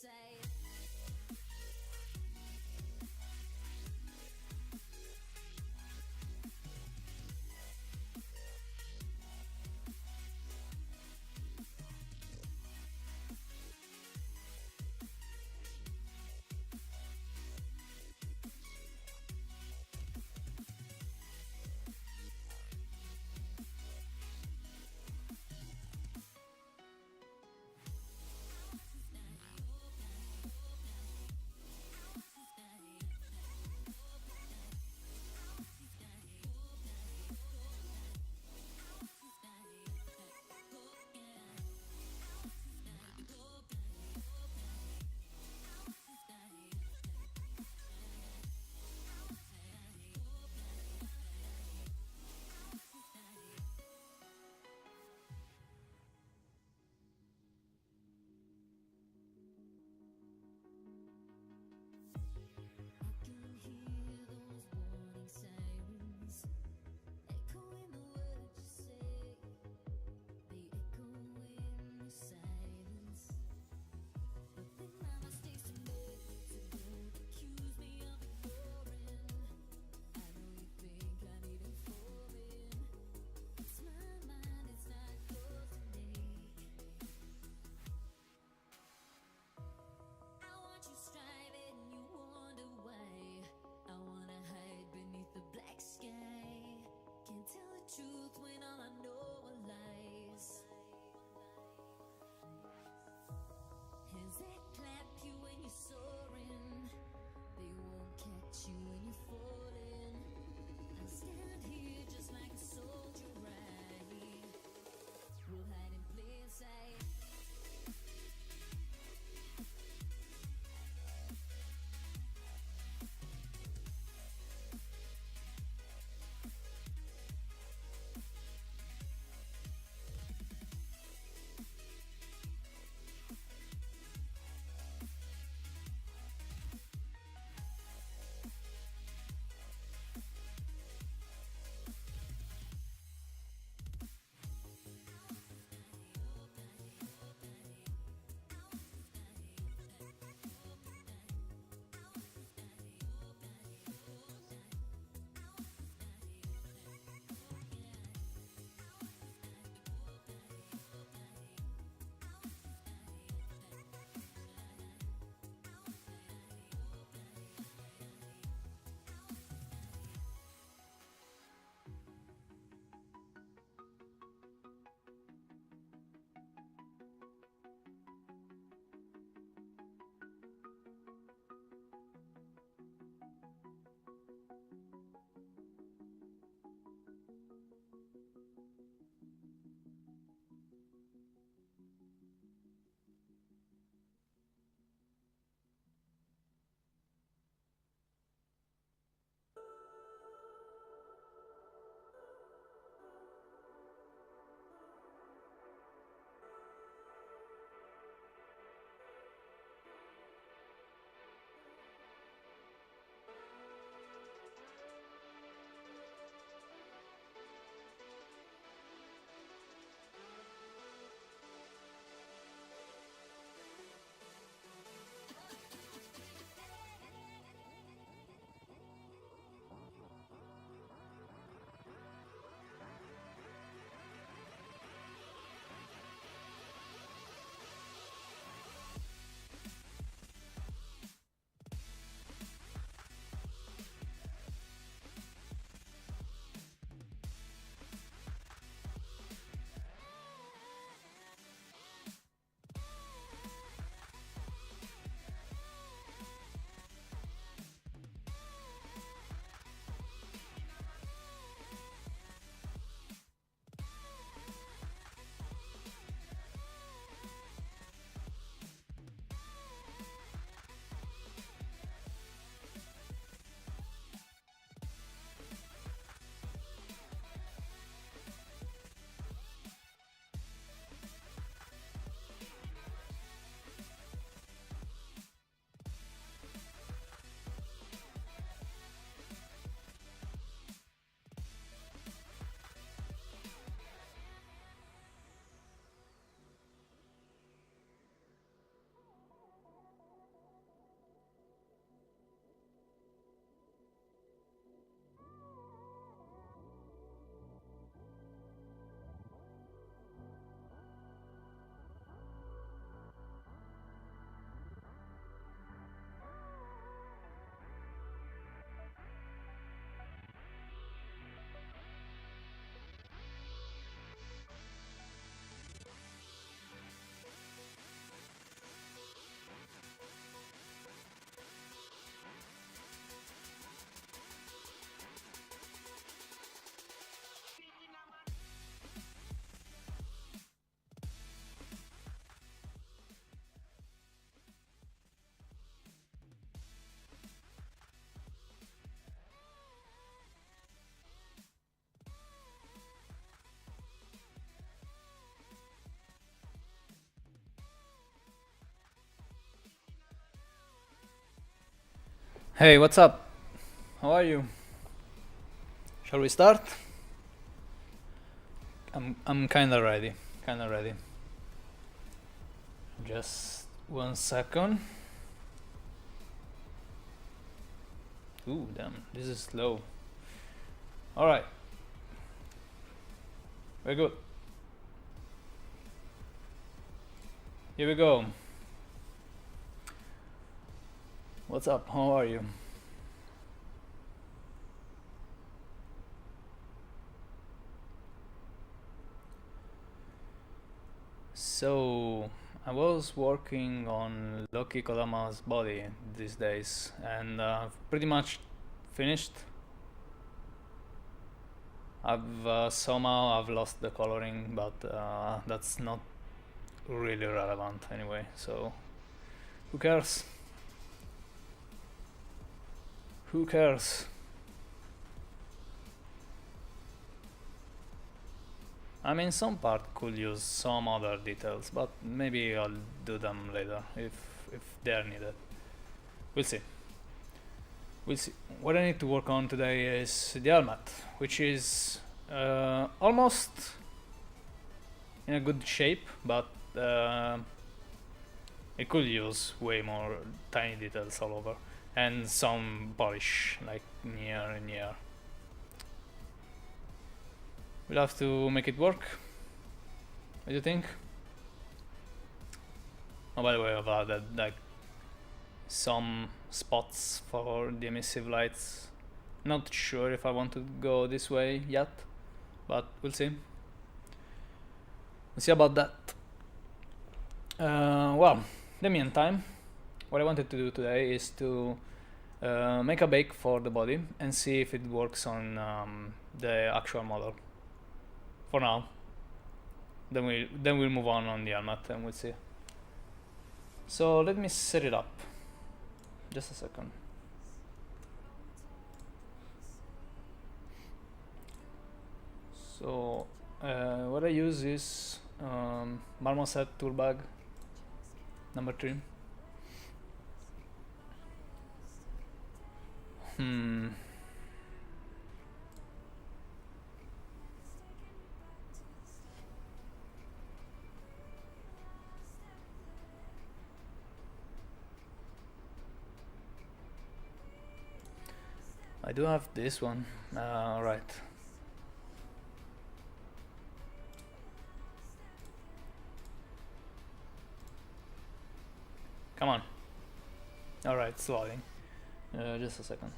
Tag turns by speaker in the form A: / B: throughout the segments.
A: say. Hey, what's up? How are you? Shall we start? I'm kinda ready. Kinda ready. Just 1 second. Ooh, damn, this is slow. Alright, very good. Here we go. What's up? How are you? So, I was working on Loki Kodama's body these days, and pretty much finished. I've lost the coloring, but that's not really relevant anyway. So, who cares? Who cares? I mean, some part could use some other details, but maybe I'll do them later if they're needed. We'll see. We'll see. What I need to work on today is the helmet, which is almost in a good shape, but it could use way more tiny details all over and some polish, like near and near. We'll have to make it work. What do you think? Oh, by the way, I've added like some spots for the emissive lights. Not sure if I want to go this way yet, but we'll see. We'll see about that. Well, in the meantime, what I wanted to do today is to make a bake for the body and see if it works on the actual model. For now. Then we'll move on the helmet and we'll see. So let me set it up. Just a second. So what I use is Marmoset tool bag number 3. I do have this one. Right. Come on. Alright, it's loading. Just a second.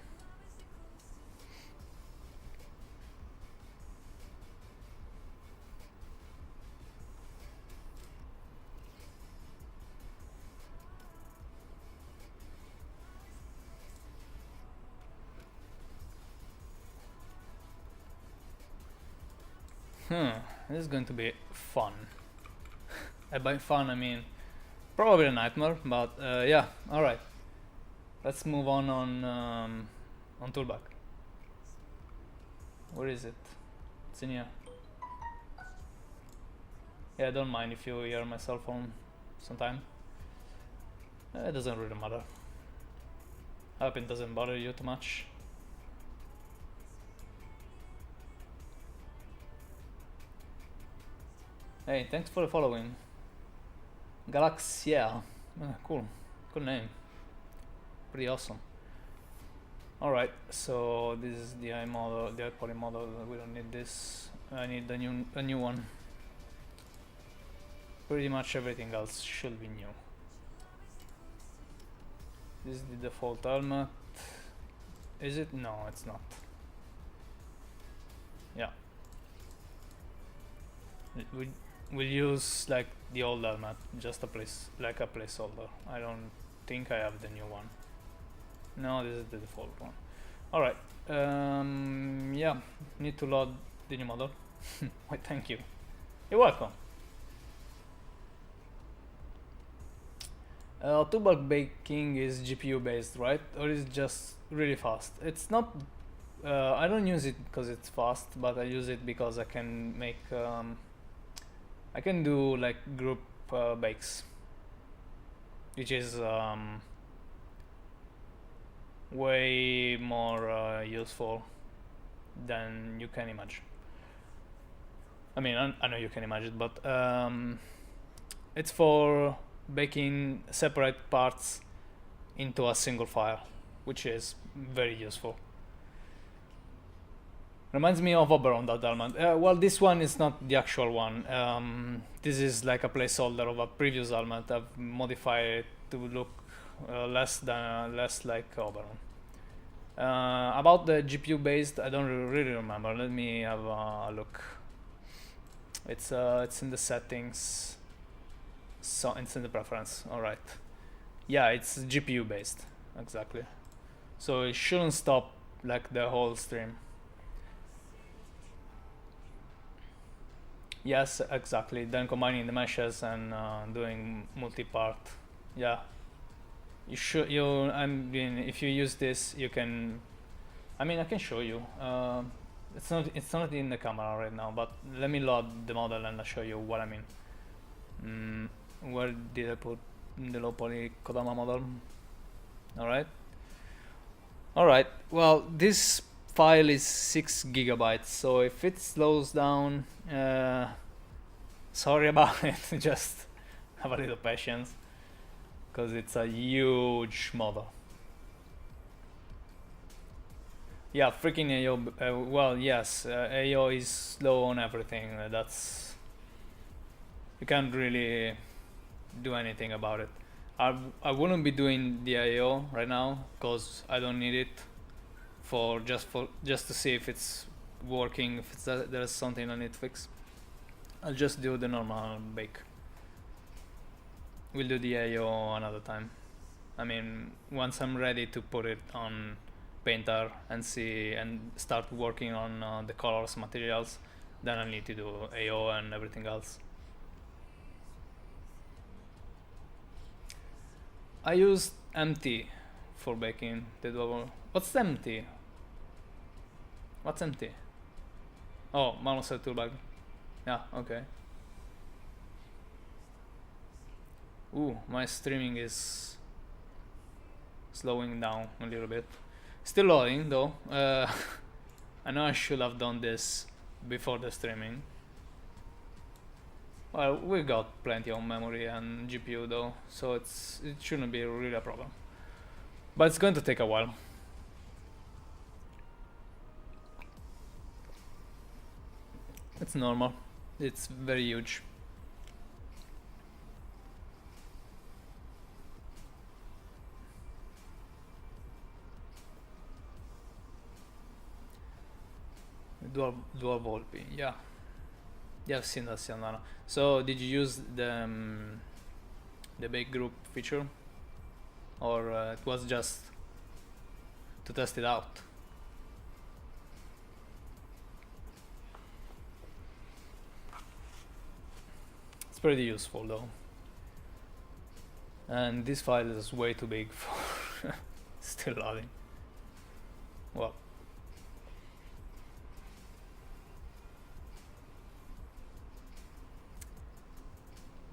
A: This is going to be fun. And by fun I mean probably a nightmare, but yeah, alright. Let's move on toolbag. Where is it? It's in here. Yeah, I don't mind if you hear my cell phone sometime. It doesn't really matter. I hope it doesn't bother you too much. Hey, thanks for the following. Galaxia. Cool. Good name. Pretty awesome. Alright, so this is the eye model, the eye poly model. We don't need this. I need a new one. Pretty much everything else should be new. This is the default helmet. Is it? No, it's not. Yeah. We'll use like the old helmet, just a placeholder. I don't think I have the new one. No, this is the default one. Alright. Yeah, need to load the new model. Why, thank you. You're welcome. Toolbar baking is GPU based, right? Or is it just really fast? It's not. I don't use it because it's fast, but I use it because I can make. I can do like group bakes, which is way more useful than you can imagine. I mean, I know you can imagine, but it's for baking separate parts into a single file, which is very useful. Reminds me of Oberon, that element. Well, this one is not the actual one. This is like a placeholder of a previous element. I've modified it to look less like Oberon. About the GPU based, I don't really remember. Let me have a look. It's in the settings. So it's in the preference. All right. Yeah, it's GPU based. Exactly. So it shouldn't stop like the whole stream. Yes, exactly. Then combining the meshes and doing multi-part. Yeah. I mean, if you use this, you can. I mean, I can show you. It's not in the camera right now, but let me load the model and I'll show you what I mean. Where did I put the Loki Kodama model? All right. Well, this file is 6 gigabytes, so if it slows down, sorry about it. Just have a little patience, because it's a huge model. Yeah, freaking AO. Well, yes, AO is slow on everything. That's, you can't really do anything about it. I wouldn't be doing the AO right now because I don't need it just to see if it's working, if there's something I need to fix. I'll just do the normal bake. We'll do the AO another time. I mean, once I'm ready to put it on Painter and start working on the colors, materials, then I need to do AO and everything else. I used MT for baking the double. What's MT? What's MT? Oh, monoset toolbag. Yeah, okay. Ooh, my streaming is slowing down a little bit. Still loading though. I know I should have done this before the streaming. Well, we got plenty of memory and GPU though, so it shouldn't be really a problem. But it's going to take a while. It's normal. It's very huge. Dual Volpi, yeah. Yeah, I've seen that, Sianana. So did you use the bake group feature, or it was just to test it out? It's pretty useful though. And this file is way too big for still loading. Well,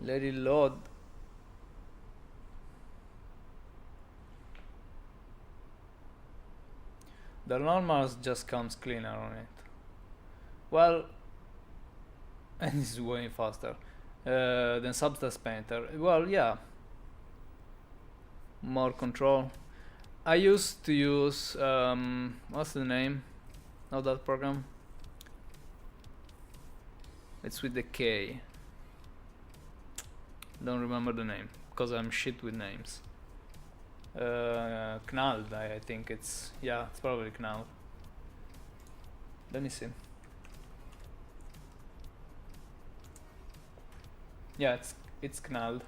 A: let it load. The normals just comes cleaner on it. Well, and it's way faster than Substance Painter. Well, yeah, more control. I used to use what's the name of that program? It's with the K. Don't remember the name because I'm shit with names. Knald, I think it's, yeah, it's probably Knald. Let me see. Yeah, it's Knald.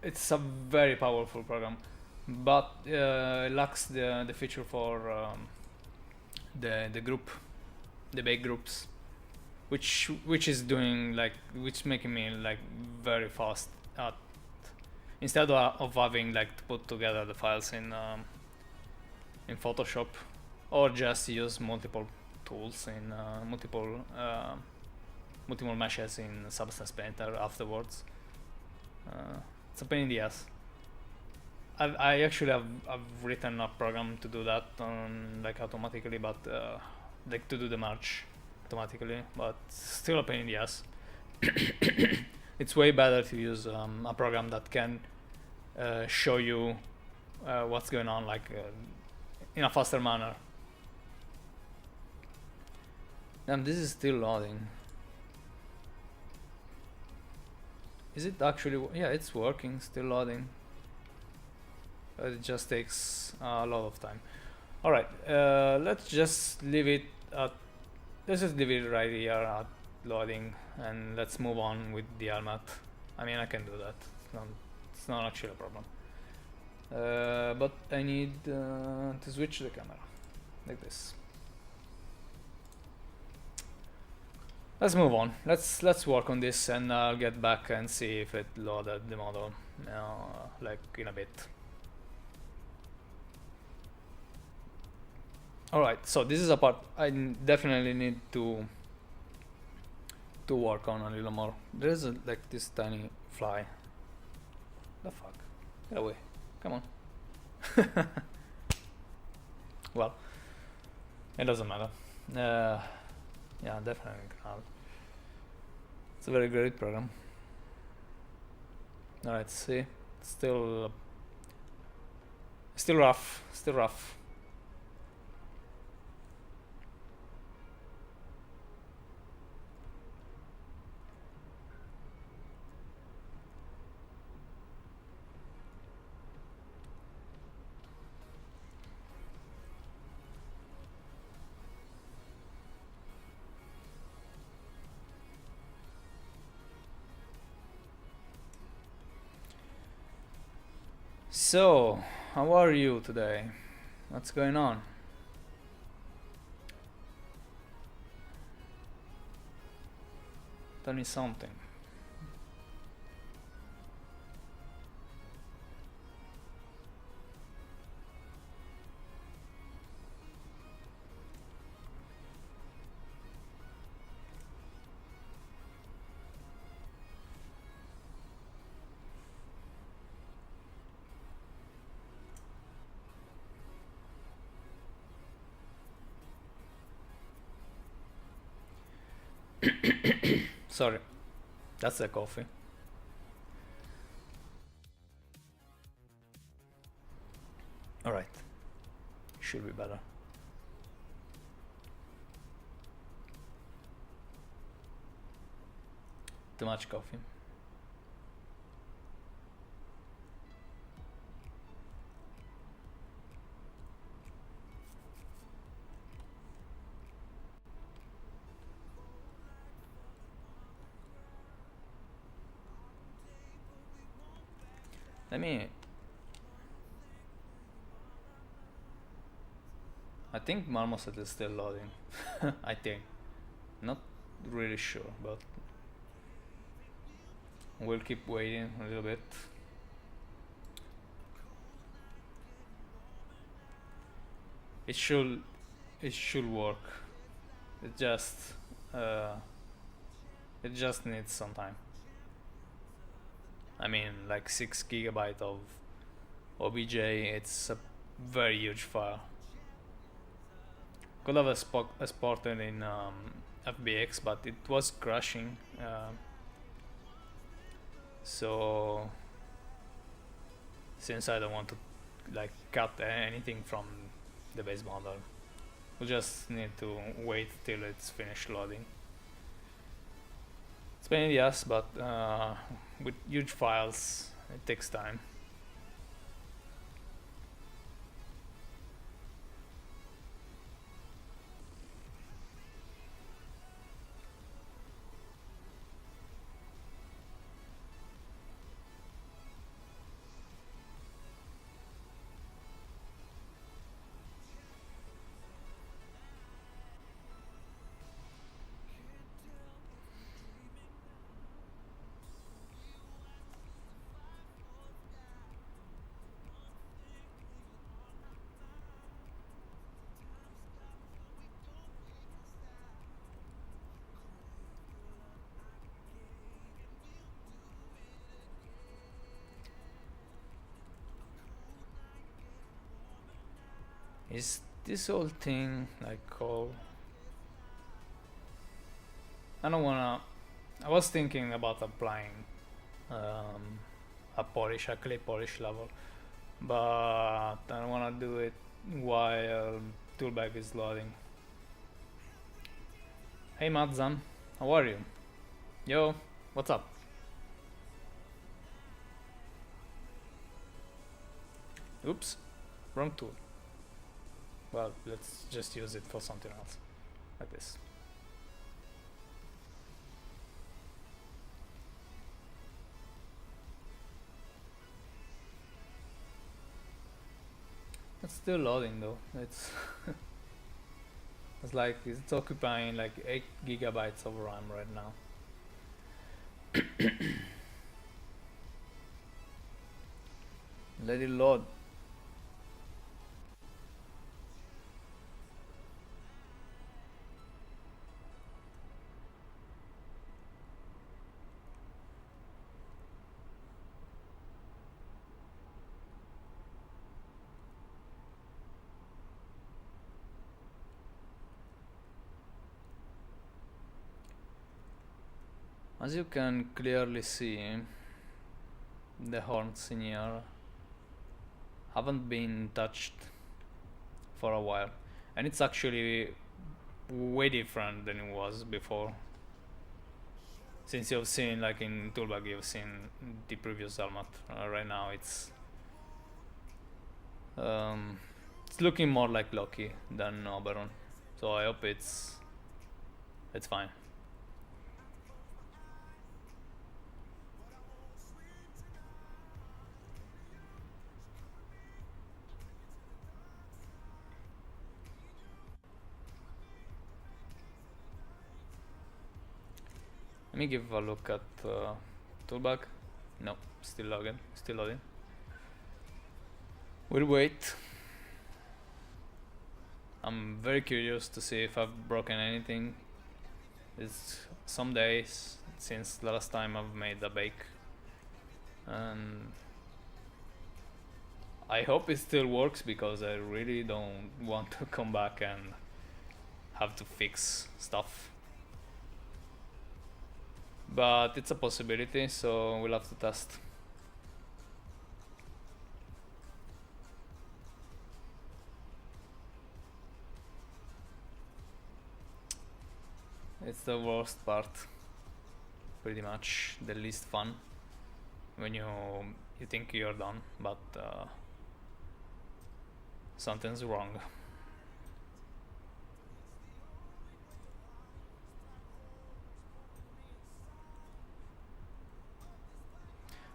A: It's a very powerful program, but it lacks the feature for the bake groups, which is doing like, which making me like very fast at, instead of having like to put together the files in Photoshop, or just use multiple tools in multiple meshes in Substance Painter afterwards. It's a pain in the ass. I actually have written a program to do that like automatically, but like to do the merge automatically, but still a pain in the ass. It's way better to use a program that can show you what's going on, like in a faster manner. Damn, this is still loading. Is it actually? Yeah, it's working. Still loading. It just takes a lot of time. All right, let's just leave it at. Let's just leave it right here at loading, and let's move on with the helmet. I mean, I can do that. It's not actually a problem. But I need to switch the camera, like this. Let's move on. Let's work on this, and I'll get back and see if it loaded the model, like in a bit. Alright, so this is a part I definitely need to work on a little more. There's like this tiny fly. The fuck? Get away. Come on. Well, it doesn't matter. Yeah, definitely can't. It's a very great program. Alright, see? Still rough. Still rough. So, how are you today? What's going on? Tell me something. Sorry, that's the coffee. Alright, should be better. Too much coffee. Let me. I think Marmoset is still loading. I think. Not really sure, but we'll keep waiting a little bit. It should work. It just needs some time. I mean, like 6 GB of OBJ. It's a very huge file. Could have exported in FBX, but it was crashing. So since I don't want to like cut anything from the base model, we'll just need to wait till it's finished loading. It's pain in the ass, but with huge files it takes time. Is this whole thing like coal? I don't wanna. I was thinking about applying um, a clay polish level, but I don't wanna do it while toolbag is loading. Hey Madzam, how are you? Yo, what's up? Oops, wrong tool. Well, let's just use it for something else, like this. It's still loading though. It's it's like it's occupying like 8 gigabytes of RAM right now. Let it load. As you can clearly see, the horns in here haven't been touched for a while, and it's actually way different than it was before. Since you've seen, like in Toolbag, you've seen the previous helmet. Right now, it's looking more like Loki than Oberon, so I hope it's fine. Let me give a look at Toolbag. No, still loading. Still loading. We'll wait. I'm very curious to see if I've broken anything. It's some days since the last time I've made a bake, and I hope it still works because I really don't want to come back and have to fix stuff. But it's a possibility, so we'll have to test. It's the worst part, pretty much the least fun, when you think you're done, but something's wrong.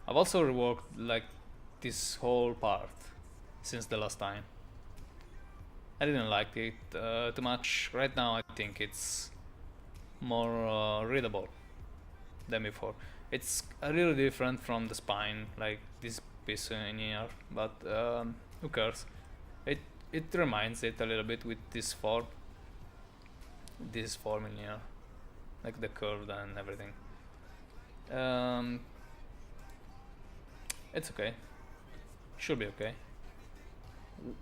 A: I've also reworked like this whole part since the last time. I didn't like it too much. Right now I think it's more readable than before. It's really different from the spine, like this piece in here, but who cares? It reminds it a little bit with this form in here, like the curve and everything. It's okay. Should be okay.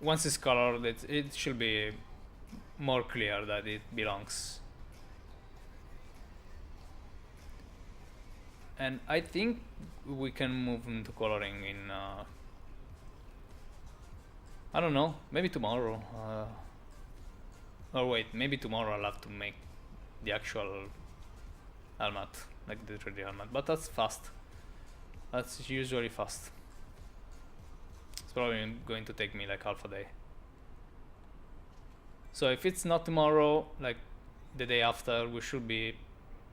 A: Once it's colored, it should be more clear that it belongs. And I think we can move into coloring in I don't know, maybe tomorrow. Or wait, maybe tomorrow I'll have to make the actual helmet, like the 3D helmet, but that's fast. That's usually fast. It's probably going to take me like half a day. So if it's not tomorrow, like the day after, we should be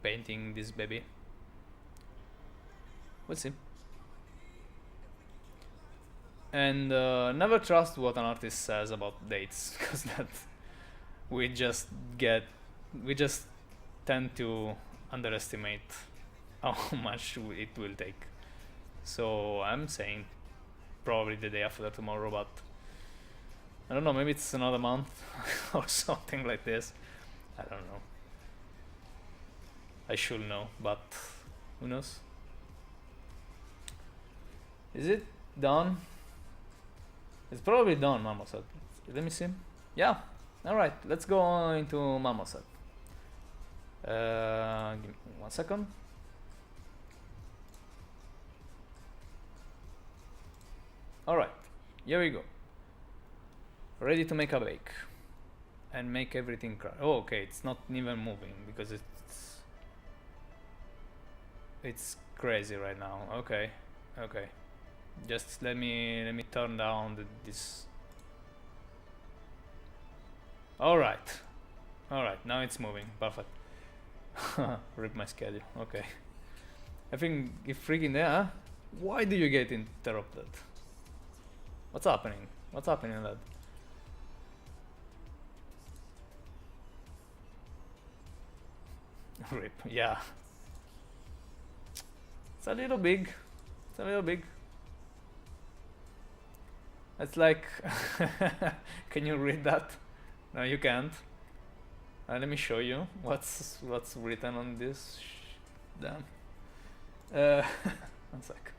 A: painting this baby. We'll see. And never trust what an artist says about dates, because that we just tend to underestimate how much it will take. So I'm saying probably the day after tomorrow, but I don't know, maybe it's another month or something like this. I don't know. I should know, but who knows? Is it done? It's probably done, Mama said. Let me see. Yeah. All right. Let's go into Marmoset. Give me 1 second. All right. Here we go. Ready to make a bake and make everything crash. Oh, okay. It's not even moving because it's crazy right now. Okay. Okay. Just let me turn down this. All right. All right. Now it's moving. Perfect. Rip my schedule. Okay. I think if freaking there. Why do you get interrupted? What's happening? What's happening, lad? Rip. Yeah. It's a little big. It's a little big. It's like. Can you read that? No, you can't. Let me show you what's written on this. Damn. 1 sec.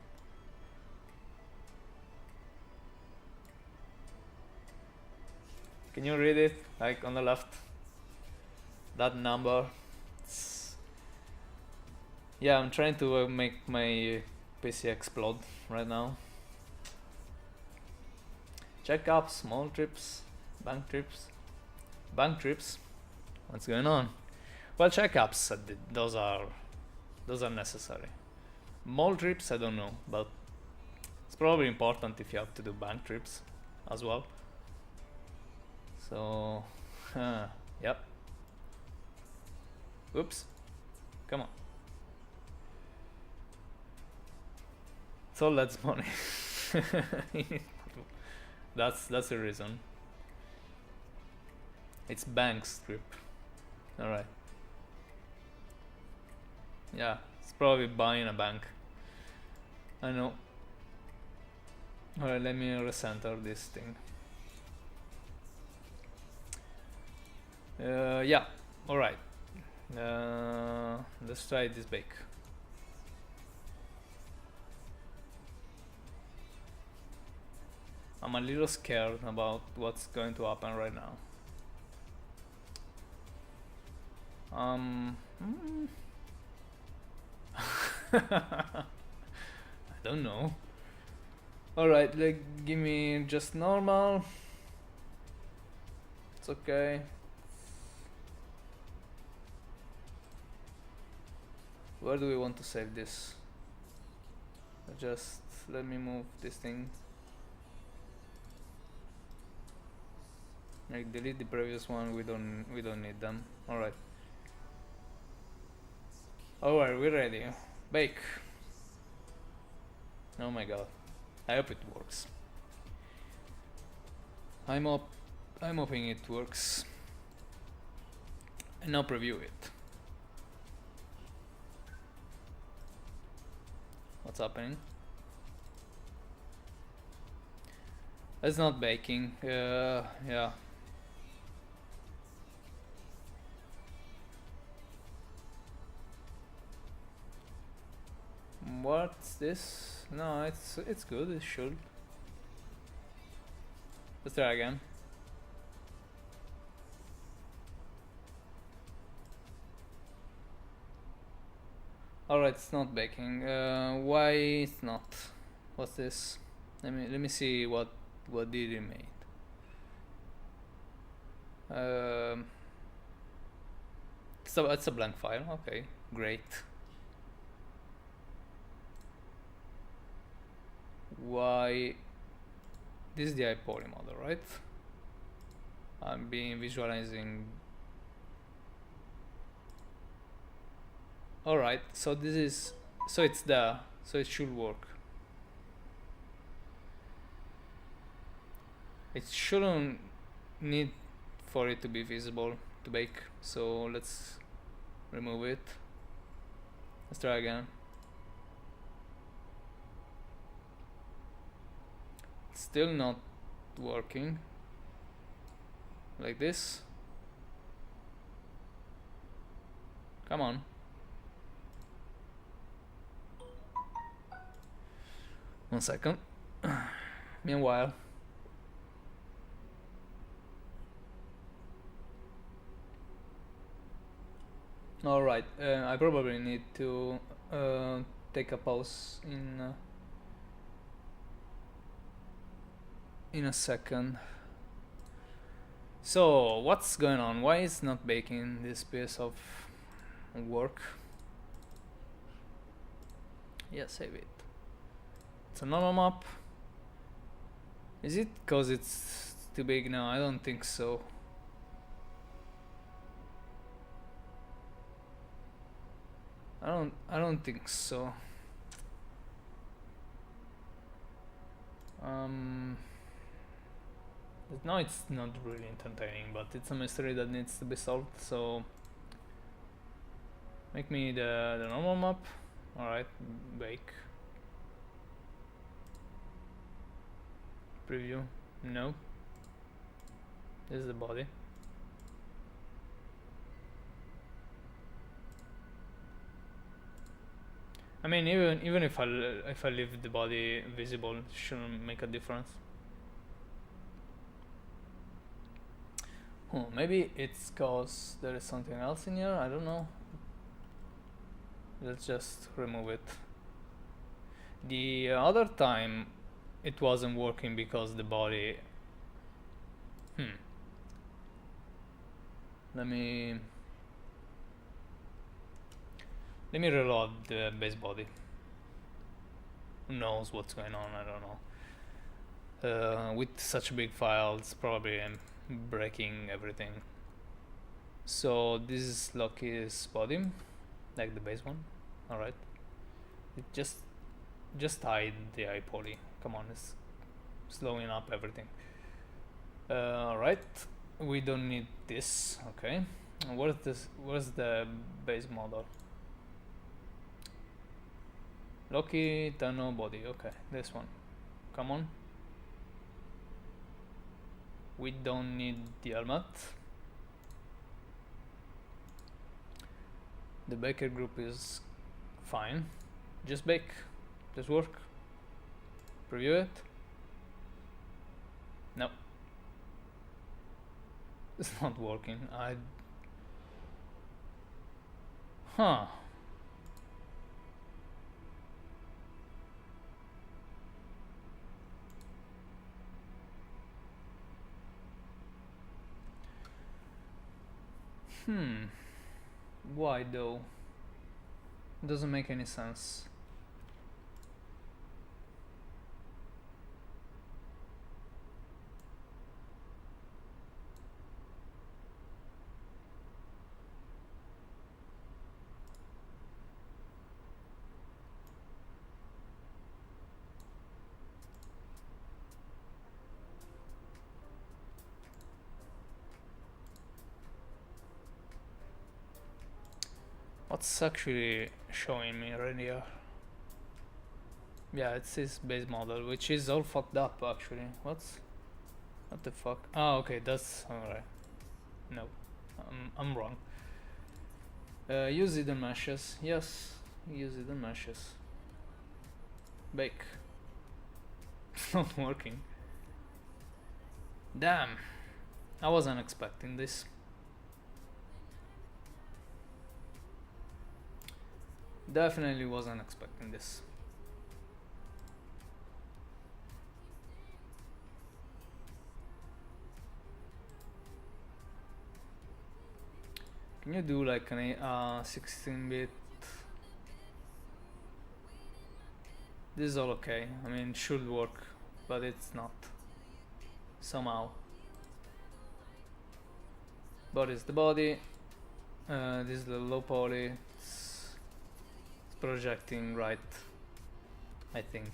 A: Can you read it? Like on the left? That number. Yeah, I'm trying to make my PC explode right now. Checkups, small trips, bank trips. Bank trips? What's going on? Well, checkups, those are necessary. Mall trips, I don't know, but it's probably important if you have to do bank trips as well. So, yep. Oops. Come on. It's all that's money. That's the reason. It's bank strip. All right. Yeah, it's probably buying a bank. I know. All right, let me recenter this thing. Yeah. All right. Let's try this bake. I'm a little scared about what's going to happen right now. I don't know. Alright, like, give me just normal. It's okay. Where do we want to save this? Just let me move this thing. Like, delete the previous one. We don't need them. Alright. Alright, we're ready. Bake. Oh my god. I hope it works. I'm hoping it works. And now preview it. What's happening? It's not baking. Yeah. What's this? No, it's good. It should. Let's try again. Alright, it's not baking. Why it's not? What's this? Let me see what did it made. So it's a blank file. Okay, great. Why? This is the iPoly model, right? I'm visualizing. Alright, so this is, so it's there, so it should work. It shouldn't need for it to be visible to bake, so let's remove it. Let's try again. It's still not working. Like this. Come on. One second. Meanwhile, Alright, I probably need to take a pause in a second. So, what's going on? Why is not baking this piece of work? Yeah, save it. It's a normal map. Is it because it's too big now? I don't think so. I don't think so. No, it's not really entertaining, but it's a mystery that needs to be solved, so make me the normal map. Alright, bake. Preview. No. This is the body. I mean, even if I leave the body visible, it shouldn't make a difference. Maybe it's cause there is something else in here. I don't know. Let's just remove it. The other time it wasn't working because the body. Let me reload the base body. Who knows what's going on? I don't know. With such big files, probably I'm breaking everything. So this is Loki's body, like the base one. All right. It just hide the eye poly. Come on, it's slowing up everything. All right. We don't need this. Okay. Where's this? Where's the base model? Loki Tano body. Okay, this one. Come on. We don't need the helmet. The baker group is fine. Just bake. Just work. Preview it. No. It's not working. Huh. Why though? Doesn't make any sense. What's actually showing me right here? Yeah, it's his base model, which is all fucked up actually. What the fuck? Oh, okay, that's alright. No, I'm wrong. Use hidden meshes. Yes, use hidden meshes. Bake. It's not working. Damn, I wasn't expecting this. Definitely wasn't expecting this. Can you do like an 16-bit? This is all okay. I mean, it should work, but it's not. Somehow. Body is the body. This is the low poly. It's projecting right, I think.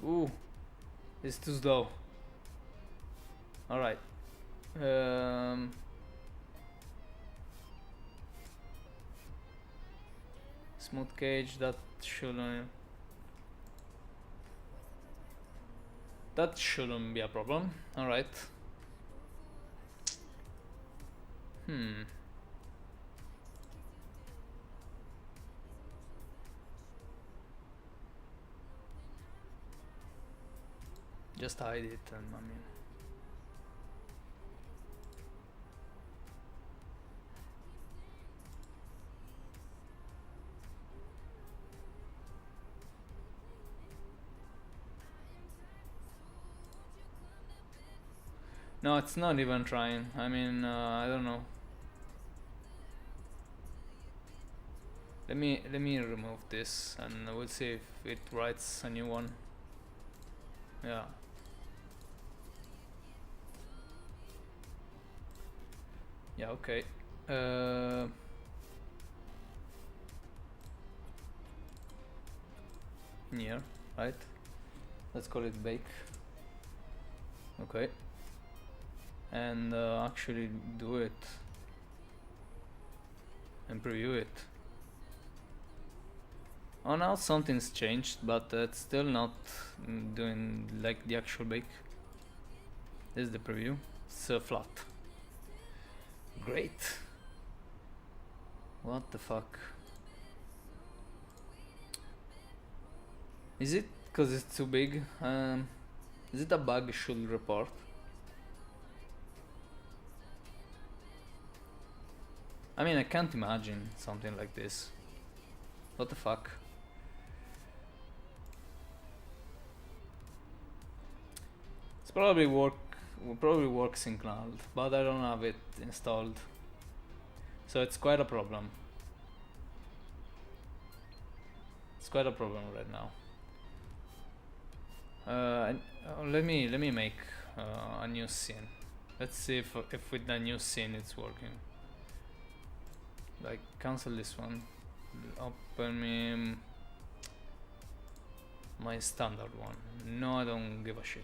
A: Ooh, it's too slow. Alright. Smooth cage, that shouldn't be a problem. Alright. Just hide it, and I mean, No, it's not even trying. I mean, I don't know. Let me remove this and we'll see if it writes a new one. Yeah. Yeah, okay. Here, right? Let's call it bake. Okay. And actually do it and preview it. Oh, now something's changed, but it's still not doing like the actual bake. This is the preview. It's flat. Great. What the fuck? Is it because it's too big? Is it a bug it should report? I mean, I can't imagine something like this. What the fuck? It's probably works in Cloud, but I don't have it installed, so it's quite a problem. It's quite a problem right now. Let me make a new scene. Let's see if with the new scene it's working. Like, cancel this one. Open me my standard one. No, I don't give a shit.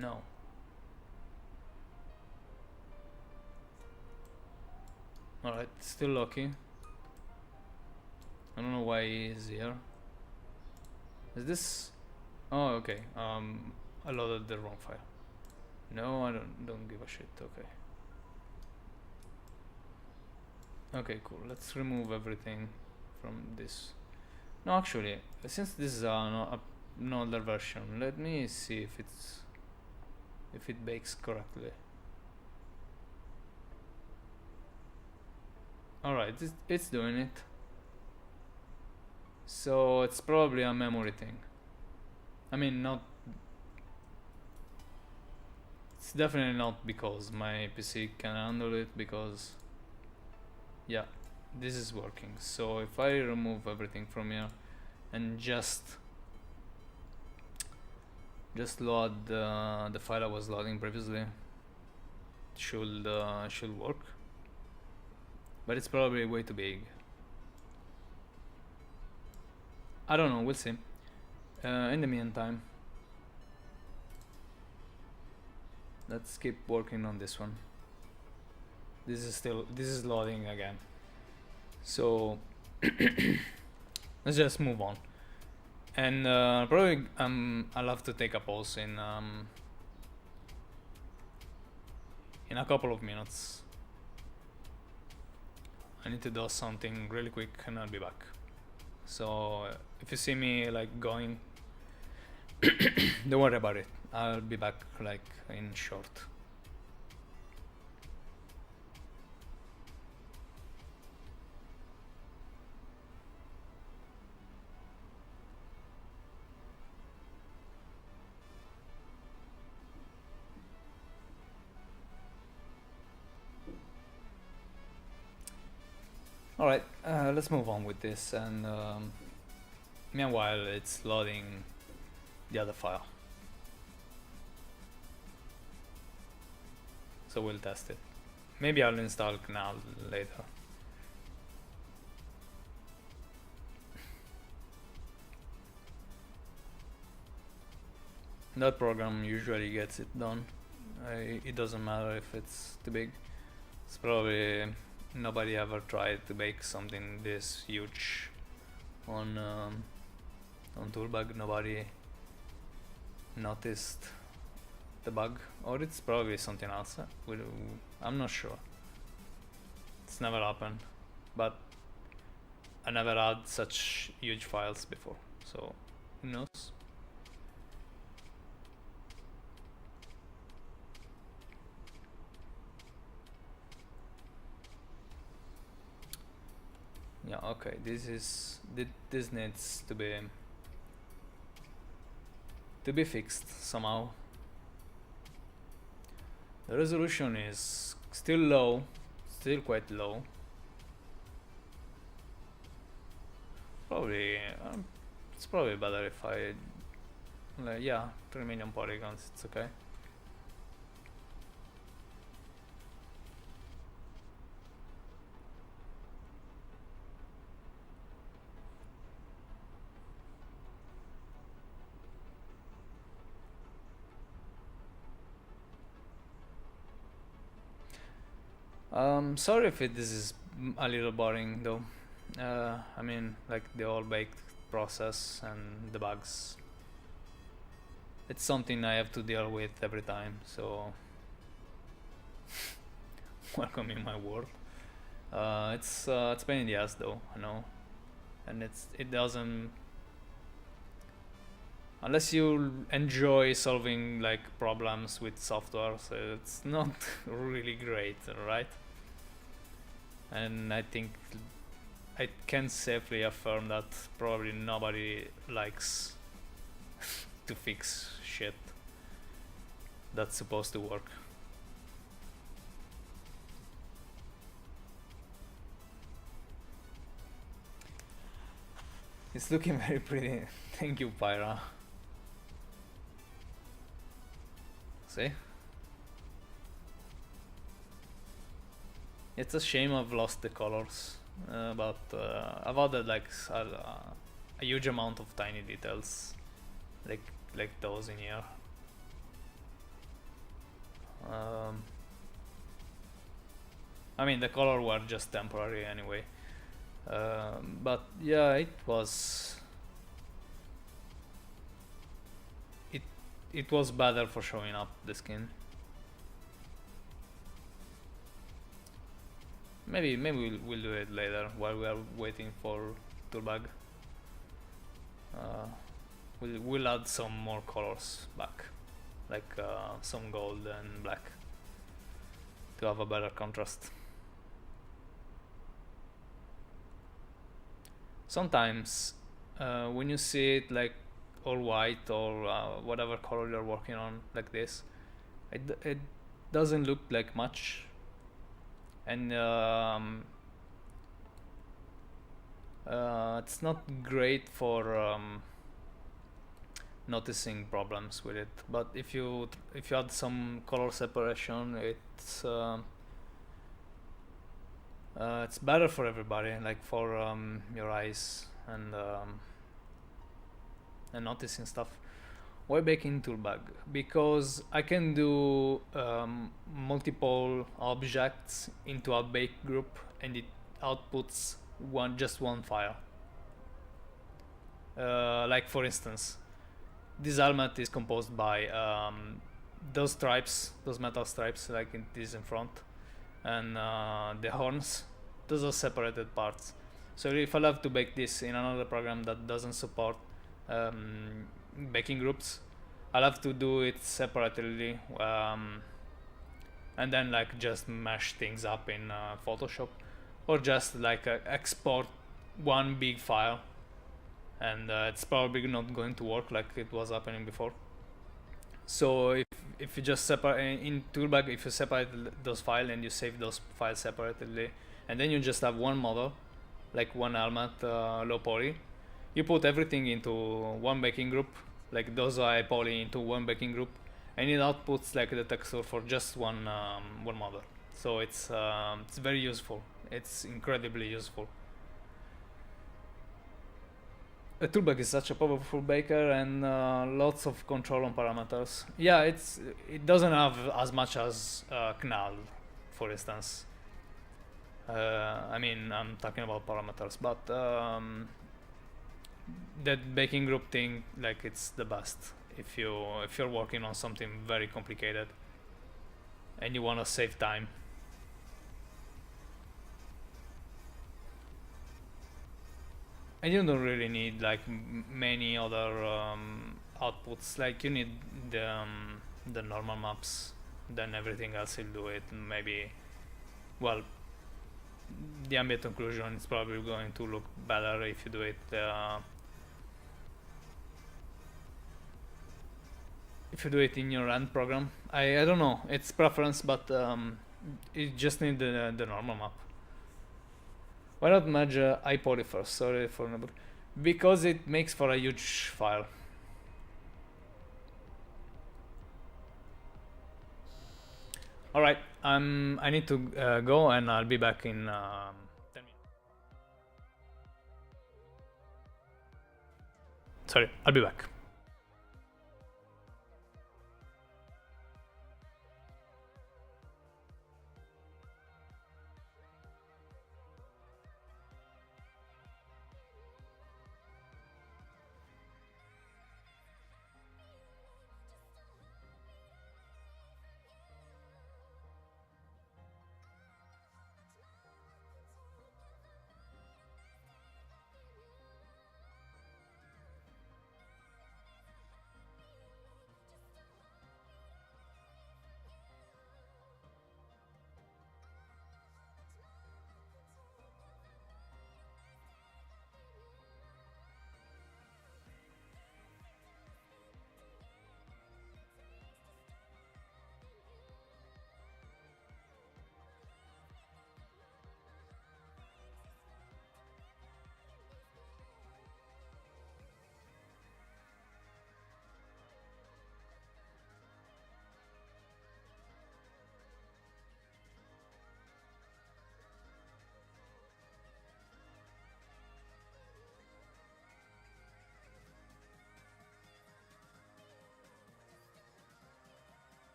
A: No. Alright, still Loki. I don't know why he's here. Is this? Oh, okay. I loaded the wrong file. No, I don't give a shit. Okay. Okay, cool. Let's remove everything from this. No, actually, since this is another version, let me see if it bakes correctly. Alright, it's doing it. So it's probably a memory thing. I mean, not. It's definitely not because my PC can handle it, because yeah, this is working. So if I remove everything from here and just load the file I was loading previously, should work. But it's probably way too big. I don't know, we'll see. In the meantime, let's keep working on this one. This is loading again. So let's just move on. And probably I'll have to take a pause in a couple of minutes. I need to do something really quick and I'll be back. So if you see me like going, don't worry about it. I'll be back like in short. Alright, let's move on with this, and meanwhile it's loading the other file. So we'll test it. Maybe I'll install Canal later. That program usually gets it done. It doesn't matter if it's too big. It's probably nobody ever tried to bake something this huge on Toolbag. Nobody noticed the bug, or it's probably something else. I'm not sure. It's never happened, but I never had such huge files before, so who knows. Yeah, okay, this needs to be fixed somehow. The resolution is still low, still quite low. Probably, it's probably better if I, yeah, 3 million polygons, it's okay. Sorry if this is a little boring though. I mean, like the all baked process and the bugs. It's something I have to deal with every time, so welcome in my world. It's pain in the ass though, I know, and it doesn't, unless you enjoy solving like problems with software, so it's not really great, right? And I think I can safely affirm that probably nobody likes to fix shit that's supposed to work. It's looking very pretty. Thank you, Pyra. See? It's a shame I've lost the colors, but I've added like a huge amount of tiny details, like those in here. I mean, the color were just temporary anyway, but yeah, it was better for showing up the skin. Maybe we'll do it later while we are waiting for Turbag. We'll add some more colors back, like some gold and black, to have a better contrast. Sometimes when you see it like all white or whatever color you're working on like this, it doesn't look like much, and it's not great for noticing problems with it. But if you add some color separation, it's better for everybody, like for your eyes and noticing stuff. Why baking toolbag? Because I can do multiple objects into a bake group, and it outputs just one file. Like for instance, this helmet is composed by those stripes, those metal stripes, like this in front, and the horns. Those are separated parts. So if I have to bake this in another program that doesn't support baking groups, I'll have to do it separately, and then like just mash things up in Photoshop, or just like export one big file, and it's probably not going to work like it was happening before. So if you just separate in Toolbag, if you separate those files and you save those files separately, and then you just have one model, like one helmet, low poly, you put everything into one baking group, like those high poly into one baking group, and it outputs like the texture for just one model. So it's very useful. It's incredibly useful. A toolbag is such a powerful baker, and lots of control on parameters. Yeah, it doesn't have as much as Knall, for instance. I mean, I'm talking about parameters, but that baking group thing, like, it's the best if you're working on something very complicated and you want to save time. And you don't really need like many other outputs. Like, you need the normal maps, then everything else will do it. Maybe, well, the ambient occlusion is probably going to look better if you do it if you do it in your end program. I don't know, it's preference, but you just need the normal map. Why not merge iPoly first? Sorry for number. Because it makes for a huge file. All right, I need to go, and I'll be back in 10 minutes. Sorry, I'll be back.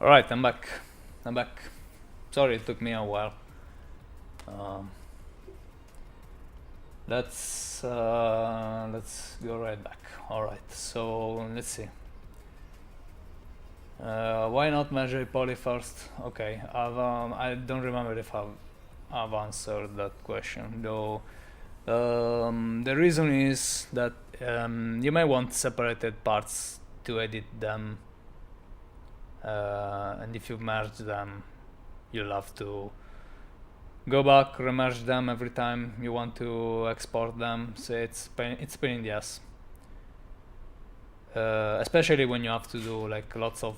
A: Alright, I'm back. I'm back. Sorry it took me a while. Um, let's go right back. Alright, so let's see. Why not measure poly first? Okay, I don't remember if I've answered that question though. The reason is that you may want separated parts to edit them, and if you merge them, you'll have to go back, remerge them every time you want to export them. So it's pain in the ass. Especially when you have to do like lots of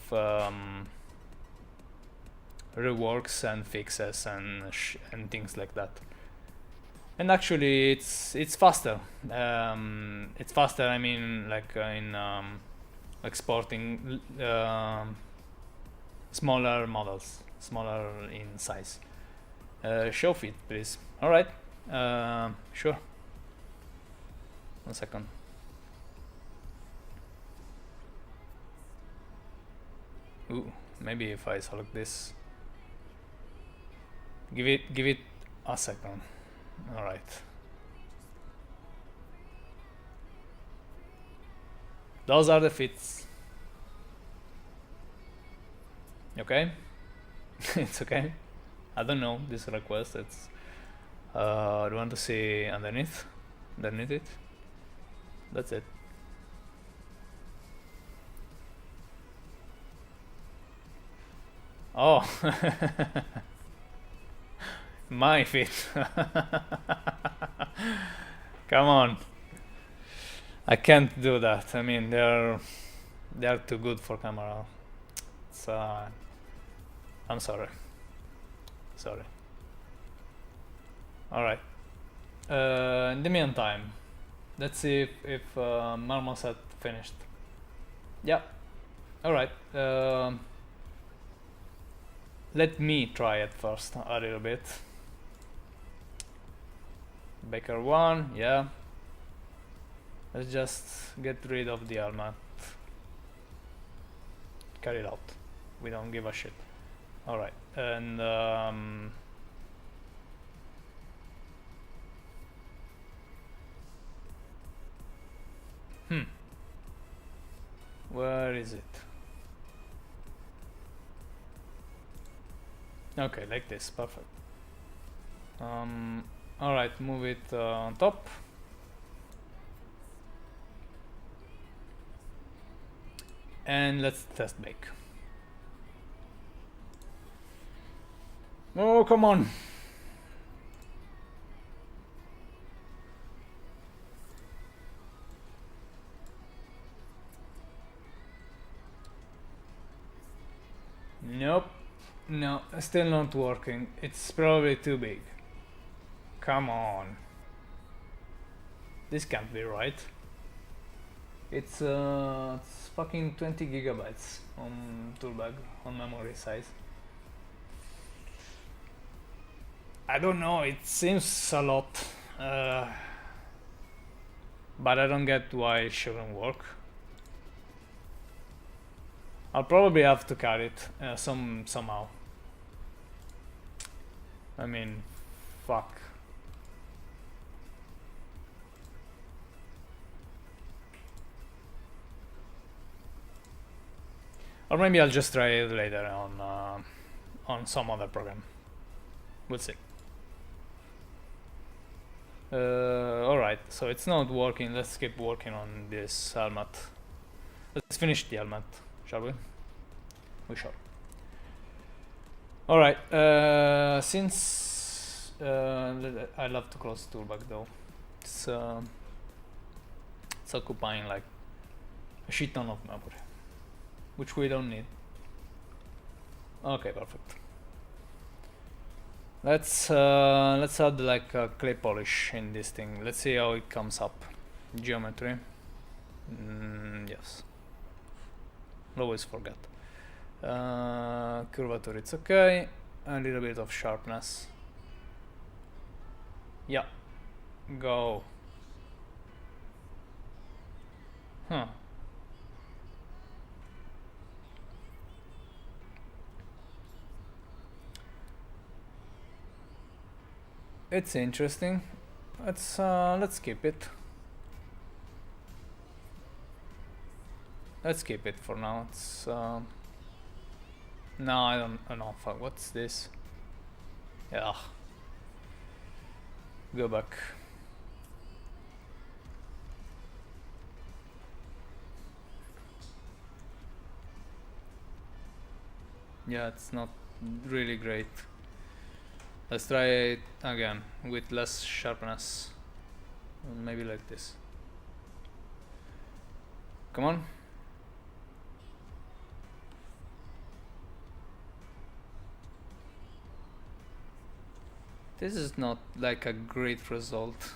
A: reworks and fixes and things like that. And actually, it's faster. It's faster. I mean, like in exporting smaller models, smaller in size. Show feed, please. All right. Sure. 1 second. Ooh, maybe if I select this. Give it a second. All right. Those are the fits. Okay. It's okay. I don't know this request. It's. Do you want to see underneath it? That's it. Oh. My feet. Come on. I can't do that. I mean, they're too good for camera. It's I'm sorry. Sorry. All right. In the meantime, let's see if Marmoset finished. Yeah. All right. Let me try it first a little bit. Baker 1, yeah. Let's just get rid of the helmet. Carry it out. We don't give a shit. Alright, and where is it? Okay, like this, perfect. Alright, move it on top. And let's test bake. Oh, come on. Nope. No, still not working. It's probably too big. Come on. This can't be right. It's fucking 20 gigabytes on toolbag, on memory size. I don't know, it seems a lot. But I don't get why it shouldn't work. I'll probably have to cut it somehow. I mean, fuck. Or maybe I'll just try it later on some other program. We'll see. Alright, so it's not working. Let's keep working on this helmet. Let's finish the helmet, shall we? We shall. Alright, since I love to close the toolbag though. It's occupying like a shit ton of memory, which we don't need. Okay, perfect. Let's add like a clay polish in this thing. Let's see how it comes up. Geometry. Yes. Always forget. Curvature, it's okay. A little bit of sharpness. Yeah. Go. Huh. It's interesting. Let's keep it. Let's keep it for now. It's no, I don't know. Fuck, what's this? Yeah. Go back. Yeah, it's not really great. Let's try it again with less sharpness. Maybe like this. Come on. This is not like a great result.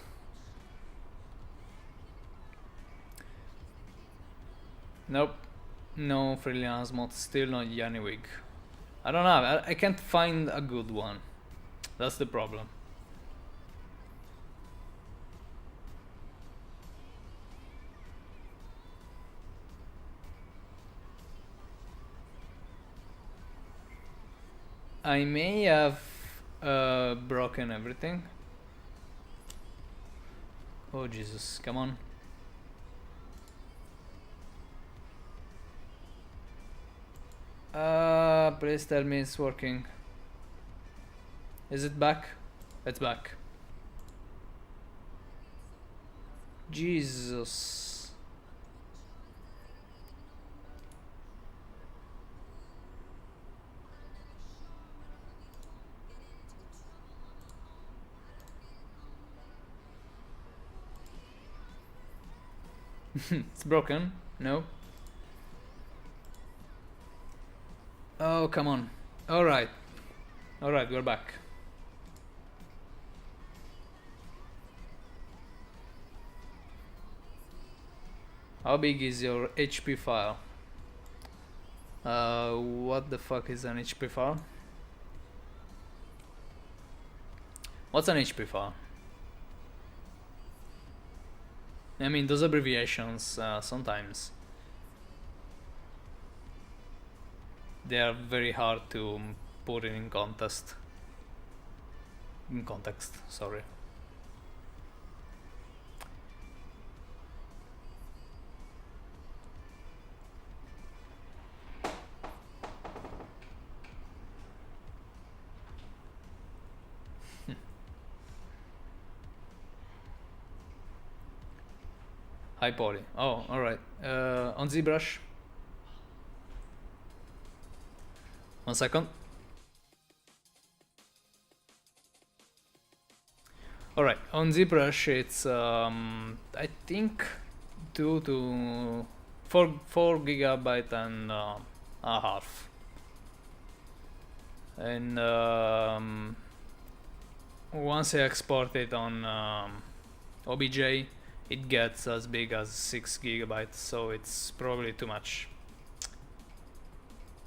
A: Nope. No freelance mod, still not Yanniwig. I don't know, I can't find a good one. That's the problem. I may have broken everything. Oh Jesus, come on. Please tell me it's working. Is it back? It's back. Jesus. It's broken. No. Oh, come on. Alright. Alright, we're back. How big is your HP file? What the fuck is an HP file? What's an HP file? I mean, those abbreviations, sometimes they are very hard to put in context. Sorry. Hi Polly. Oh, alright. On ZBrush. 1 second. Alright, on ZBrush it's I think 2 to 4 gigabyte and a half. And once I export it on OBJ, it gets as big as 6 gigabytes, so it's probably too much.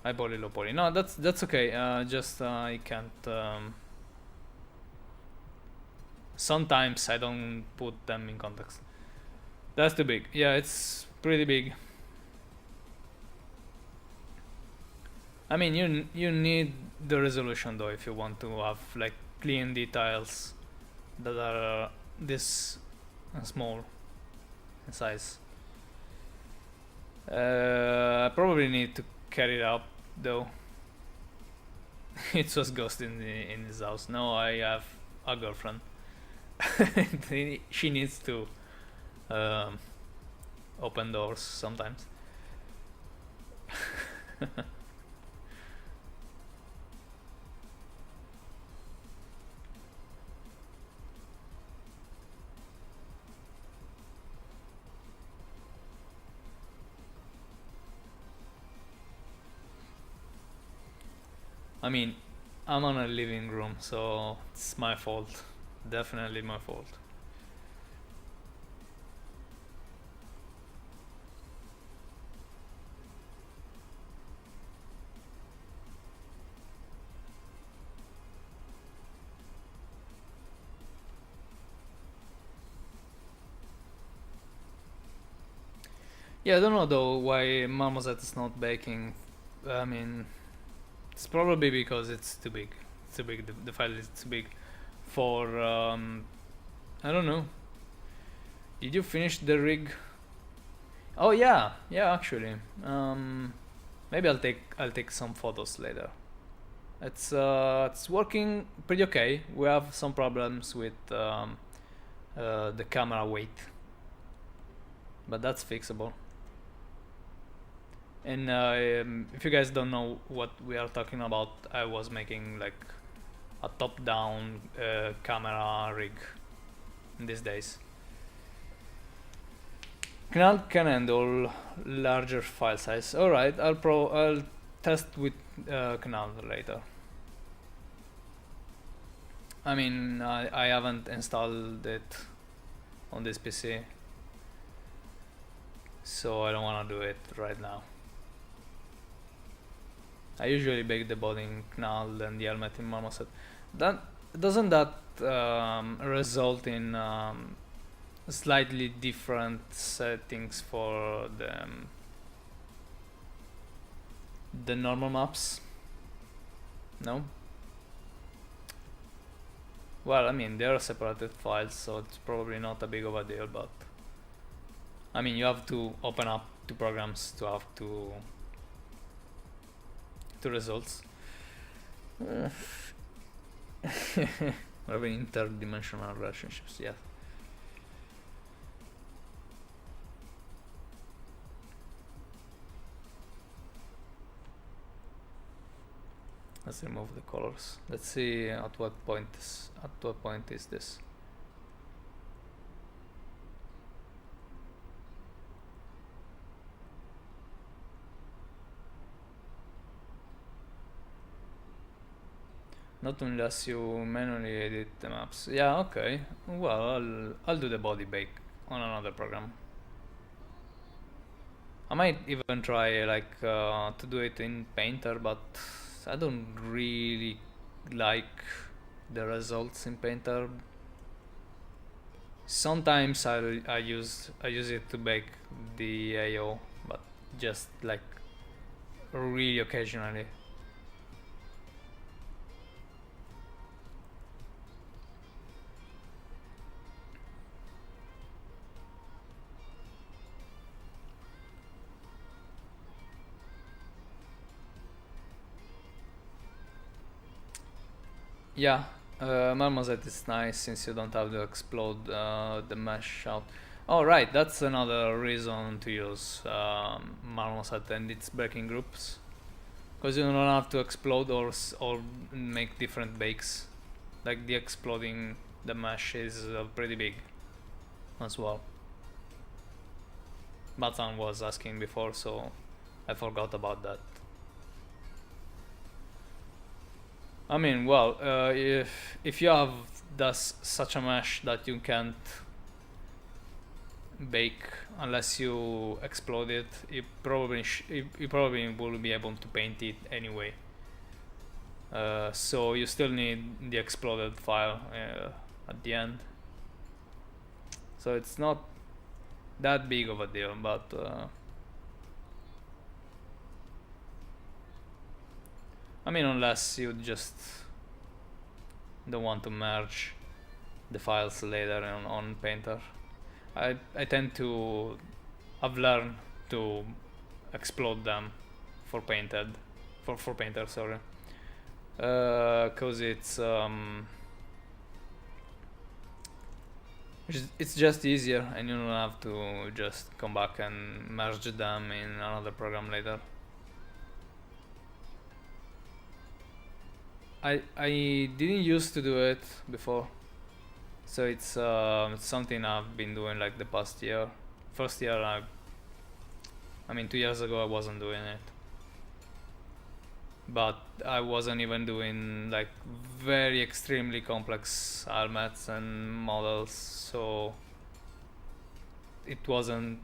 A: High poly, low poly. No, that's okay. Just I can't. Sometimes I don't put them in context. That's too big. Yeah, it's pretty big. I mean, you need the resolution though if you want to have like clean details that are this small in size. I probably need to carry it up though. It's just ghost in his house. No, I have a girlfriend. She needs to open doors sometimes. I mean, I'm on a living room, so it's my fault. Definitely my fault. Yeah, I don't know though why Marmoset is not baking. I mean, it's probably because it's too big. It's too big. The file is too big for I don't know. Did you finish the rig? Oh yeah, yeah. Actually, maybe I'll take some photos later. It's working pretty okay. We have some problems with the camera weight, but that's fixable. And if you guys don't know what we are talking about, I was making like a top-down camera rig in these days. Canal can handle larger file size. All right, I'll test with Canal later. I mean, I haven't installed it on this PC, so I don't want to do it right now. I usually bake the body in Knall and the helmet in Marmoset. Doesn't that result in slightly different settings for the normal maps? No? Well, I mean, they are separated files, so it's probably not a big of a deal, but I mean, you have to open up two programs to have two results. Having interdimensional relationships, yeah. Let's remove the colors. Let's see at what point is this. Not unless you manually edit the maps. Yeah, okay. Well, I'll do the body bake on another program. I might even try like to do it in Painter, but I don't really like the results in Painter. Sometimes I use it to bake the AO, but just like really occasionally. Yeah, Marmoset is nice since you don't have to explode the mesh out. Oh right, that's another reason to use Marmoset and its breaking groups, because you don't have to explode or make different bakes. Like the exploding the mesh is pretty big as well. Batan was asking before, so I forgot about that. I mean, well, if you have such a mesh that you can't bake unless you explode it, you probably will be able to paint it anyway. So you still need the exploded file at the end. So it's not that big of a deal, but I mean, unless you just don't want to merge the files later on Painter. I tend to have learned to explode them for Painter, sorry, because it's just easier, and you don't have to just come back and merge them in another program later. I didn't used to do it before, so it's something I've been doing like the past year. First year, I mean 2 years ago I wasn't doing it, but I wasn't even doing like very extremely complex helmets and models, so it wasn't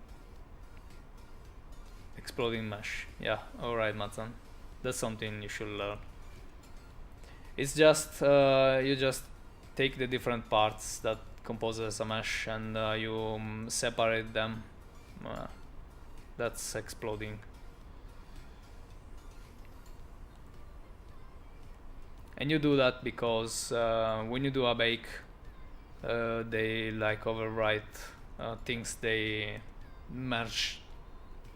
A: exploding mesh. Yeah, alright, Matson, that's something you should learn. It's just you just take the different parts that composes a mesh and you separate them. That's exploding. And you do that because when you do a bake, they like overwrite things they merge,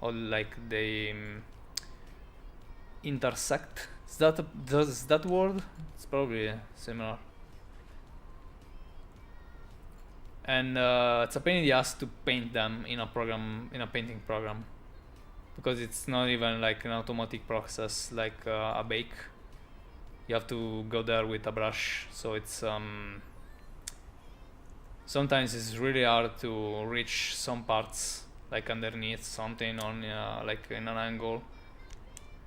A: or like they intersect. Does that word? It's probably similar. And it's a pain in the ass to paint them in a program, in a painting program, because it's not even like an automatic process like a bake. You have to go there with a brush, so it's sometimes it's really hard to reach some parts, like underneath something on like in an angle.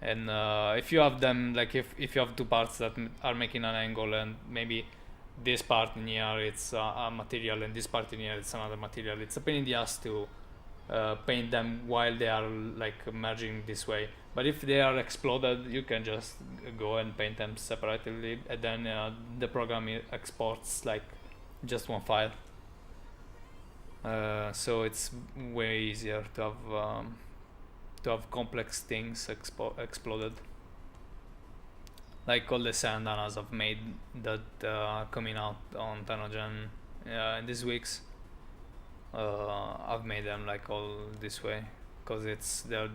A: And if you have them, like if you have two parts that are making an angle, and maybe this part in here it's a material and this part in here it's another material, it's a pain in the ass to paint them while they are like merging this way. But if they are exploded, you can just go and paint them separately, and then the program exports like just one file. So it's way easier to have complex things exploded. Like all the sandanas I've made that coming out on Tenogen in these weeks, I've made them like all this way, because they're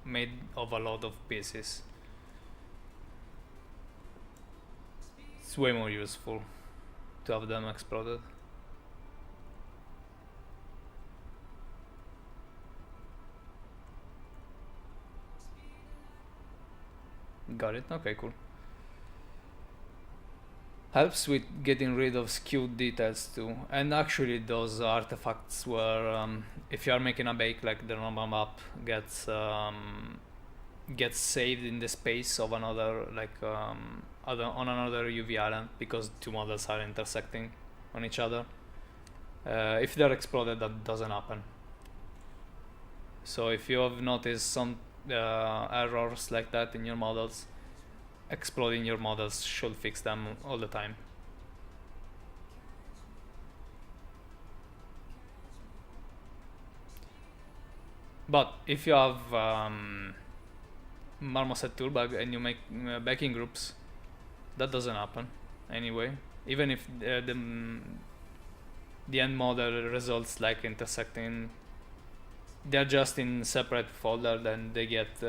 A: made of a lot of pieces. It's way more useful to have them exploded. Got it. Okay, cool. Helps with getting rid of skewed details too. And actually those artifacts were, if you are making a bake, like the normal map gets saved in the space of another, like on another UV island, because two models are intersecting on each other. If they're exploded, that doesn't happen. So if you have noticed some errors like that in your models, exploding your models should fix them all the time. But if you have Marmoset Toolbag and you make backing groups, that doesn't happen anyway. Even if the end model results like intersecting, they're just in separate folder, then they get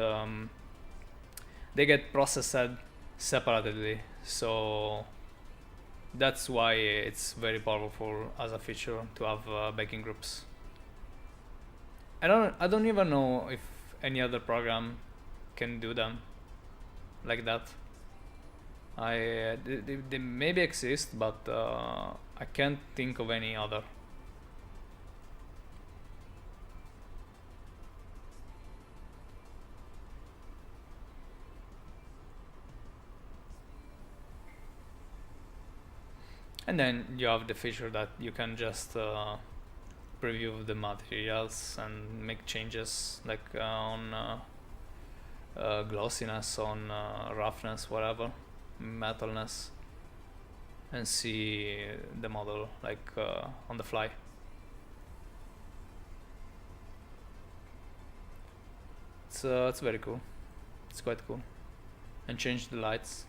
A: processed separately. So that's why it's very powerful as a feature to have backing groups. I don't even know if any other program can do them like that. They maybe exist, but I can't think of any other. And then you have the feature that you can just preview the materials and make changes, like on glossiness, on roughness, whatever, metalness, and see the model like on the fly. It's very cool. It's quite cool. And change the lights.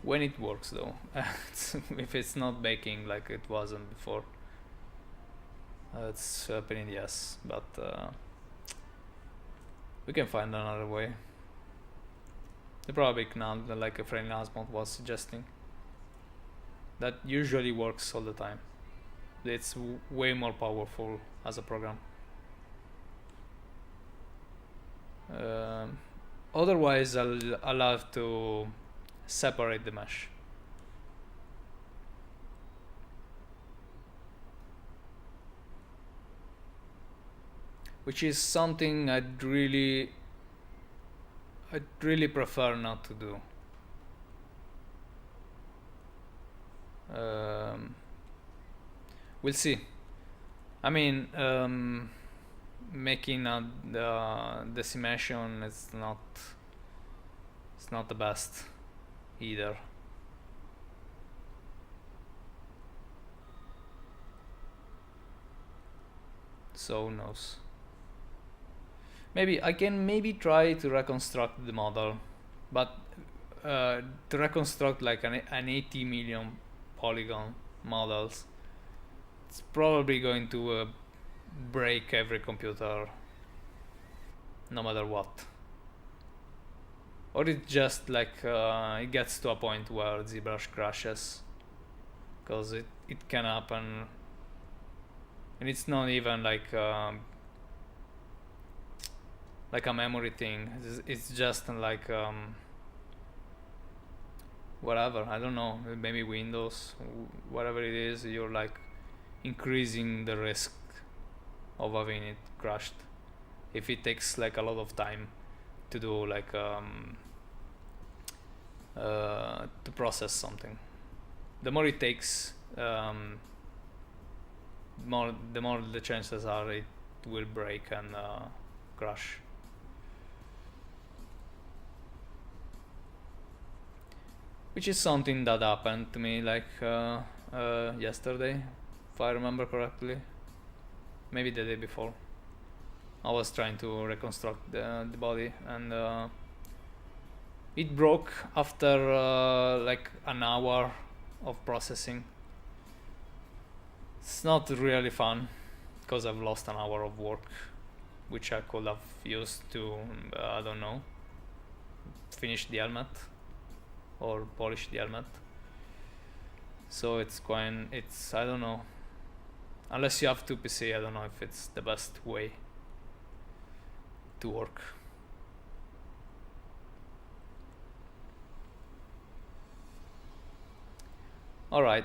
A: When it works though. If it's not baking like it wasn't before, it's a pain in the ass, but we can find another way. The probably canal, like a friendly Asmod was suggesting, that usually works all the time. It's way more powerful as a program. Otherwise I'll have to separate the mesh. Which is something I'd really prefer not to do. We'll see. I mean, making a decimation is not the best either. so who knows. Maybe I can try to reconstruct the model, but to reconstruct like an 80 million polygon models, it's probably going to break every computer no matter what. Or it just like it gets to a point where ZBrush crashes, because it can happen, and it's not even like a memory thing. It's just like whatever, I don't know, maybe Windows, whatever it is, you're like increasing the risk of having it crashed if it takes like a lot of time to do like to process something. The more it takes, the more the chances are it will break and crash. Which is something that happened to me like yesterday, if I remember correctly. Maybe the day before. I was trying to reconstruct the body, and it broke after like an hour of processing. It's not really fun, because I've lost an hour of work, which I could have used to, I don't know, finish the helmet or polish the helmet. So it's I don't know, unless you have 2 PC, I don't know if it's the best way to work. Alright,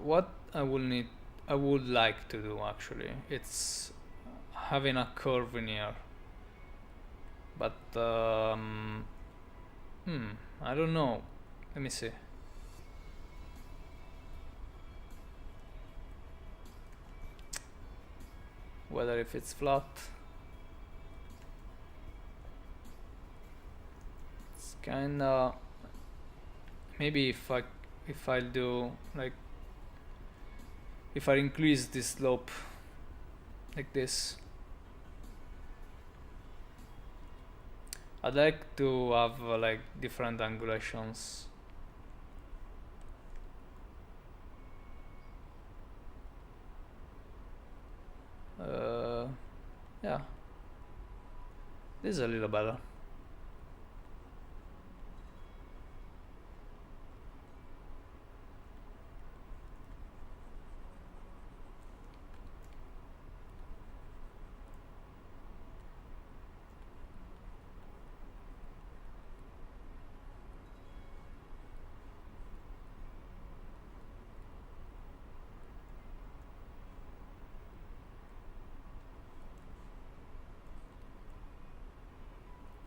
A: what I would like to do actually, it's having a curve in here, but I don't know, let me see. Whether if it's flat, it's kinda, maybe if I do like, if I increase this slope like this, I'd like to have like different angulations. Yeah, this is a little better.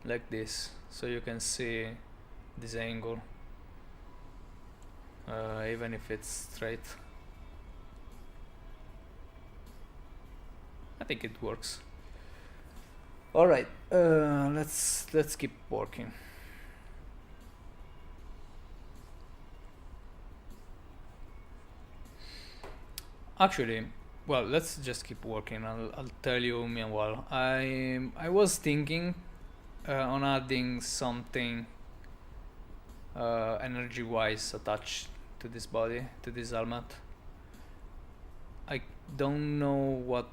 A: Like this, so you can see this angle, even if it's straight. I think it works. All right, let's keep working. Actually, well, let's just keep working. I'll tell you meanwhile. I was thinking on adding something energy wise attached to this body, to this helmet. I don't know what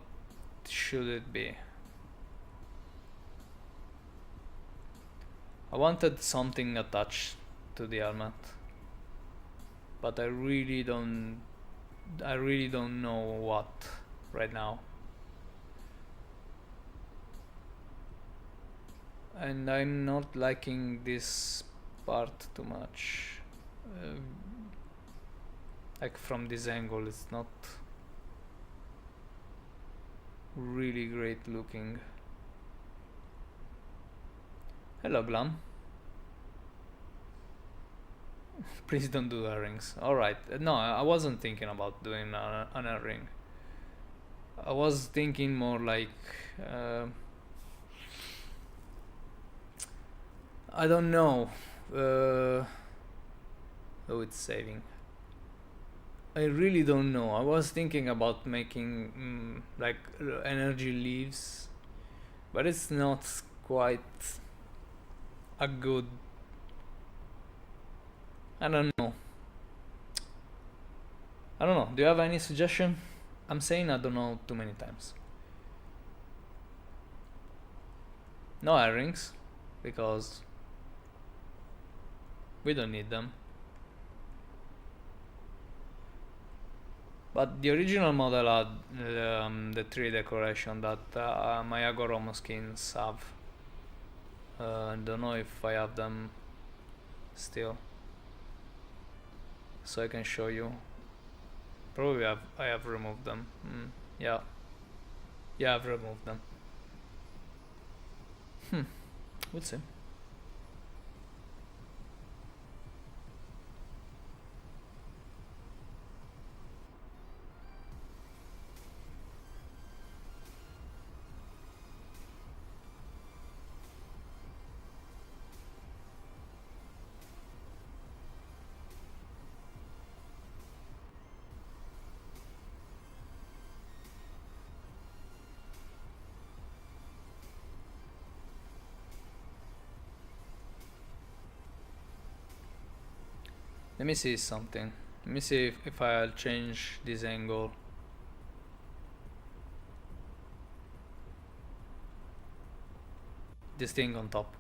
A: should it be. I wanted something attached to the helmet, but I really don't know what right now. And I'm not liking this part too much. Like from this angle, it's not really great looking. Hello, Glam. Please don't do earrings. Alright, no, I wasn't thinking about doing an earring. I was thinking more like I don't know. Oh, it's saving. I really don't know. I was thinking about making like energy leaves, but it's not quite a good. I don't know. I don't know. Do you have any suggestion? I'm saying I don't know too many times. No earrings, because we don't need them. But the original model had the tree decoration that my Agoromo skins have. I don't know if I have them still, so I can show you. Probably I have removed them. Yeah, I've removed them. We'll see. Let me see something. Let me see if I'll change this angle. This thing on top.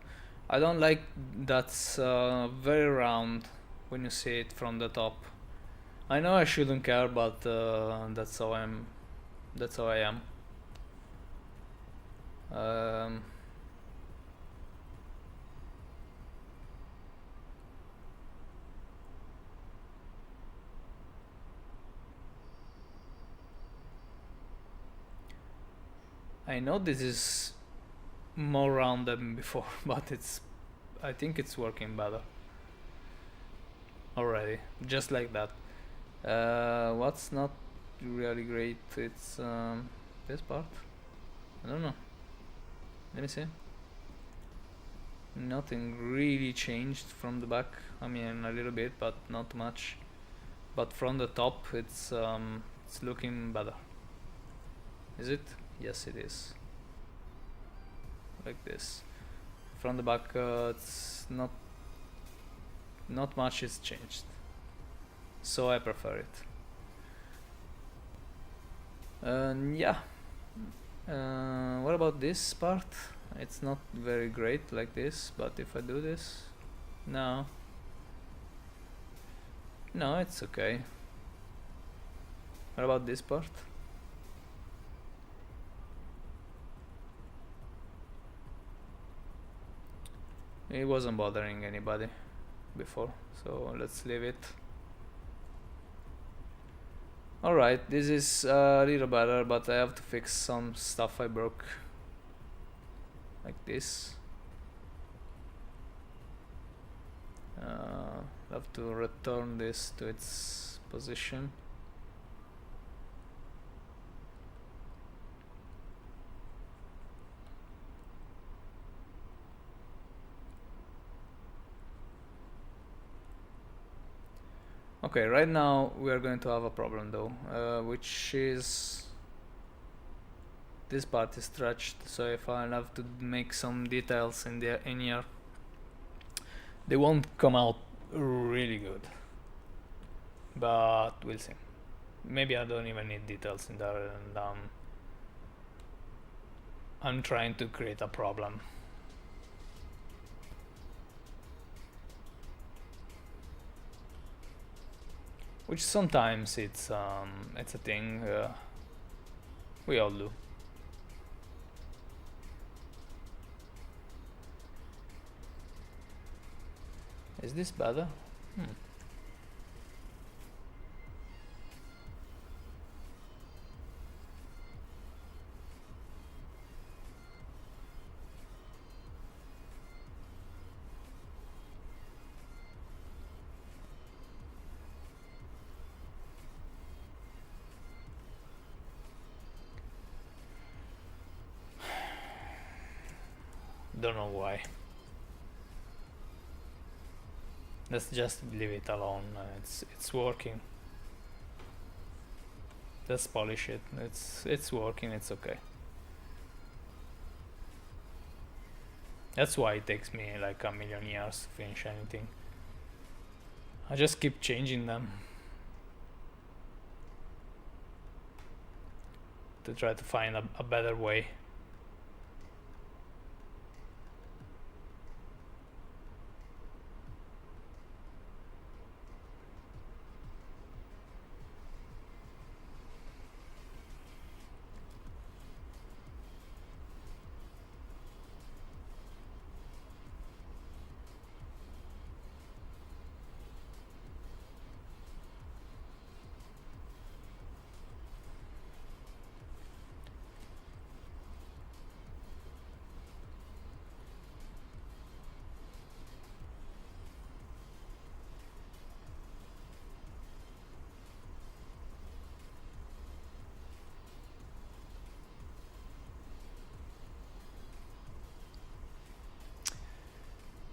A: I don't like that's very round when you see it from the top. I know I shouldn't care, but that's how I'm. That's how I am. I know this is more round than before, but I think it's working better already, just like that. What's not really great, it's this part. I don't know. Let me see. Nothing really changed from the back. I mean, a little bit, but not much. But from the top, it's looking better. Is it? Yes, it is. Like this. From the back, it's not much is changed. So I prefer it. Yeah. What about this part? It's not very great like this, but if I do this, no, it's okay. What about this part? It wasn't bothering anybody before, so let's leave it. Alright, this is a little better, but I have to fix some stuff I broke. Like this. I have to return this to its position. Okay, right now we are going to have a problem though, which is this part is stretched, so if I have to make some details in here, they won't come out really good. But we'll see. Maybe I don't even need details in there, and I'm trying to create a problem. Which sometimes it's a thing we all do. Is this better? Don't know why. Let's just leave it alone. It's working. Just polish it. It's working. It's okay. That's why it takes me like a million years to finish anything. I just keep changing them to try to find a better way.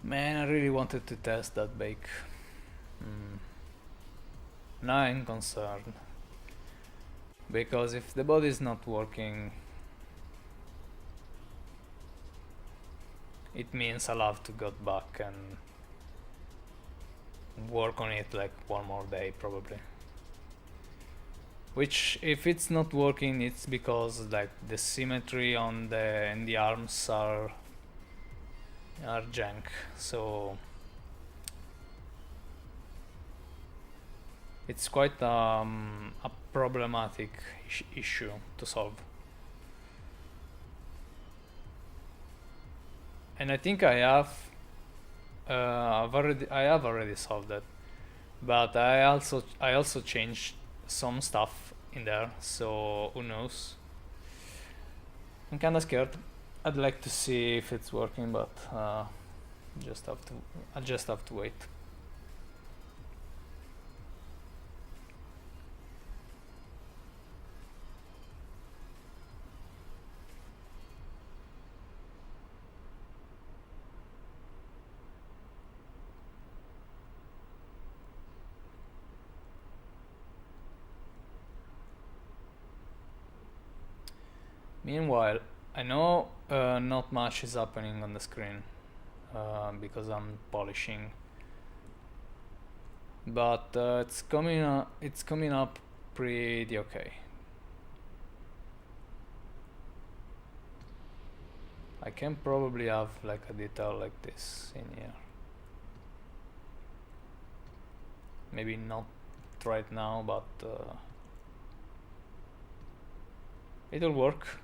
A: Man, I really wanted to test that bake. Now I'm concerned. Because if the body is not working, it means I'll have to go back and work on it like one more day probably. Which, if it's not working, it's because like the symmetry on the arms are jank. So it's quite a problematic issue to solve. And I think I have already solved that, but I also changed some stuff in there, so who knows. I'm kinda scared. I'd like to see if it's working, but I just have to wait. Meanwhile, I know not much is happening on the screen because I'm polishing, but it's coming up pretty okay. I can probably have like a detail like this in here. Maybe not right now, but it'll work.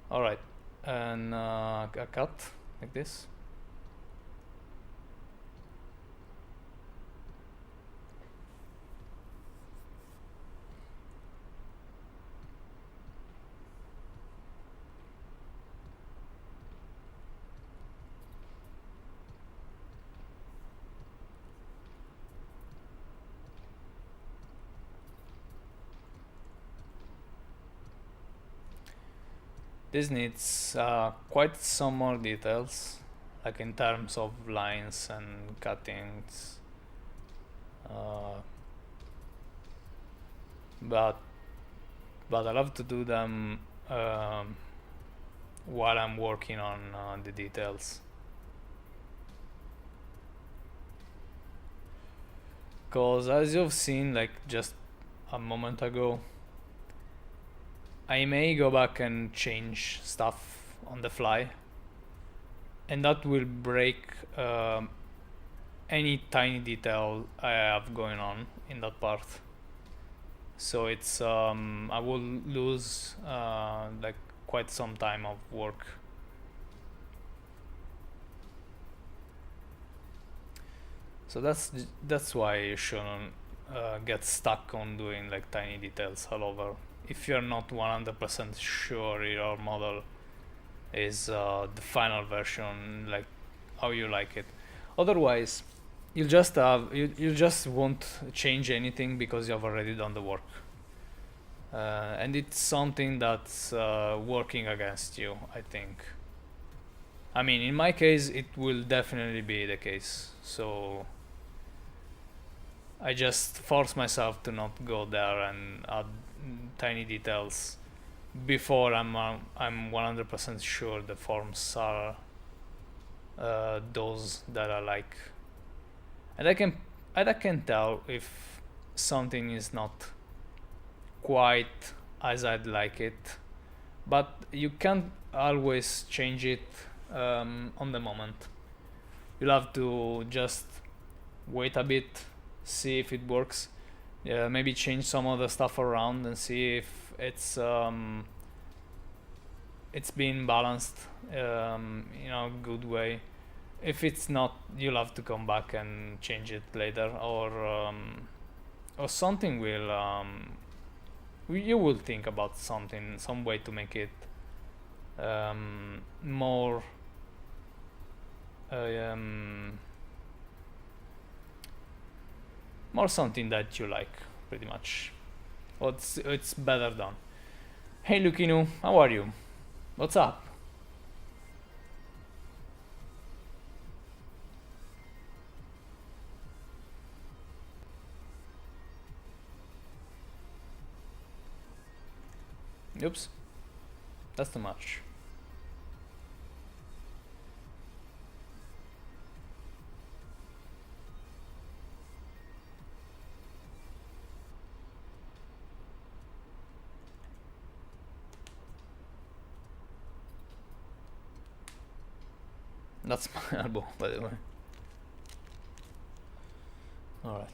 A: Alright, and a cut like this. This needs quite some more details, like in terms of lines and cuttings. But I love to do them while I'm working on the details. Because as you've seen like just a moment ago, I may go back and change stuff on the fly, and that will break any tiny detail I have going on in that part. So it's I will lose like quite some time of work. So that's why you shouldn't get stuck on doing like tiny details all over if you're not 100% sure your model is the final version, like how you like it. Otherwise, you'll just won't change anything because you've already done the work, and it's something that's working against you, I think. I mean, in my case, it will definitely be the case. So I just force myself to not go there and add tiny details before I'm 100% sure the forms are those that I like, and I can tell if something is not quite as I'd like it, but you can't always change it on the moment. You'll have to just wait a bit, see if it works, maybe change some of the stuff around and see if it's being balanced in a good way. If it's not, you'll have to come back and change it later, or something you will think about something, some way to make it more more something that you like, pretty much. Or it's better done. Hey Lukinu, how are you? What's up? Oops, that's too much. That's my elbow, by the way. Alright.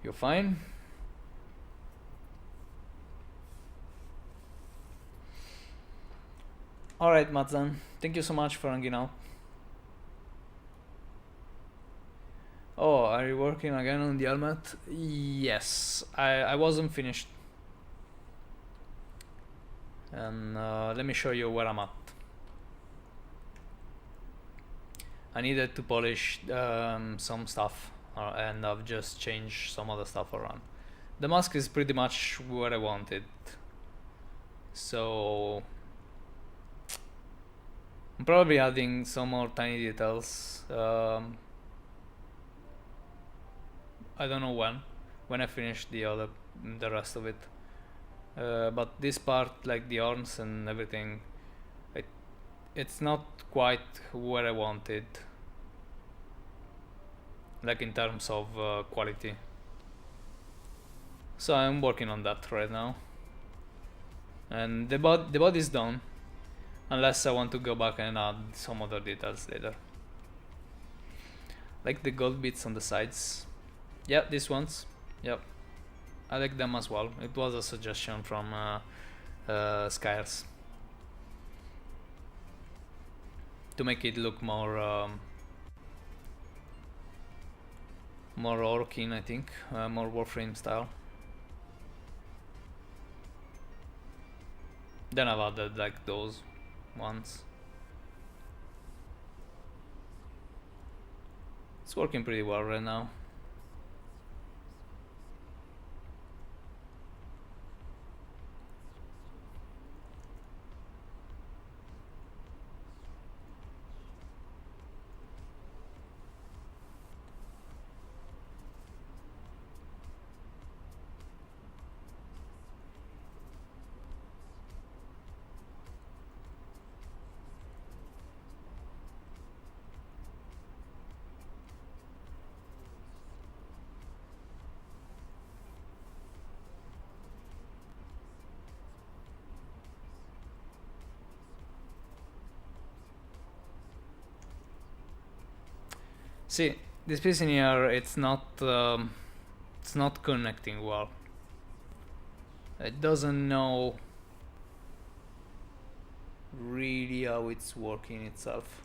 A: You're fine? Alright, Matzan. Thank you so much for hanging out. Oh, are you working again on the helmet? Yes, I wasn't finished. And let me show you where I'm at. I needed to polish some stuff, and I've just changed some other stuff around. The mask is pretty much where I wanted, so I'm probably adding some more tiny details. I don't know when I finish the rest of it. But this part, like the arms and everything, it's not quite where I wanted, like in terms of quality. So I'm working on that right now, and the body's done, unless I want to go back and add some other details later, like the gold bits on the sides. Yeah, these ones. Yep, I like them as well. It was a suggestion from Skyers to make it look more more Orkin, I think, more Warframe style. Then I've added like those ones. It's working pretty well right now. See, this piece in here, it's not connecting well. It doesn't know really how it's working itself.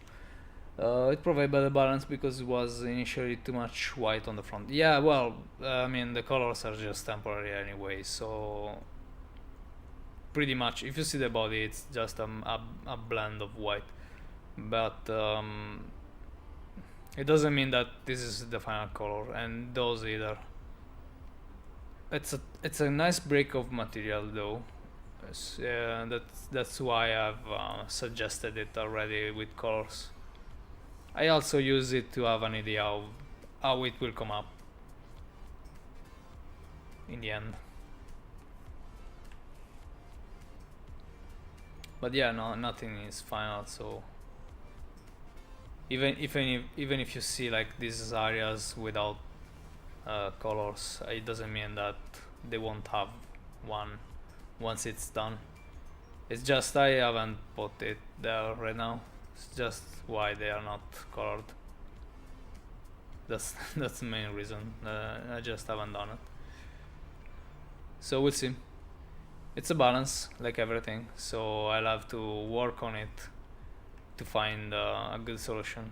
A: It provided better balance because it was initially too much white on the front. Yeah, well, I mean, the colors are just temporary anyway, so pretty much if you see the body, it's just a blend of white, but it doesn't mean that this is the final color, and those either. It's a nice break of material though. That's why I've suggested it already with colors. I also use it to have an idea of how it will come up in the end. But yeah, no, nothing is final. So even if you see like these areas without colors, it doesn't mean that they won't have one once it's done. It's just I haven't put it there right now. It's just why they are not colored. That's that's the main reason. I just haven't done it. So we'll see. It's a balance, like everything. So I'll have to work on it to find a good solution.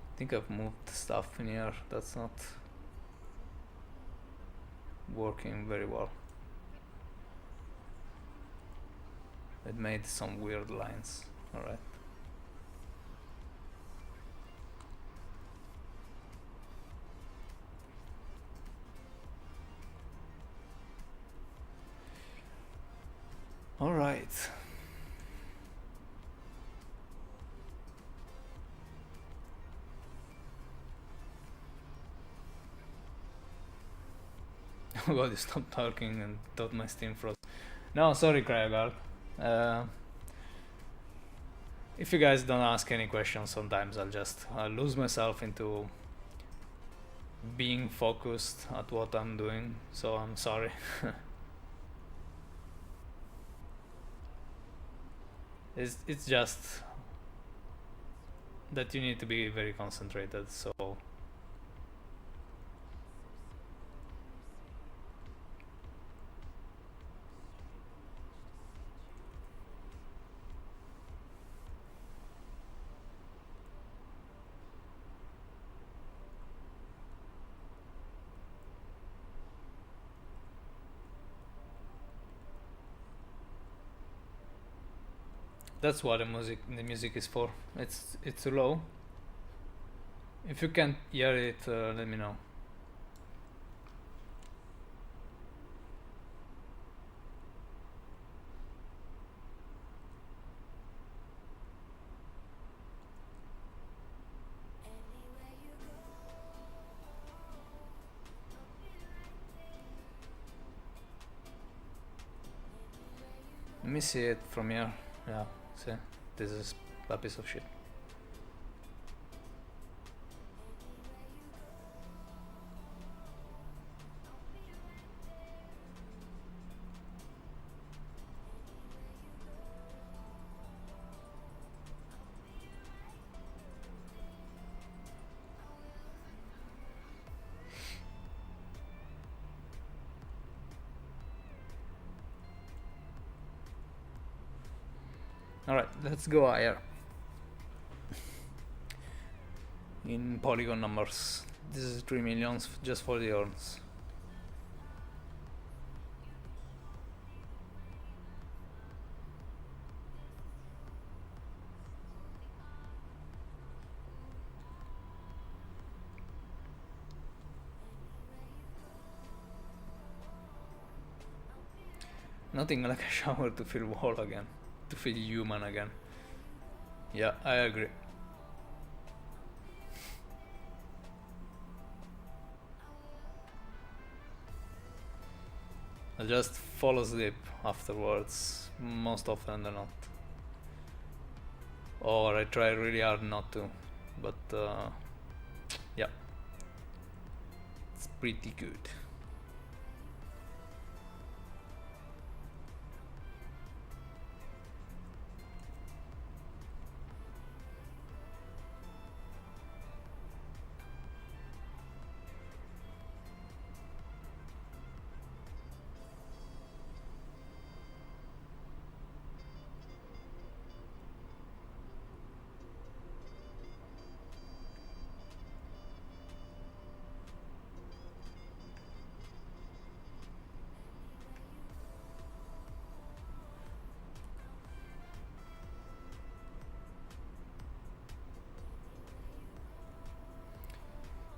A: I think I've moved stuff in here that's not working very well. It made some weird lines. Alright. Alright. Oh god, you stopped talking and thought my Steam froze. No, sorry, Cryoguard. If you guys don't ask any questions, sometimes I'll just lose myself into being focused at what I'm doing, so I'm sorry. It's just that you need to be very concentrated, so that's what the music is for. It's too low. If you can't hear it, let me know. Let me see it from here. Yeah, see, this is a piece of shit. Alright, let's go higher. In polygon numbers. This is 3 millions just for the horns. Nothing like a shower to feel whole again. To feel human again. Yeah, I agree. I just fall asleep afterwards, most often than not. Or I try really hard not to, but yeah, it's pretty good.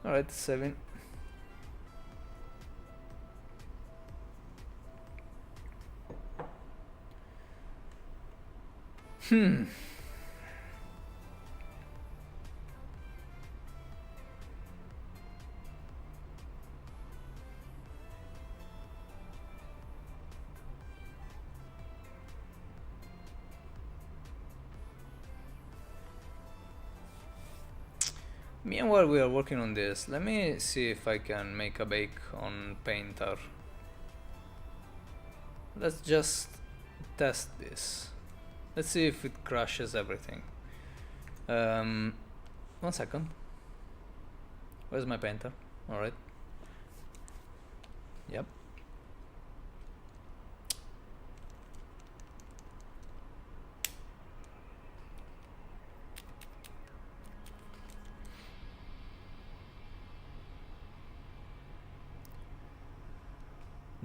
A: Alright, 7. Meanwhile we are working on this, let me see if I can make a bake on Painter. Let's just test this. Let's see if it crashes everything. 1 second. Where's my Painter? Alright. Yep.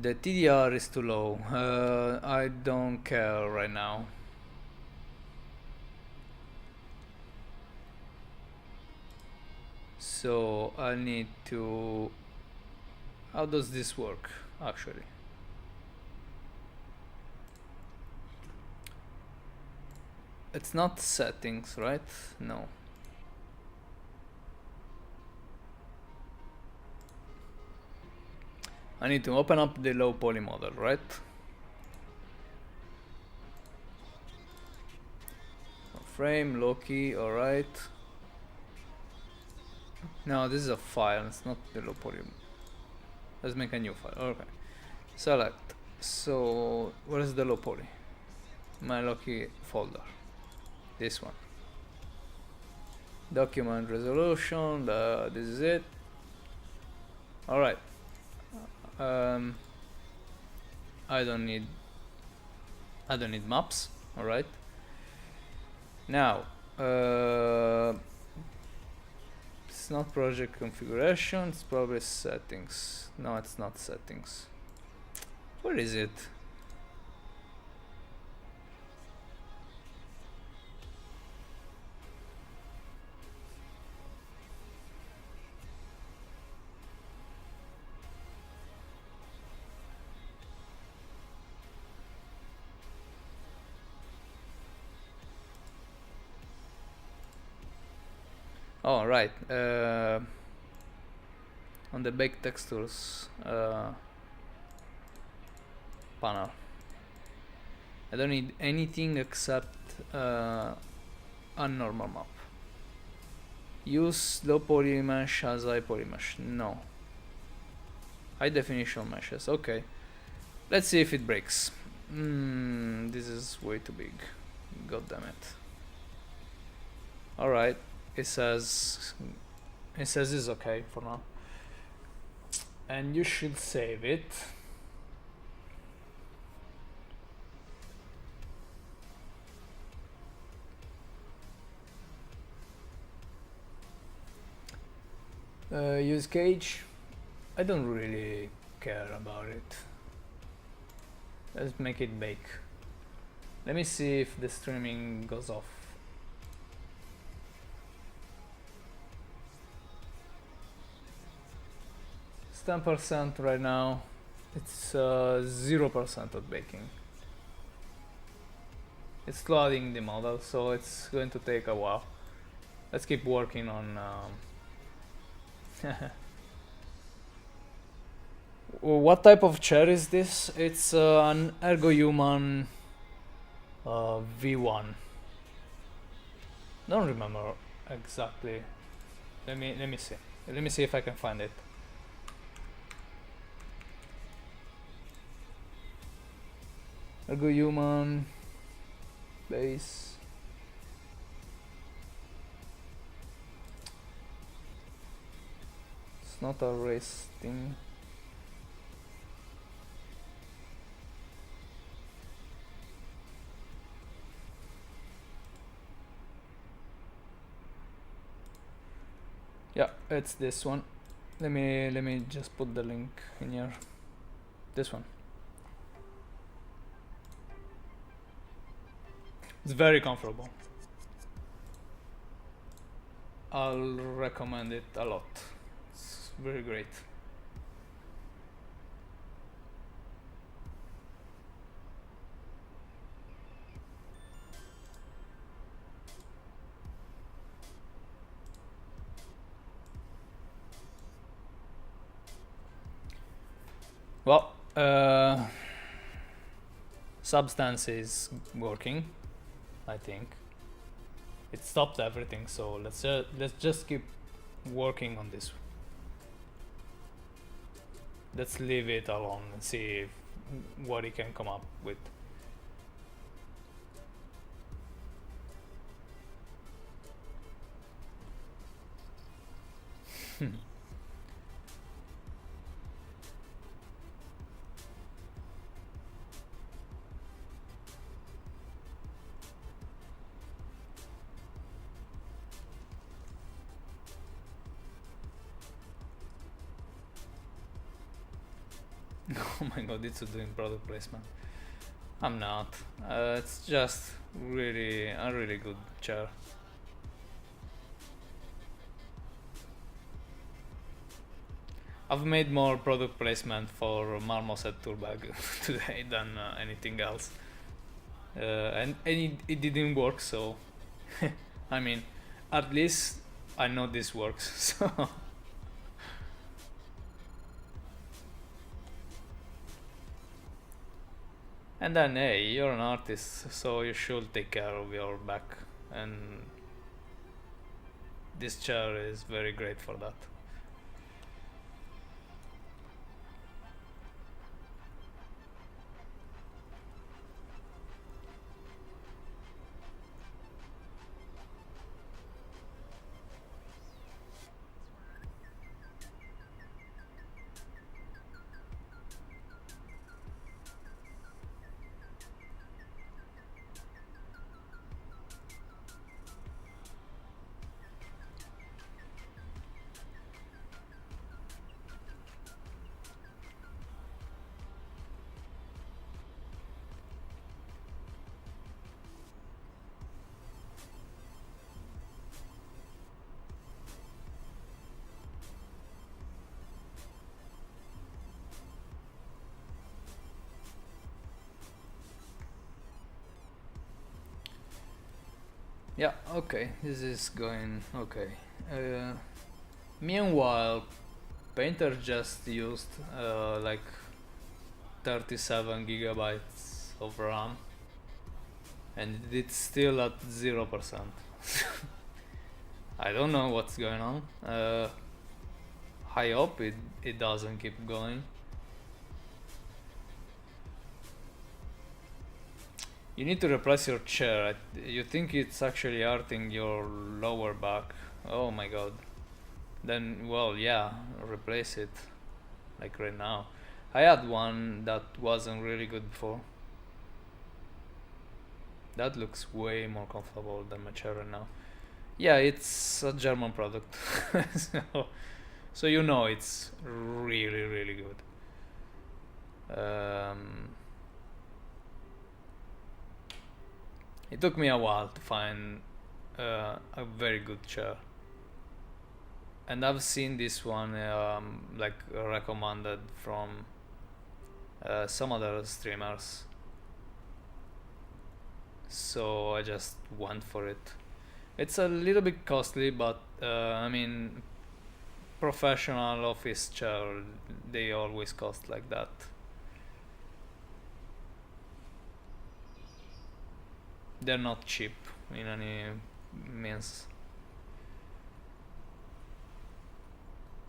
A: The TDR is too low. I don't care right now. So I need to... How does this work actually? It's not settings, right? No. I need to open up the low poly model, right? Frame, Loki, alright. No, this is a file, it's not the low poly. Let's make a new file, okay. Select. So, where is the low poly? My Loki folder. This one. Document resolution, this is it. Alright. I don't need maps. All right. Now, it's not project configuration. It's probably settings. No, it's not settings. Where is it? Oh, right. On the bake textures panel. I don't need anything except a normal map. Use low poly mesh as high poly mesh. No. High definition meshes. Okay. Let's see if it breaks. This is way too big. God damn it. Alright. It says it's okay for now. And you should save it. Use cage. I don't really care about it. Let's make it bake. Let me see if the streaming goes off. It's 10% right now. It's 0% of baking. It's loading the model, so it's going to take a while. Let's keep working on What type of chair is this? It's an Ergo Human V1. Don't remember exactly. Let me see. Let me see if I can find it. Ergo Human base. It's not a race thing. Yeah, it's this one. Let me just put the link in here. This one. It's very comfortable. I'll recommend it a lot. It's very great. Well, Substance is working, I think. It stopped everything, so let's just keep working on this. Let's leave it alone and see what it can come up with. Oh my god, it's doing product placement. I'm not. It's just really a really good chair. I've made more product placement for Marmoset tool bag today than anything else. And it didn't work, so I mean, at least I know this works. So and then, hey, you're an artist, so you should take care of your back, and this chair is very great for that. Yeah, okay, this is going okay. Meanwhile, Painter just used like 37 gigabytes of RAM, and it's still at 0%. I don't know what's going on. I hope it doesn't keep going. You need to replace your chair. You think it's actually hurting your lower back. Oh my god. Then, well, yeah, replace it. Like right now. I had one that wasn't really good before. That looks way more comfortable than my chair right now. Yeah, it's a German product. So you know it's really, really good. It took me a while to find a very good chair, and I've seen this one like recommended from some other streamers, so I just went for it. It's a little bit costly, but I mean, professional office chair, they always cost like that. They're not cheap in any means.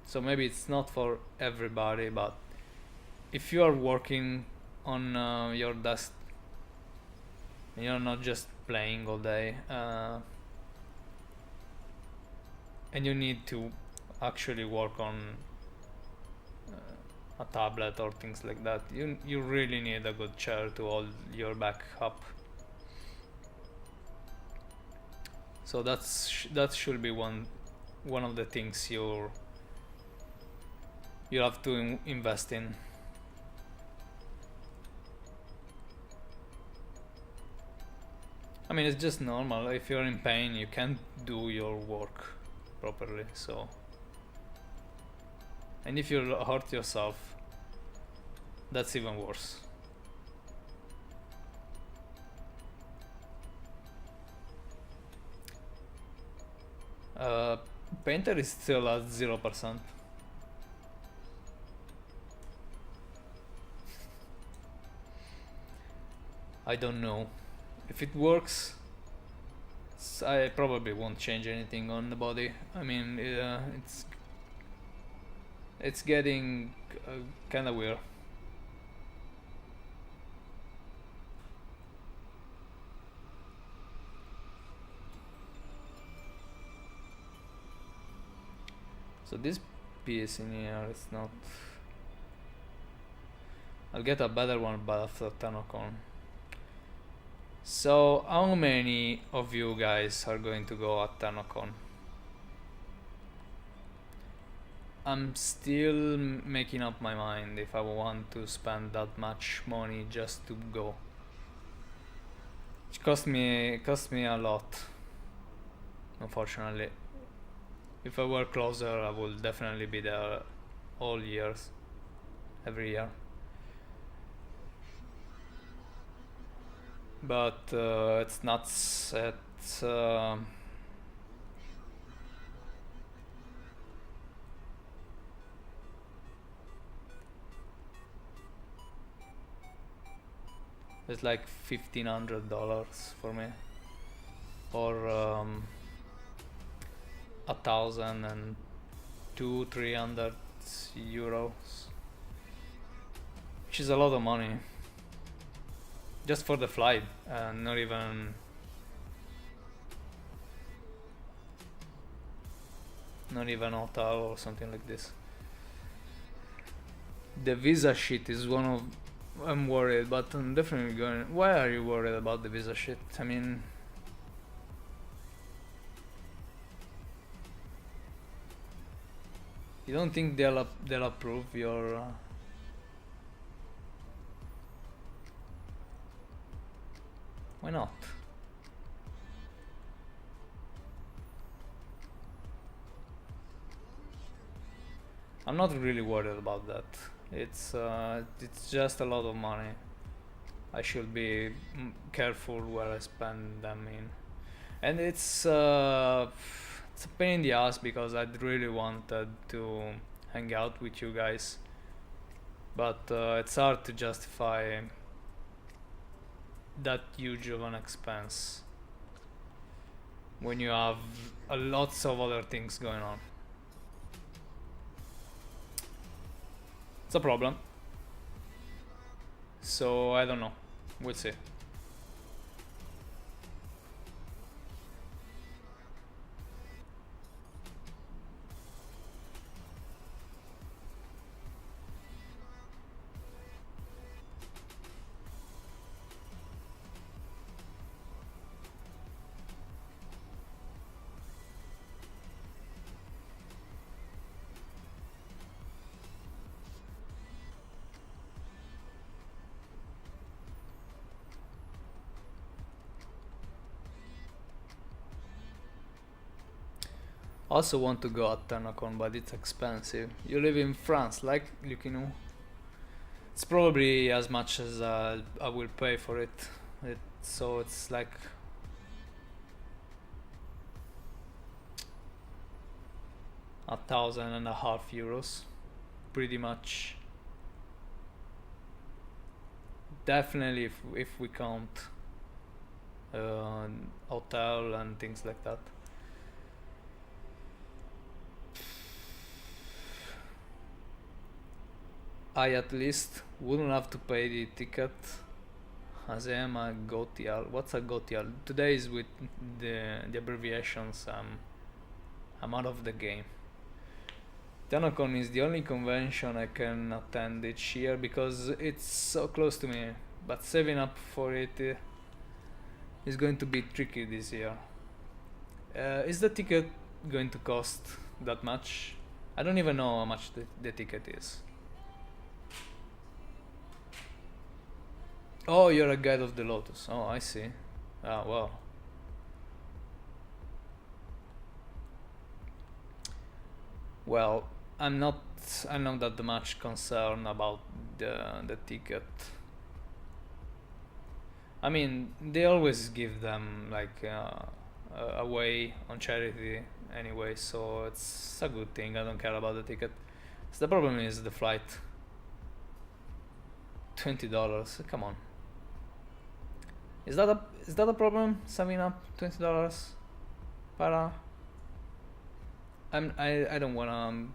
A: So maybe it's not for everybody, but if you are working on your desk and you're not just playing all day, and you need to actually work on a tablet or things like that, you really need a good chair to hold your back up. So that should be one of the things you have to invest in. I mean, it's just normal. If you're in pain, you can't do your work properly. So, and if you hurt yourself, that's even worse. Painter is still at 0%. I don't know if it works. I probably won't change anything on the body. I mean, it's getting kind of weird. So this piece in here is not. I'll get a better one, but after Tanocon. So how many of you guys are going to go at Tanocon? I'm still making up my mind if I want to spend that much money just to go. It cost me a lot, unfortunately. If I were closer, I would definitely be there all years, every year. But it's nuts. It's it's like $1,500 for me, or 1,200-300 euros, which is a lot of money just for the flight, and not even hotel or something like this. The visa shit is one of. I'm worried, but I'm definitely going. Why are you worried about the visa shit? I mean, you don't think they'll approve your? Why not? I'm not really worried about that. It's just a lot of money. I should be careful where I spend them in, and it's a pain in the ass because I really wanted to hang out with you guys, but it's hard to justify that huge of an expense when you have lots of other things going on. It's a problem. So I don't know. We'll see. Also want to go at Tanacon, but it's expensive. You live in France, like Lucino. It's probably as much as I will pay for it. So it's like €1,500, pretty much. Definitely, if we count hotel and things like that. I at least wouldn't have to pay the ticket, as I am a GOTL. What's a GOTL? Today is with the abbreviations. I'm out of the game. TennoCon is the only convention I can attend each year because it's so close to me, but saving up for it is going to be tricky this year. Is the ticket going to cost that much? I don't even know how much the ticket is. Oh, you're a guide of the Lotus. Oh, I see. Ah, well. Well, I'm not that much concerned about the ticket. I mean, they always give them like away on charity anyway, so it's a good thing. I don't care about the ticket. So the problem is the flight. $20. Come on. Is that a problem? Saving up $20 para? I don't wanna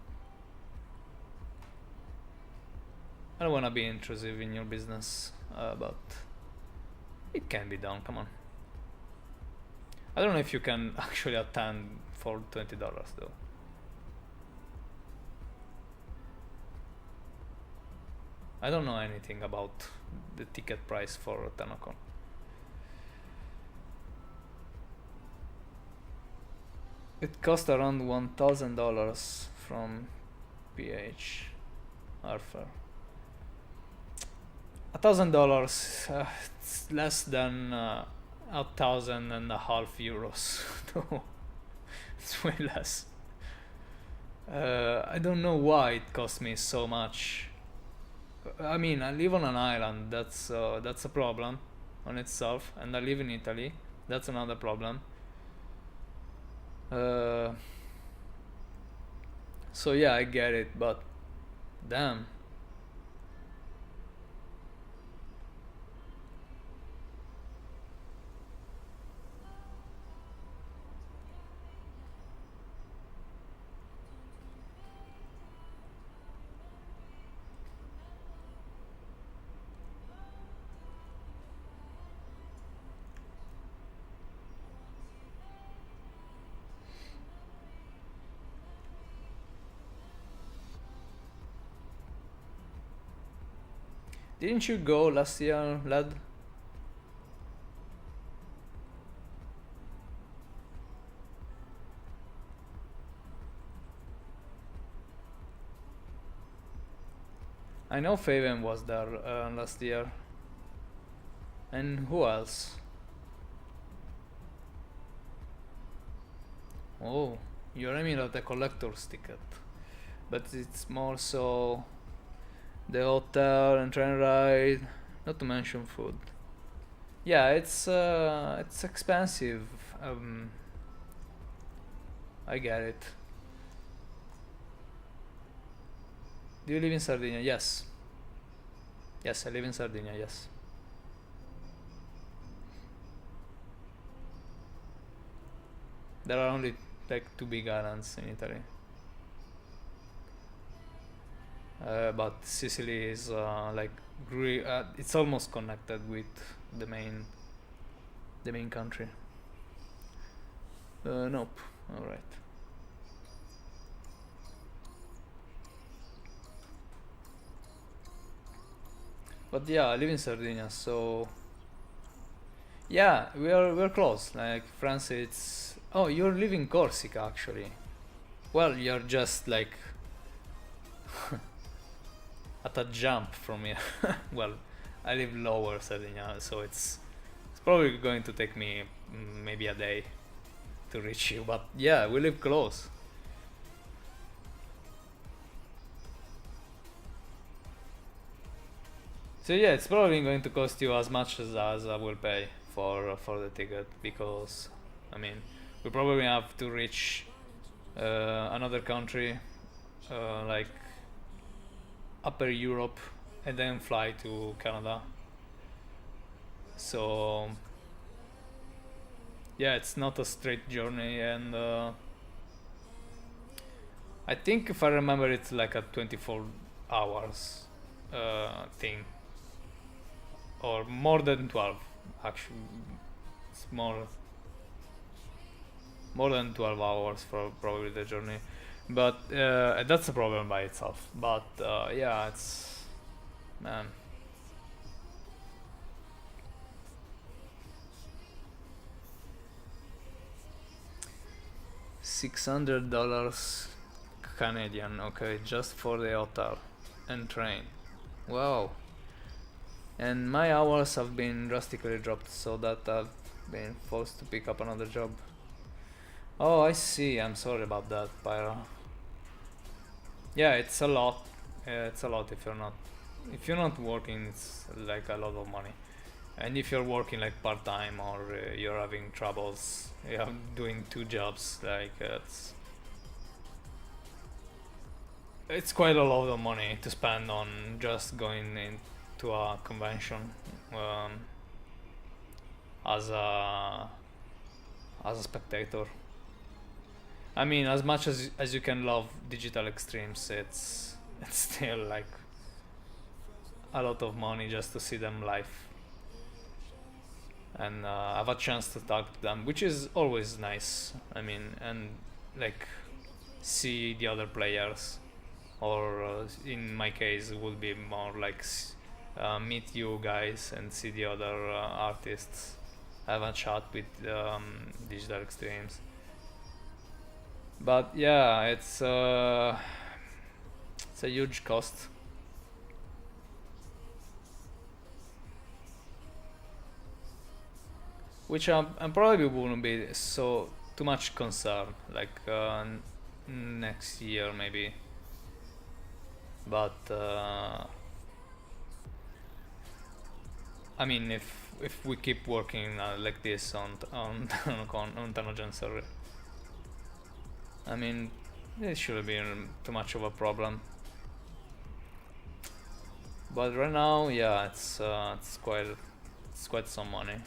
A: be intrusive in your business, but it can be done. Come on. I don't know if you can actually attend for $20 though. I don't know anything about the ticket price for TennoCon. It cost around $1,000 from PH Arthur. $1,000, it's less than €1,500. No, it's way less. I don't know why it cost me so much. I mean, I live on an island. That's a problem on itself, and I live in Italy. That's another problem. So yeah, I get it, but damn. Didn't you go last year, lad? I know Fabian was there last year. And who else? Oh, you're aiming at the collector's ticket. But it's more so the hotel and train ride, not to mention food. Yeah, it's expensive. I get it. Do you live in Sardinia? Yes. Yes, I live in Sardinia, yes. There are only like 2 big islands in Italy. But Sicily is like it's almost connected with the main country. Nope. All right. But yeah, I live in Sardinia, so yeah, we're close. Like France, it's you're living Corsica actually. Well, you're just like at a jump from here. Well, I live lower Sardinia, so it's probably going to take me maybe a day to reach you. But yeah, we live close. So yeah, it's probably going to cost you as much as I will pay for the ticket, because I mean we probably have to reach another country, like Upper Europe, and then fly to Canada. So yeah, it's not a straight journey, and I think if I remember, it's like a 24 hours thing, or more than 12. Actually, it's more than 12 hours for probably the journey, but that's a problem by itself. But yeah, it's, man. $600 Canadian, okay, just for the hotel and train. Wow. And my hours have been drastically dropped, so that I've been forced to pick up another job. Oh, I see. I'm sorry about that, Pyra. Yeah, it's a lot. It's a lot if you're not working. It's like a lot of money. And if you're working like part time, or you're having troubles, you're doing two jobs, like it's quite a lot of money to spend on just going into a convention um, as a spectator. I mean, as much as you can love digital extremes, it's still like a lot of money just to see them live and have a chance to talk to them, which is always nice. I mean, and like see the other players, or in my case, it would be more like meet you guys and see the other artists, have a chat with digital extremes. But yeah, it's a huge cost. Which I'm probably wouldn't be so too much concerned, like next year maybe. But I mean, if we keep working like this on on Tanogen, sorry, I mean, it shouldn't be too much of a problem. But right now, yeah, it's quite some money.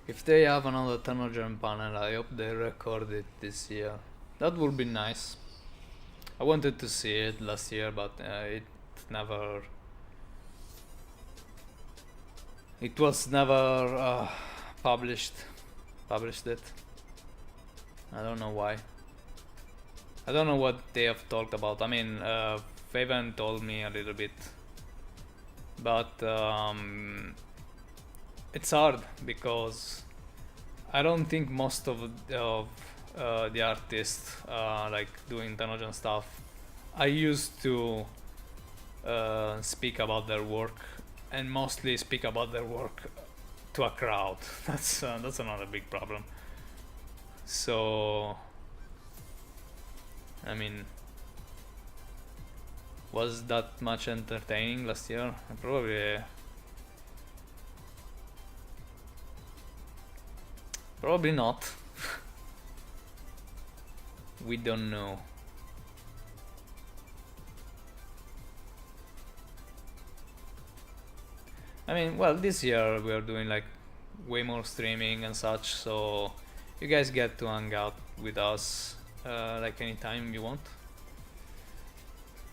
A: If they have another Tanogen panel, I hope they record it this year. That would be nice. I wanted to see it last year, but it never. It was never published. Published it. I don't know why. I don't know what they have talked about. I mean, Faven told me a little bit, but it's hard because I don't think most of the artists like doing Tanogen stuff are used to speak about their work, and mostly speak about their work to a crowd. That's another big problem. So I mean, was that much entertaining last year? Probably not. We don't know. I mean, well, this year we are doing like way more streaming and such, so you guys get to hang out with us like anytime you want.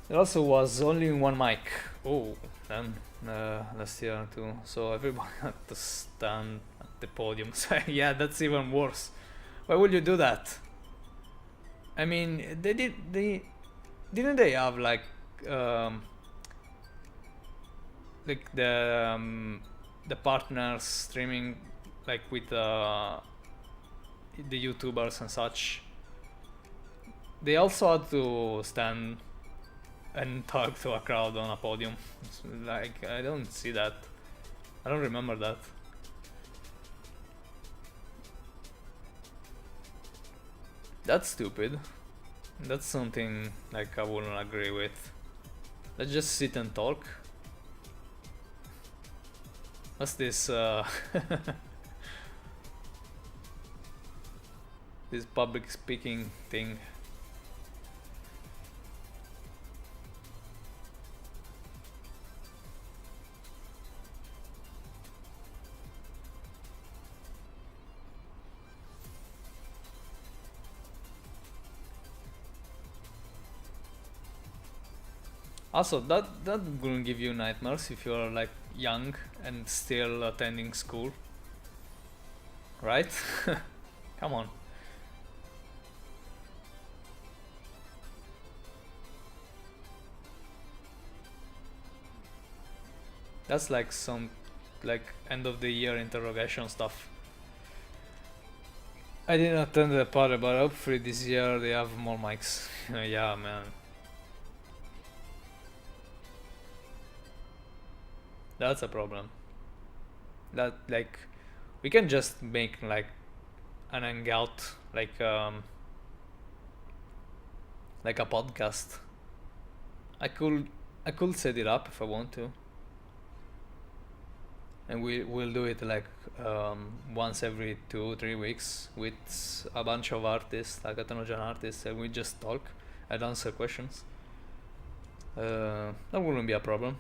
A: There also was only one mic. Oh, then last year too. So everybody had to stand at the podium. So yeah, that's even worse. Why would you do that? I mean, they didn't they have like the partners streaming like with the YouTubers and such, they also had to stand and talk to a crowd on a podium. It's like, I don't see that. I don't remember that. That's stupid. That's something like I wouldn't agree with. Let's just sit and talk. What's this this public speaking thing? Also, that wouldn't give you nightmares if you're like young and still attending school, right? Come on. That's like some like end of the year interrogation stuff. I didn't attend the party, but hopefully this year they have more mics. Yeah, man. That's a problem. That like we can just make like an hangout like a podcast. I could set it up if I want to. And we'll do it like once every 2-3 weeks with a bunch of artists, like Atanojan artists, and we just talk and answer questions. That wouldn't be a problem.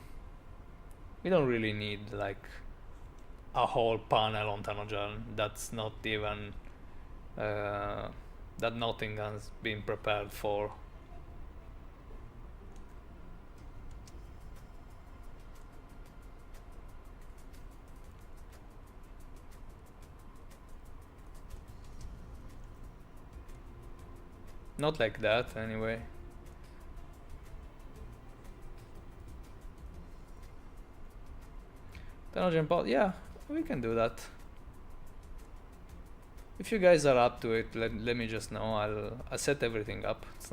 A: We don't really need like a whole panel on Tanojan. That's not even that nothing has been prepared for. Not like that, anyway. Tanojan pod, yeah, we can do that. If you guys are up to it, let me just know. I'll set everything up. It's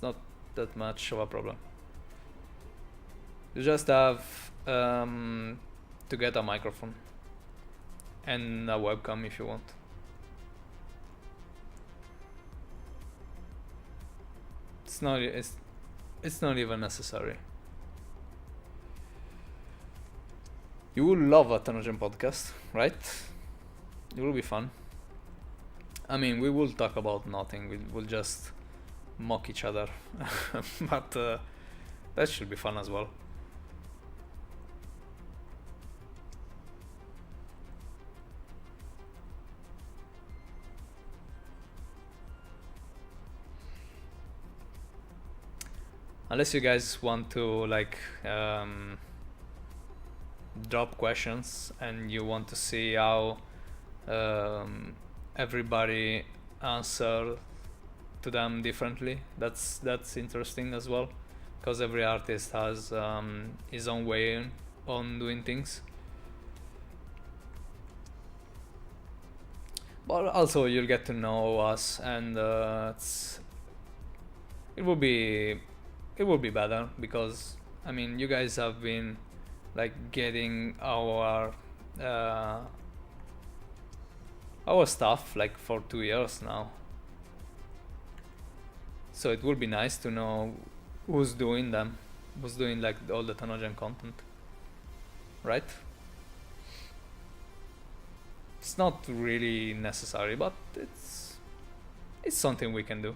A: not that much of a problem. You just have to get a microphone and a webcam if you want. It's not even necessary. You will love a Tanojan podcast, right? It will be fun. I mean, we will talk about nothing. We'll just mock each other, but that should be fun as well. Unless you guys want to like drop questions and you want to see how everybody answer to them differently, that's interesting as well, because every artist has his own way on doing things. But also you'll get to know us, and it will be better, because I mean, you guys have been like getting our stuff like for 2 years now, so it would be nice to know who's doing like all the Tanojan content, right? It's not really necessary, but it's something we can do.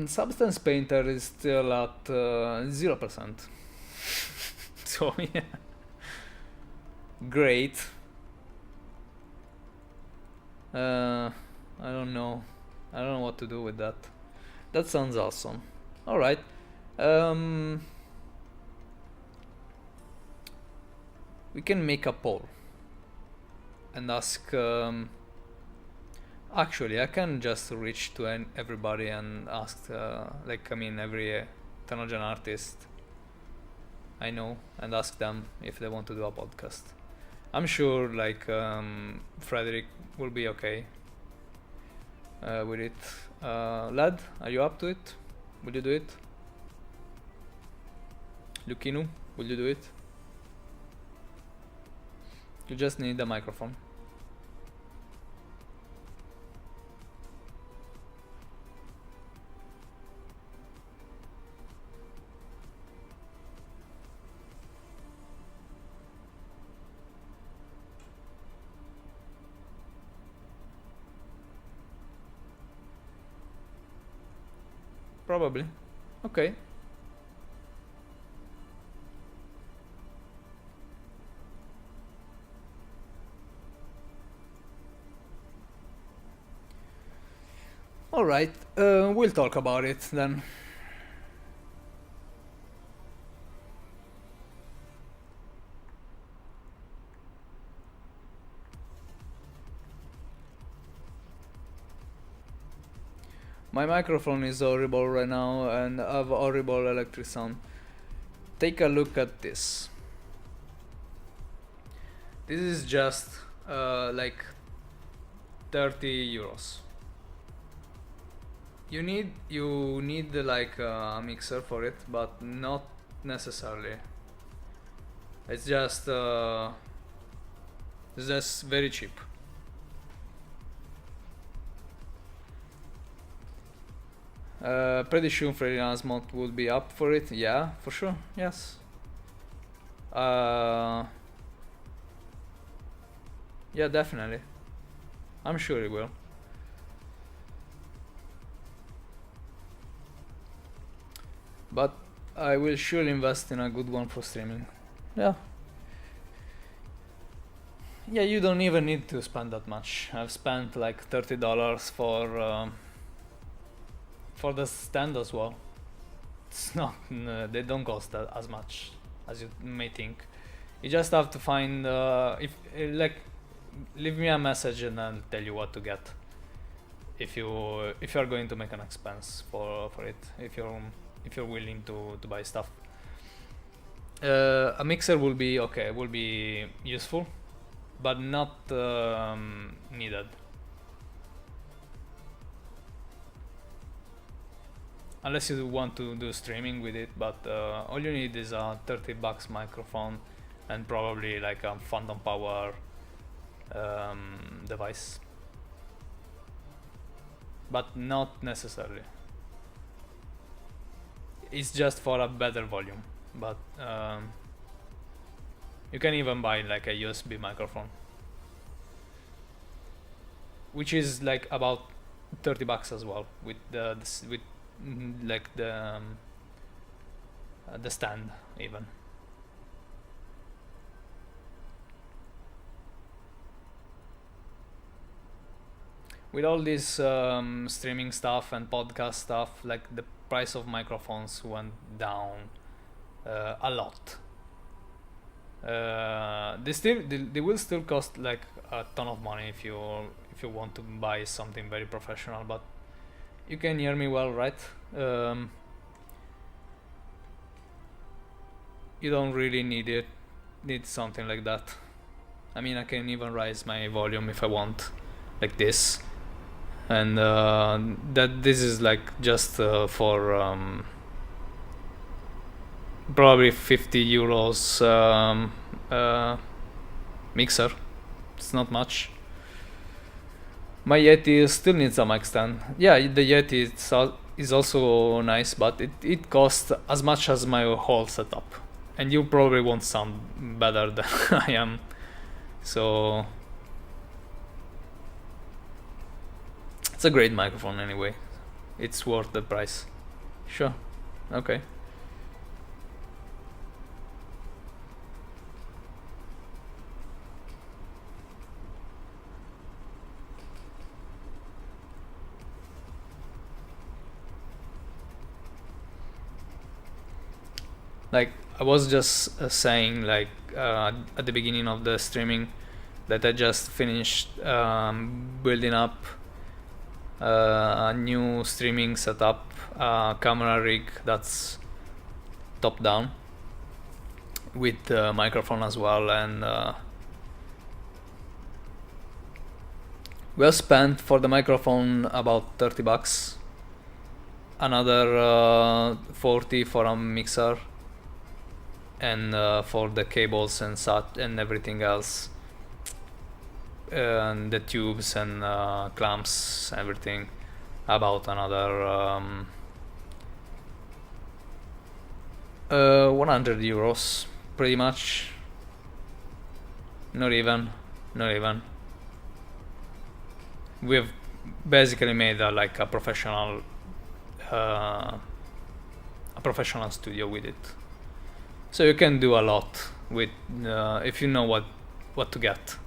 A: Substance Painter is still at 0%. So yeah, great. I don't know. I don't know what to do with that. That sounds awesome. All right. We can make a poll and ask. Actually, I can just reach to everybody and ask, every Tanojan artist I know, and ask them if they want to do a podcast. I'm sure, Frederick will be okay with it. Lad, are you up to it? Will you do it? Lukinu, will you do it? You just need a microphone. Probably. Okay. Alright, we'll talk about it then. My microphone is horrible right now and I have horrible electric sound. Take a look at this. This is just 30 euros. You need a mixer for it, but not necessarily. It's just very cheap. Pretty sure Freddy Asmont would be up for it. Yeah, for sure. Yes. Yeah, definitely. I'm sure he will. But I will surely invest in a good one for streaming. Yeah. Yeah, you don't even need to spend that much. I've spent like $30 for the stand as well. It's not. They don't cost that as much as you may think. You just have to find leave me a message and I'll tell you what to get. If you are going to make an expense for it, if you're willing to buy stuff. A mixer will be okay, will be useful, but not needed. Unless you want to do streaming with it, but all you need is a $30 microphone and probably like a phantom power device, but not necessarily. It's just for a better volume, but you can even buy like a USB microphone, which is like about $30 as well with the stand even. With all this streaming stuff and podcast stuff, like the price of microphones went down a lot. They will still cost like a ton of money if you want to buy something very professional, but you can hear me well, right? You don't really need something like that. I mean, I can even raise my volume if I want, like this, and that this is like just for probably 50 euros mixer. It's not much. My Yeti still needs a mic stand. Yeah, the Yeti is also nice, but it costs as much as my whole setup, and you probably won't sound better than I am. So it's a great microphone anyway. It's worth the price. Sure. Okay. Like I was just saying, like at the beginning of the streaming, that I just finished building up a new streaming setup, camera rig that's top down with microphone as well, and we have spent for the microphone about $30, another 40 for a mixer, and for the cables and such and everything else, and the tubes and clamps, everything, about another 100 euros, pretty much. Not even. We've basically made like a professional studio with it. So you can do a lot with if you know what to get.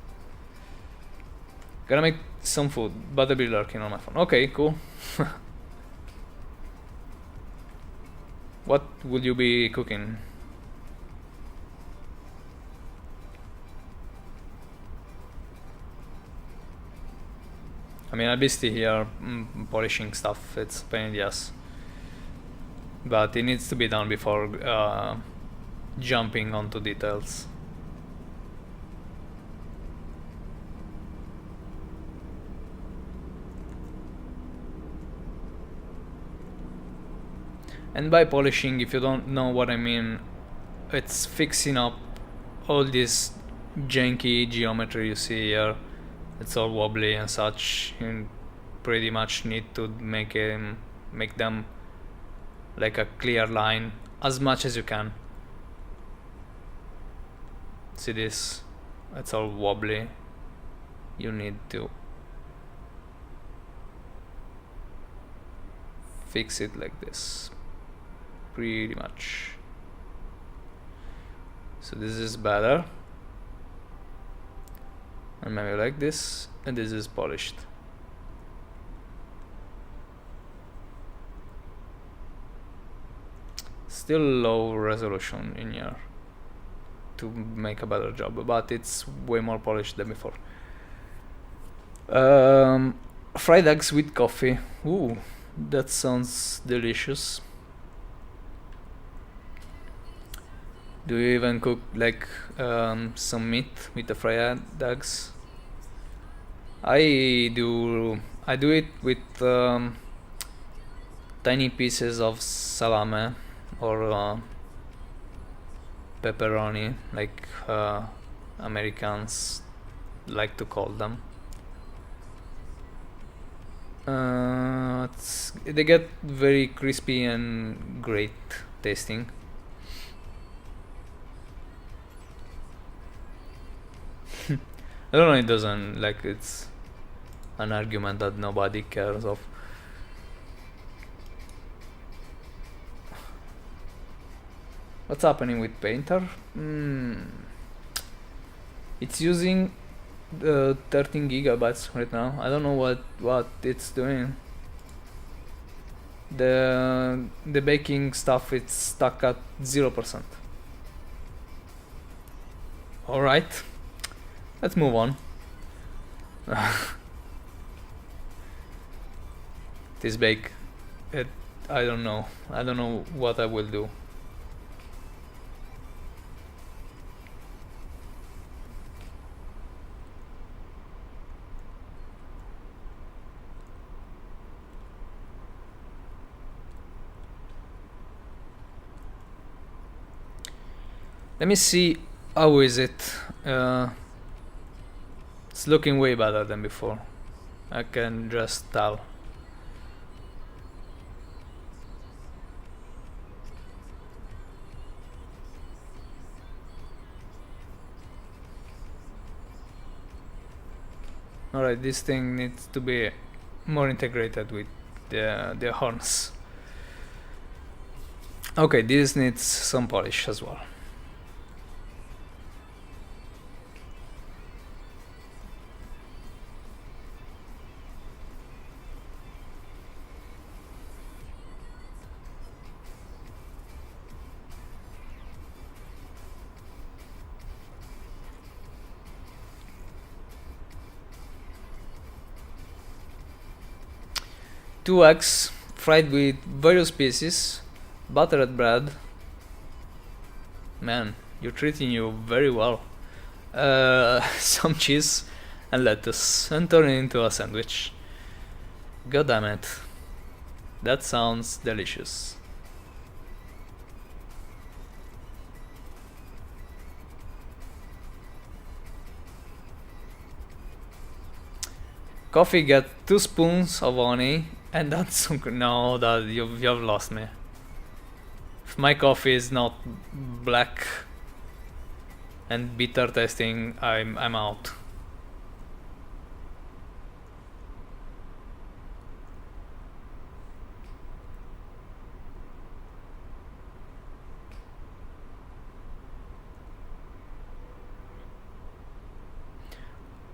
A: Gonna make some food, but they'll be lurking on my phone. Okay, cool. What will you be cooking? I mean, I'll be still here polishing stuff. It's a pain in the ass, but it needs to be done before jumping onto details. And by polishing, if you don't know what I mean, it's fixing up all this janky geometry you see here. It's all wobbly and such. You pretty much need to make them like a clear line as much as you can. See this? It's all wobbly. You need to fix it like this. Pretty much. So this is better, and maybe like this, and this is polished. Still low resolution in here to make a better job, but it's way more polished than before. Fried eggs with coffee. Ooh, that sounds delicious. Do you even cook like some meat with the fried eggs? I do it with tiny pieces of salame or pepperoni, like Americans like to call them. They get very crispy and great tasting. I don't know, it doesn't, like, it's an argument that nobody cares of. What's happening with Painter? It's using 13 gigabytes right now. I don't know what it's doing. The baking stuff, it's stuck at 0%. Alright, let's move on. This bake, I don't know what I will do. Let me see, how is it? It's looking way better than before. I can just tell. Alright, this thing needs to be more integrated with the horns. Okay, this needs some polish as well. 2 eggs fried with various species, buttered bread. Man, you're treating you very well. Some cheese and lettuce, and turn it into a sandwich. God damn it. That sounds delicious. Coffee get 2 spoons of honey, and that's no, that you've lost me. If my coffee is not black and bitter tasting, I'm out.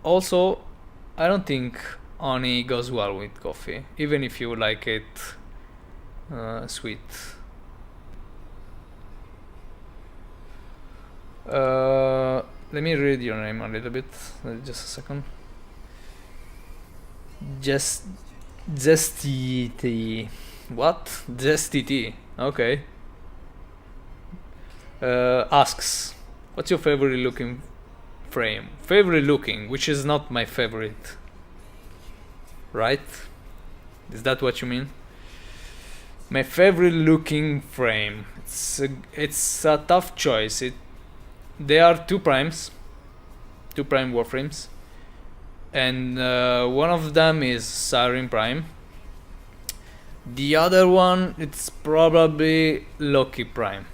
A: Also, I don't think honey goes well with coffee, even if you like it sweet. Let me read your name a little bit. Just a second. Zesty. What? Zesty. Okay. Asks, what's your favorite looking frame? Favorite looking, which is not my favorite. Right? Is that what you mean? My favorite looking frame. It's a tough choice. There are two prime warframes, and one of them is Siren Prime. The other one, it's probably Loki Prime.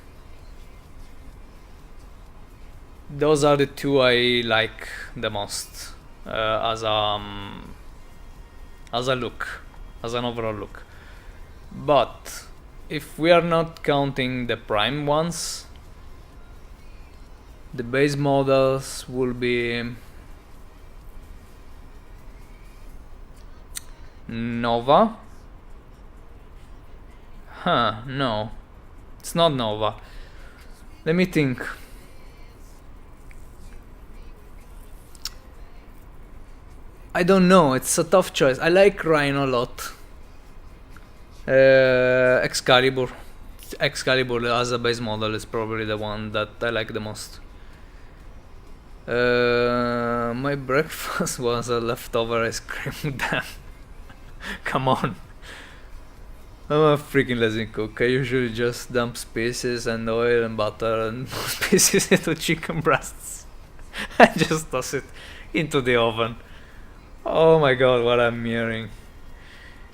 A: Those are the two I like the most as a look, as an overall look. But if we are not counting the prime ones, the base models will be Nova. No, it's not Nova. Let me think. I don't know, it's a tough choice. I like Rhino a lot. Excalibur as a base model is probably the one that I like the most. My breakfast was a leftover ice cream. Damn. Come on. I'm a freaking lazy cook. I usually just dump spices and oil and butter and spices into chicken breasts. I just toss it into the oven. Oh my god, what I'm hearing.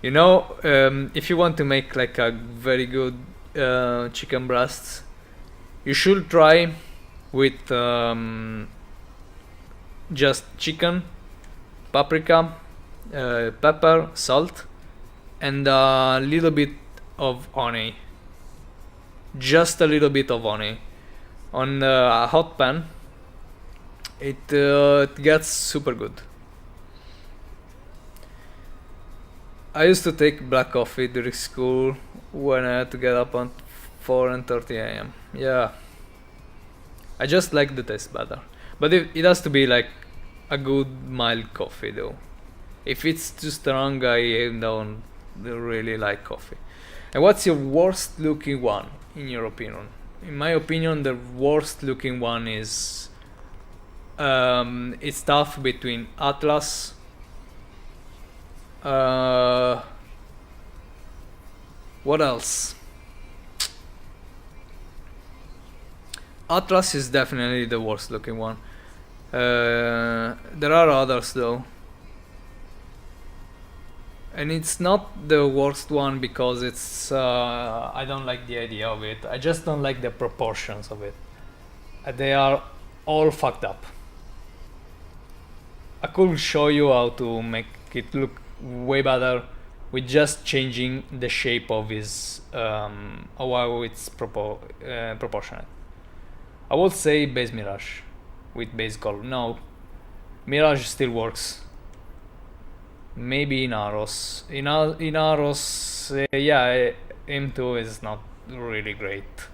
A: You know, if you want to make like a very good chicken breast, you should try with just chicken, paprika, pepper, salt, and a little bit of honey. Just a little bit of honey on a hot pan. It gets super good. I used to take black coffee during school when I had to get up at 4:30 a.m. Yeah, I just like the taste better, but it has to be like a good mild coffee though. If it's too strong, I don't really like coffee. And what's your worst looking one in your opinion? In my opinion, the worst looking one is it's tough between Atlas. What else? Atlas is definitely the worst looking one. There are others though. And it's not the worst one because it's I don't like the idea of it. I just don't like the proportions of it. They are all fucked up. I could show you how to make it look way better with just changing the shape of his how it's proportionate. I would say base Mirage with base color. No, Mirage still works. Maybe in Aros. In Aros, yeah, M2 is not really great.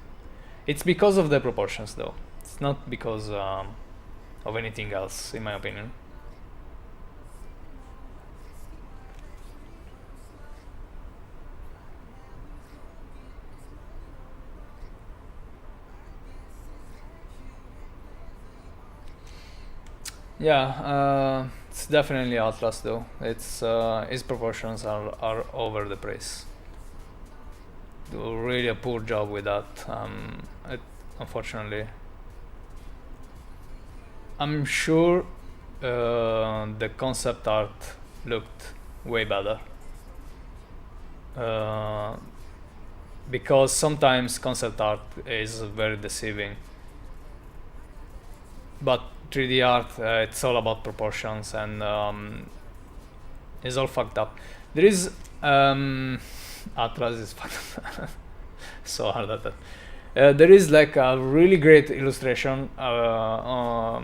A: It's because of the proportions though. It's not because of anything else, in my opinion. Yeah, it's definitely Atlas though. It's his proportions are over the place. Do really a poor job with that. Unfortunately, I'm sure the concept art looked way better. Uh, because sometimes concept art is very deceiving. But 3D art, it's all about proportions and it's all fucked up. There is Atlas is fucked up. So hard at that. There is like a really great illustration about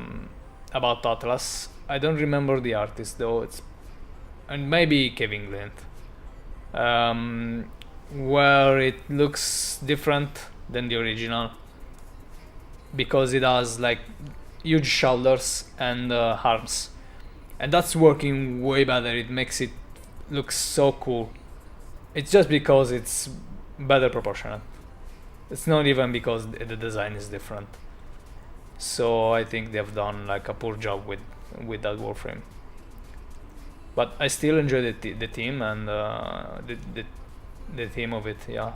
A: Atlas. I don't remember the artist though. It's and maybe Kevin Glint, where it looks different than the original because it has like huge shoulders and arms, and that's working way better. It makes it look so cool. It's just because it's better proportionate. It's not even because the design is different. So I think they've done like a poor job with that Warframe. But I still enjoy the theme and the theme of it. Yeah,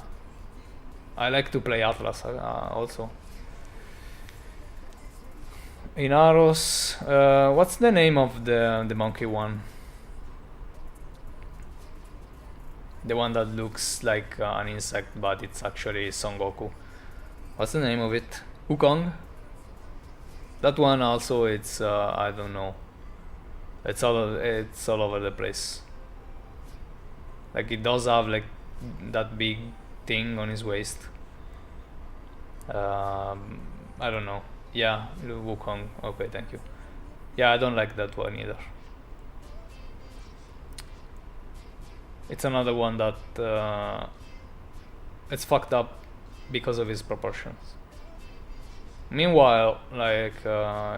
A: I like to play Atlas also. In Aros, what's the name of the monkey one? The one that looks like an insect, but it's actually Son Goku. What's the name of it? Wukong? That one also, it's I don't know. It's all over the place. Like it does have like that big thing on his waist. I don't know. Yeah, Wukong. Okay, thank you. Yeah, I don't like that one either. It's another one that it's fucked up because of his proportions. Meanwhile, like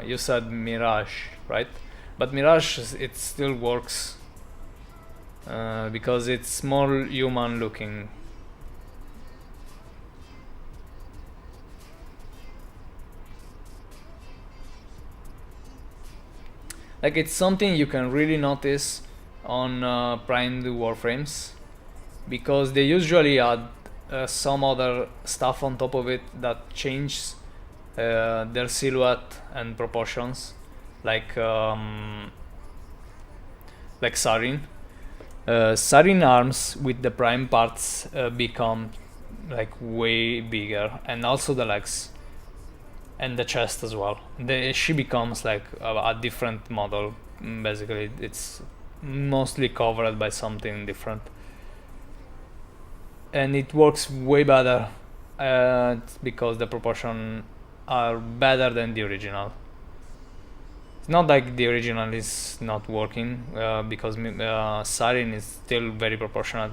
A: you said, Mirage, right? But Mirage, it still works because it's more human looking. Like it's something you can really notice on primed Warframes because they usually add some other stuff on top of it that changes their silhouette and proportions, like Sarin. Sarin arms with the prime parts become like way bigger, and also the legs and the chest as well. She becomes like a different model. Basically, it's mostly covered by something different, and it works way better because the proportion are better than the original. It's not like the original is not working because Sarin is still very proportionate,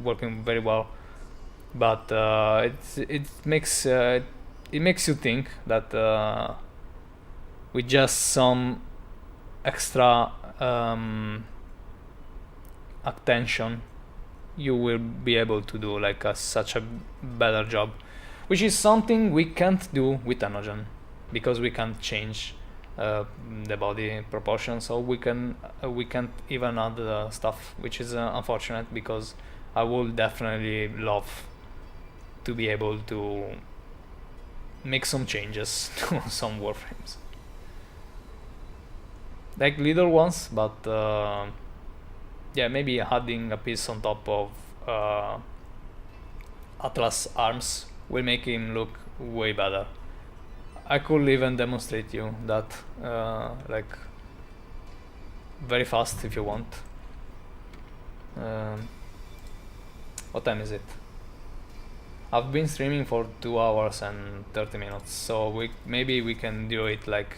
A: working very well, but it makes you think that with just some extra attention you will be able to do like such a better job, which is something we can't do with Enogen because we can't change the body proportion, so we can't even add stuff, which is unfortunate because I would definitely love to be able to make some changes to some Warframes, like little ones, but yeah, maybe adding a piece on top of Atlas arms will make him look way better. I could even demonstrate you that like very fast if you want. What time is it? I've been streaming for 2 hours and 30 minutes, so maybe we can do it like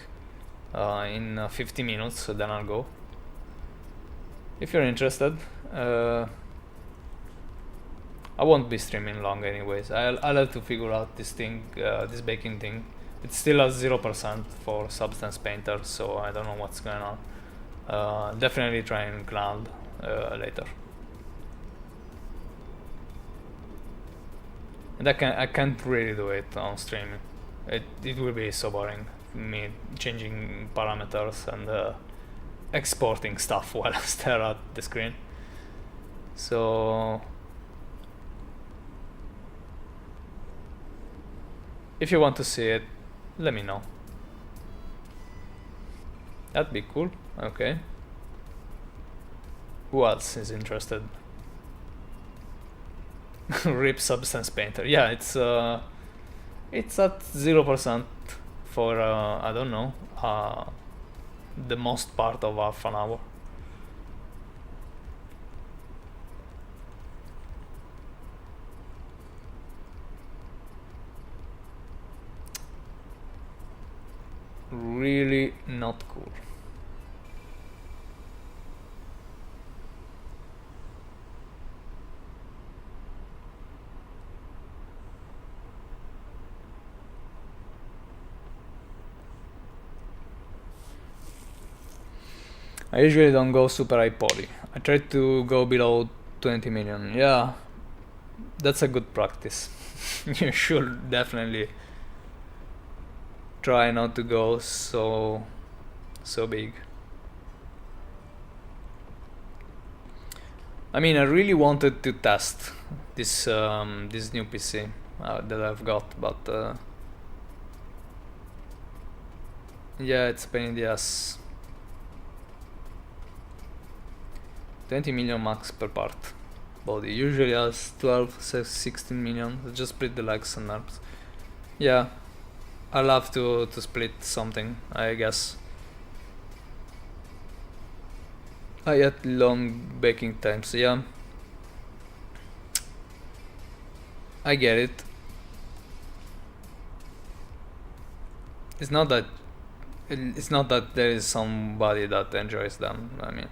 A: in 50 minutes, so then I'll go. If you're interested, I won't be streaming long anyways. I'll have to figure out this thing, this baking thing. It's still at 0% for Substance Painter, so I don't know what's going on. Definitely try and ground later. And I can't really do it on stream. It will be so boring me changing parameters and exporting stuff while I stare at the screen. So if you want to see it, let me know. That'd be cool. Okay. Who else is interested? Rip Substance Painter. Yeah, it's at 0% for I don't know, the most part of half an hour. Really not cool. I usually don't go super high poly. I try to go below 20 million. Yeah, that's a good practice. You should definitely try not to go so big. I mean, I really wanted to test this this new PC that I've got, but yeah, it's a pain in the ass. 20 million max per part. Body usually has 12, 16 million. Just split the legs and arms. Yeah, I'll have to split something, I guess. I had long baking times, yeah. I get it. It's not that there is somebody that enjoys them, I mean.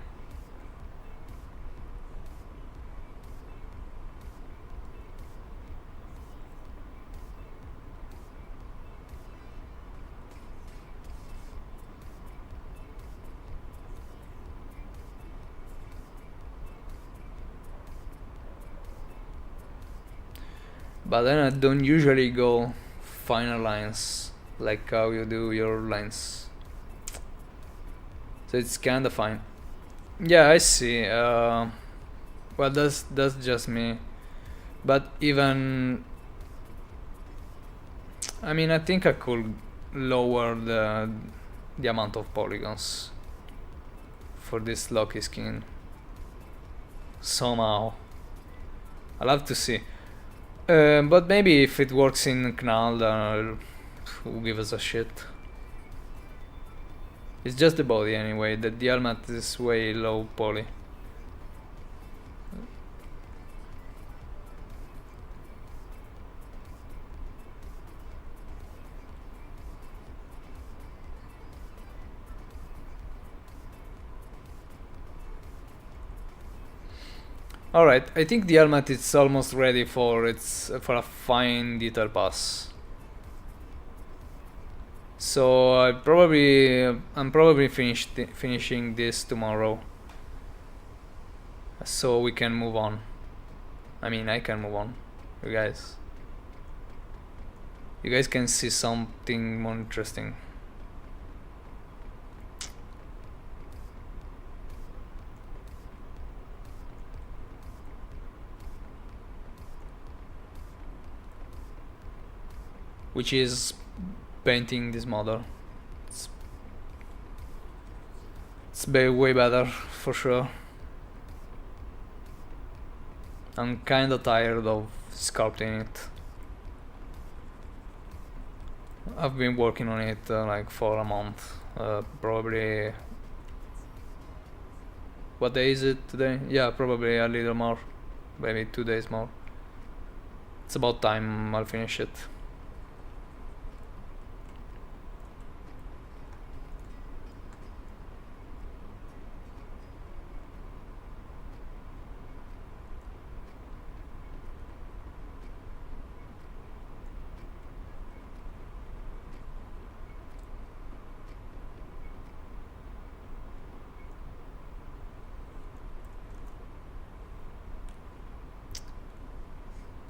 A: But then I don't usually go finer lines like how you do your lines. So it's kinda fine. Yeah, I see. Well, that's just me. But even, I mean, I think I could lower the amount of polygons for this Loki skin somehow. I'll have to see. But maybe if it works in Knall, who gives a shit? It's just the body anyway. The helmet is way low poly. Alright, I think the helmet is almost ready for a fine detail pass. So I'm probably finishing this tomorrow, so we can move on. I mean, I can move on. You guys can see something more interesting. Which is painting this model. It's way better for sure. I'm kinda tired of sculpting it. I've been working on it like for a month, probably. What day is it today? Yeah, probably a little more, maybe 2 days more. It's about time I'll finish it.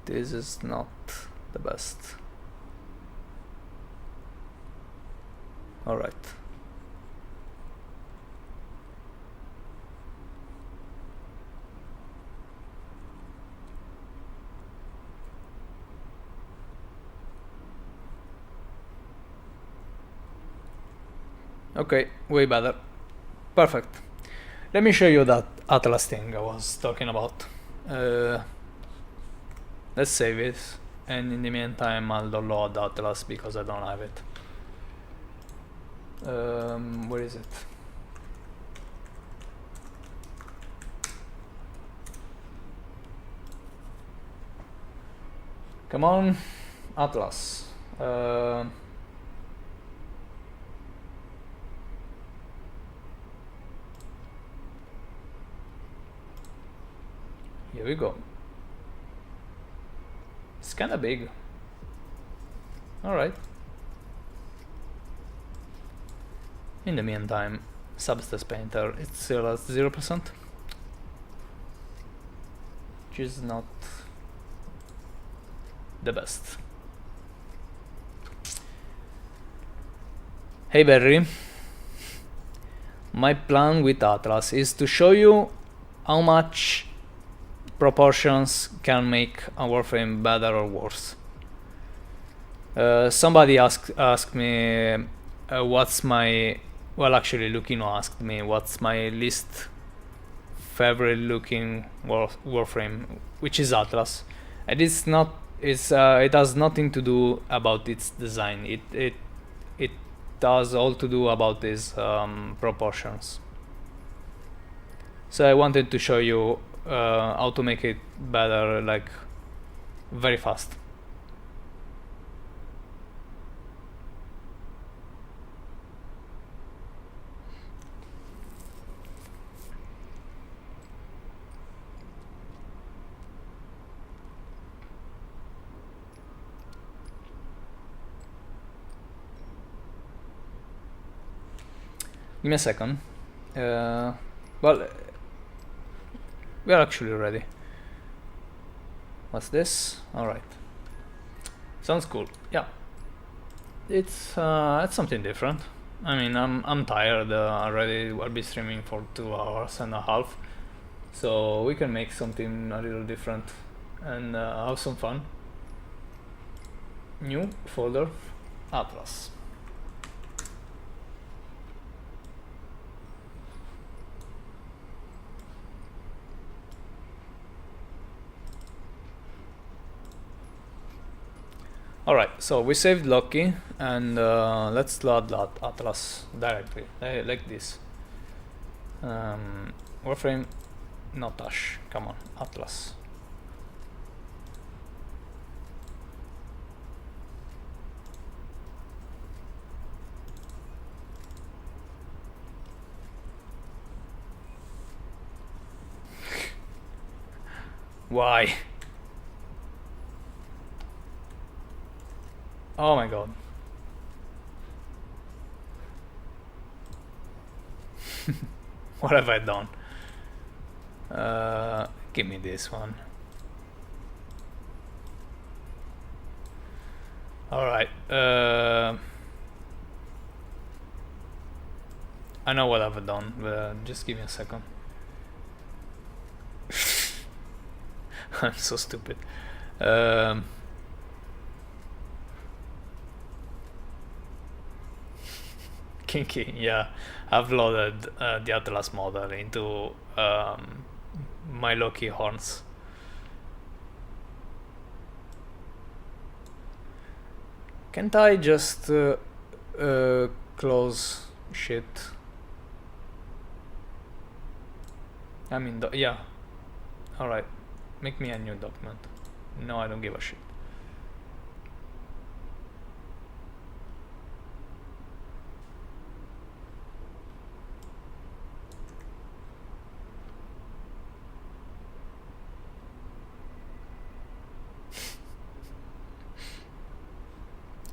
A: This is not the best. All right. Okay, way better. Perfect. Let me show you that Atlas thing I was talking about. Let's save it, and in the meantime I'll download Atlas because I don't have it. Where is it? Come on, Atlas. Here we go. It's kind of big. All right. In the meantime, Substance Painter, it's still at 0%, which is not the best. Hey Barry, my plan with Atlas is to show you how much proportions can make a Warframe better or worse. Somebody asked me what's my, well actually Lukino asked me what's my least favorite looking Warframe, which is Atlas, and it's not, it has nothing to do about its design, it does all to do about its proportions. So I wanted to show you how to make it better, like very fast. Give me a second. Well, we are actually ready. What's this? All right. Sounds cool. Yeah. It's something different. I mean, I'm tired already. I'll be streaming for 2 hours and a half, so we can make something a little different and have some fun. New folder, Atlas. Alright, so we saved Loki, and let's load that Atlas directly, like this. Warframe, not Ash, come on, Atlas. Why? Oh my god. What have I done? Give me this one. Alright. I know what I've done, but just give me a second. I'm so stupid. Kinky, yeah. I've loaded the Atlas model into my Loki horns. Can't I just close shit? I mean, yeah. Alright, make me a new document. No, I don't give a shit.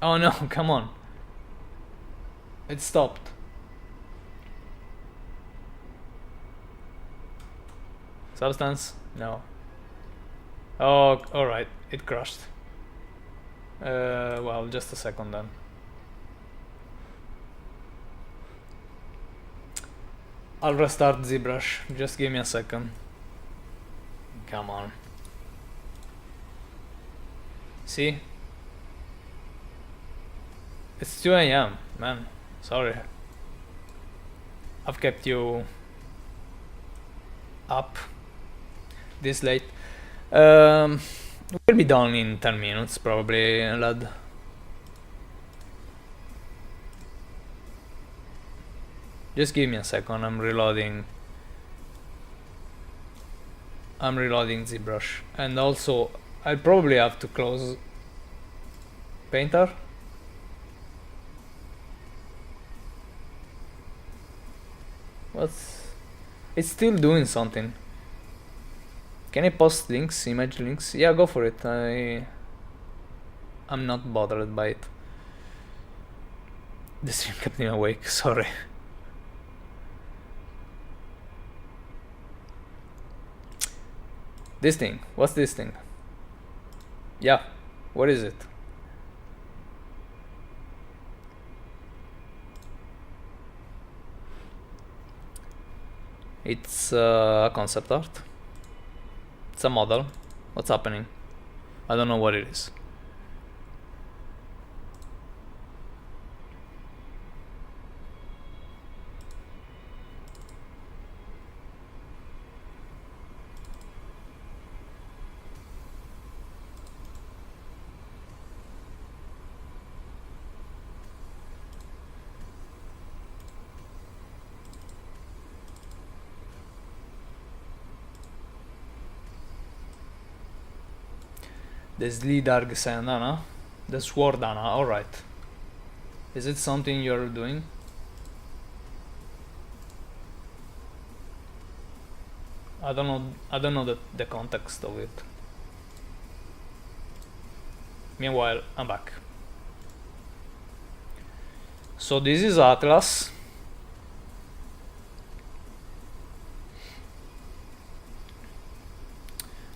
A: Oh no, come on. It stopped. Substance? No. Oh, alright, it crashed. Well, just a second then. I'll restart ZBrush. Just give me a second. Come on. See? It's 2 AM, man. Sorry. I've kept you up this late. We'll be done in 10 minutes probably, lad. Just give me a second, I'm reloading ZBrush. And also, I'll probably have to close Painter. It's still doing something. Can I post links, image links? Yeah, go for it. I'm not bothered by it. The stream kept me awake, sorry. This thing, what's this thing? Yeah, what is it? It's a concept art. It's a model. What's happening? I don't know what it is. The Slidarg Sandana? The Swordana, alright. Is it something you're doing? I don't know the context of it. Meanwhile, I'm back. So this is Atlas.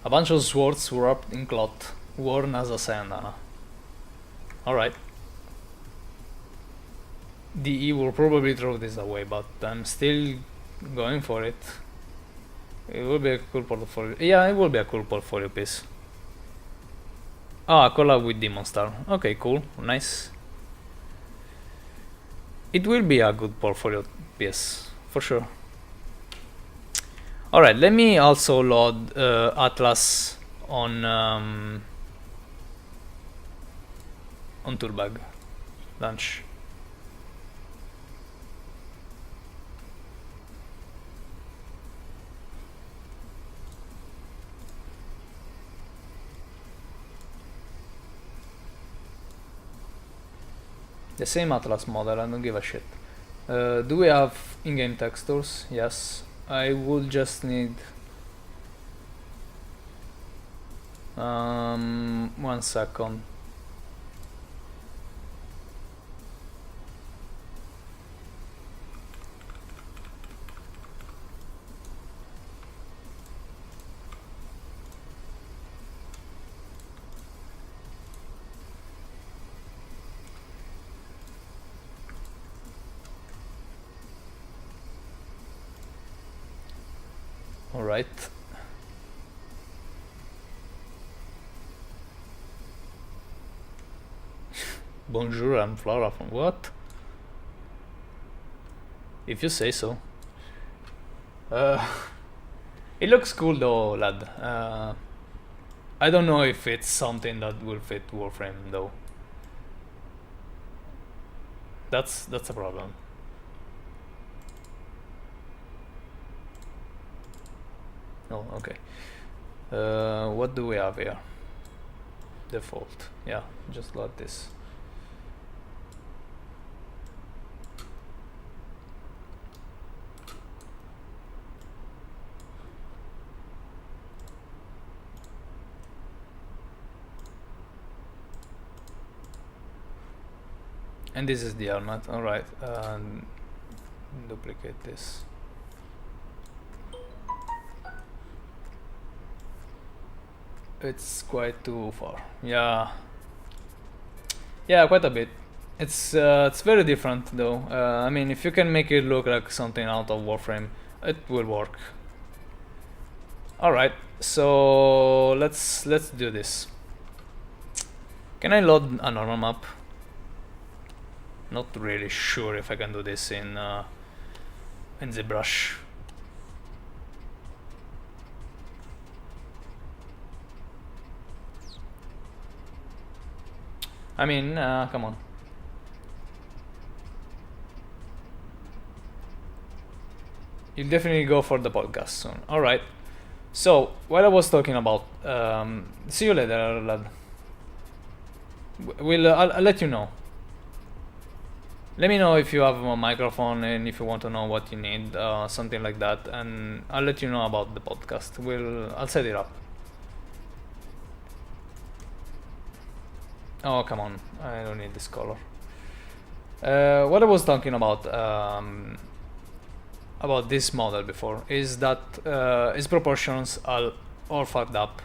A: A bunch of swords wrapped in cloth, worn as a sandana. Alright. DE will probably throw this away, but I'm still going for it. It will be a cool portfolio. Yeah, it will be a cool portfolio piece. Ah, collab with Demon Star. Okay, cool, nice. It will be a good portfolio piece, for sure. Alright, let me also load Atlas on Toolbag launch. The same Atlas model, I don't give a shit. Do we have in-game textures? Yes. I would just need 1 second. All right. Bonjour, I'm Flora from what? If you say so. It looks cool though, lad. I don't know if it's something that will fit Warframe though. That's a problem. Oh, okay. What do we have here? Default. Yeah, just like this. And this is the helmet. All right. Duplicate this. It's quite too far. Yeah. Yeah, quite a bit. It's very different though. I mean, if you can make it look like something out of Warframe, it will work. All right, so let's do this. Can I load a normal map? Not really sure if I can do this in ZBrush. I mean, come on. You'll definitely go for the podcast soon. All right. So what I was talking about. See you later, lad. I'll let you know. Let me know if you have a microphone and if you want to know what you need, something like that, and I'll let you know about the podcast. I'll set it up. Oh, come on, I don't need this color. What I was talking about this model before is that its proportions are all fucked up,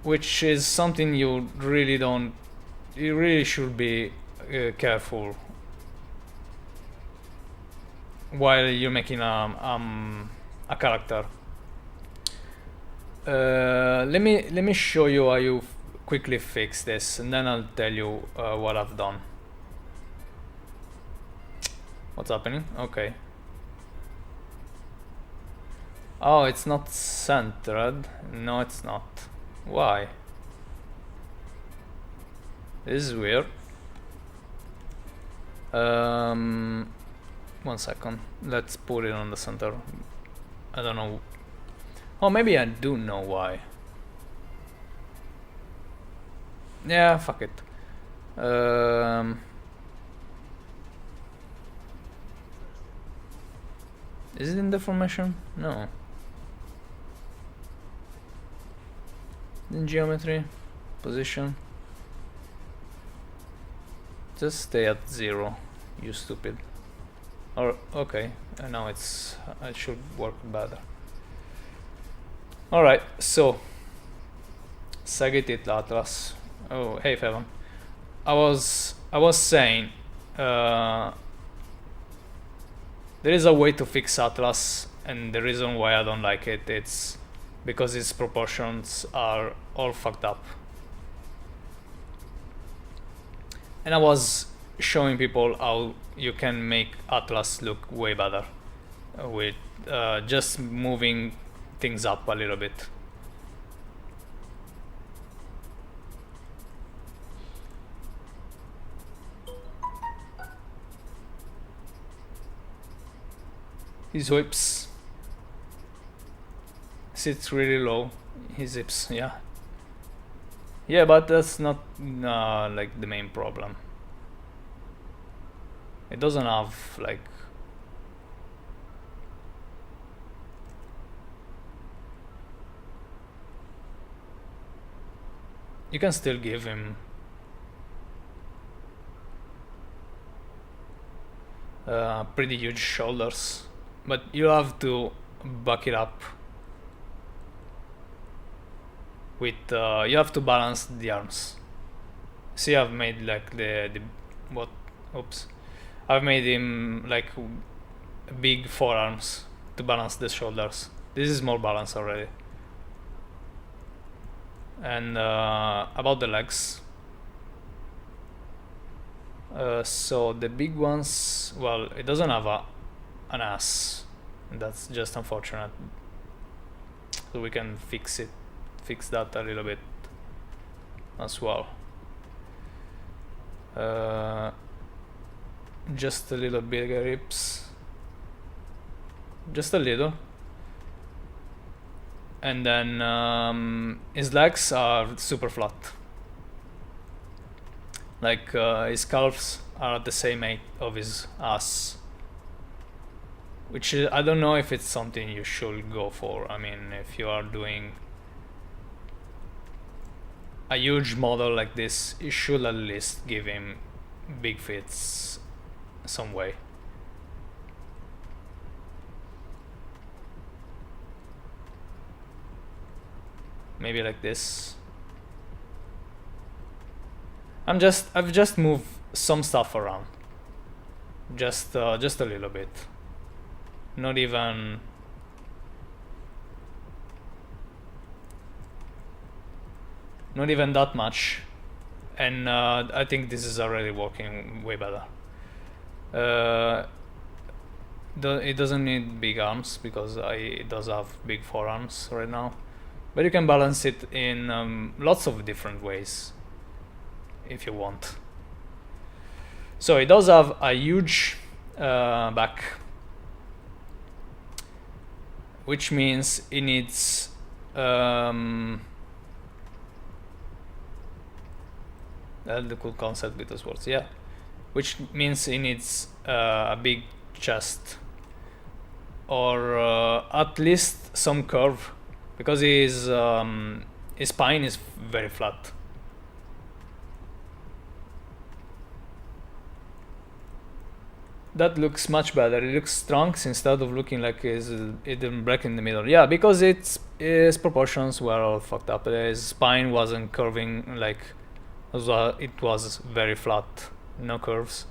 A: which is something you really should be careful while you're making a character. Let me show you how you quickly fix this, and then I'll tell you what I've done. What's happening? Okay. Oh, it's not centered. No, it's not. Why? This is weird. 1 second. Let's put it on the center. I don't know. Oh, maybe I do know why. Yeah, fuck it. Is it in deformation? No. In geometry, position. Just stay at 0, you stupid. Or okay, now it should work better. All right, so Sagitit Atlas. Oh, hey Fevan. I was saying there is a way to fix Atlas, and the reason why I don't like it, it's because its proportions are all fucked up. And I was showing people how you can make Atlas look way better with just moving things up a little bit. His whips sits really low. His hips, yeah. Yeah, but that's not like the main problem. It doesn't have like you can still give him pretty huge shoulders, but you have to back it up with you have to balance the arms. See, I've made like I've made him like big forearms to balance the shoulders. This is more balanced already. And about the legs, so the big ones, well, it doesn't have an ass, and that's just unfortunate. So we can fix that a little bit as well. Just a little bigger hips, just a little, and then his legs are super flat, like his calves are the same height of his ass, which I don't know if it's something you should go for. I mean, if you are doing a huge model like this, you should at least give him big fits some way. Maybe like this. I've just moved some stuff around, just a little bit, not even that much, and I think this is already working way better. It doesn't need big arms because it does have big forearms right now, but you can balance it in lots of different ways if you want. So it does have a huge back, which means it needs that's the cool concept with those words, yeah. Which means it needs a big chest, or at least some curve, because his spine is very flat. That looks much better. It looks strong instead of looking like it didn't break in the middle. Yeah, because its proportions were all fucked up. His spine wasn't curving like it was very flat, no curves.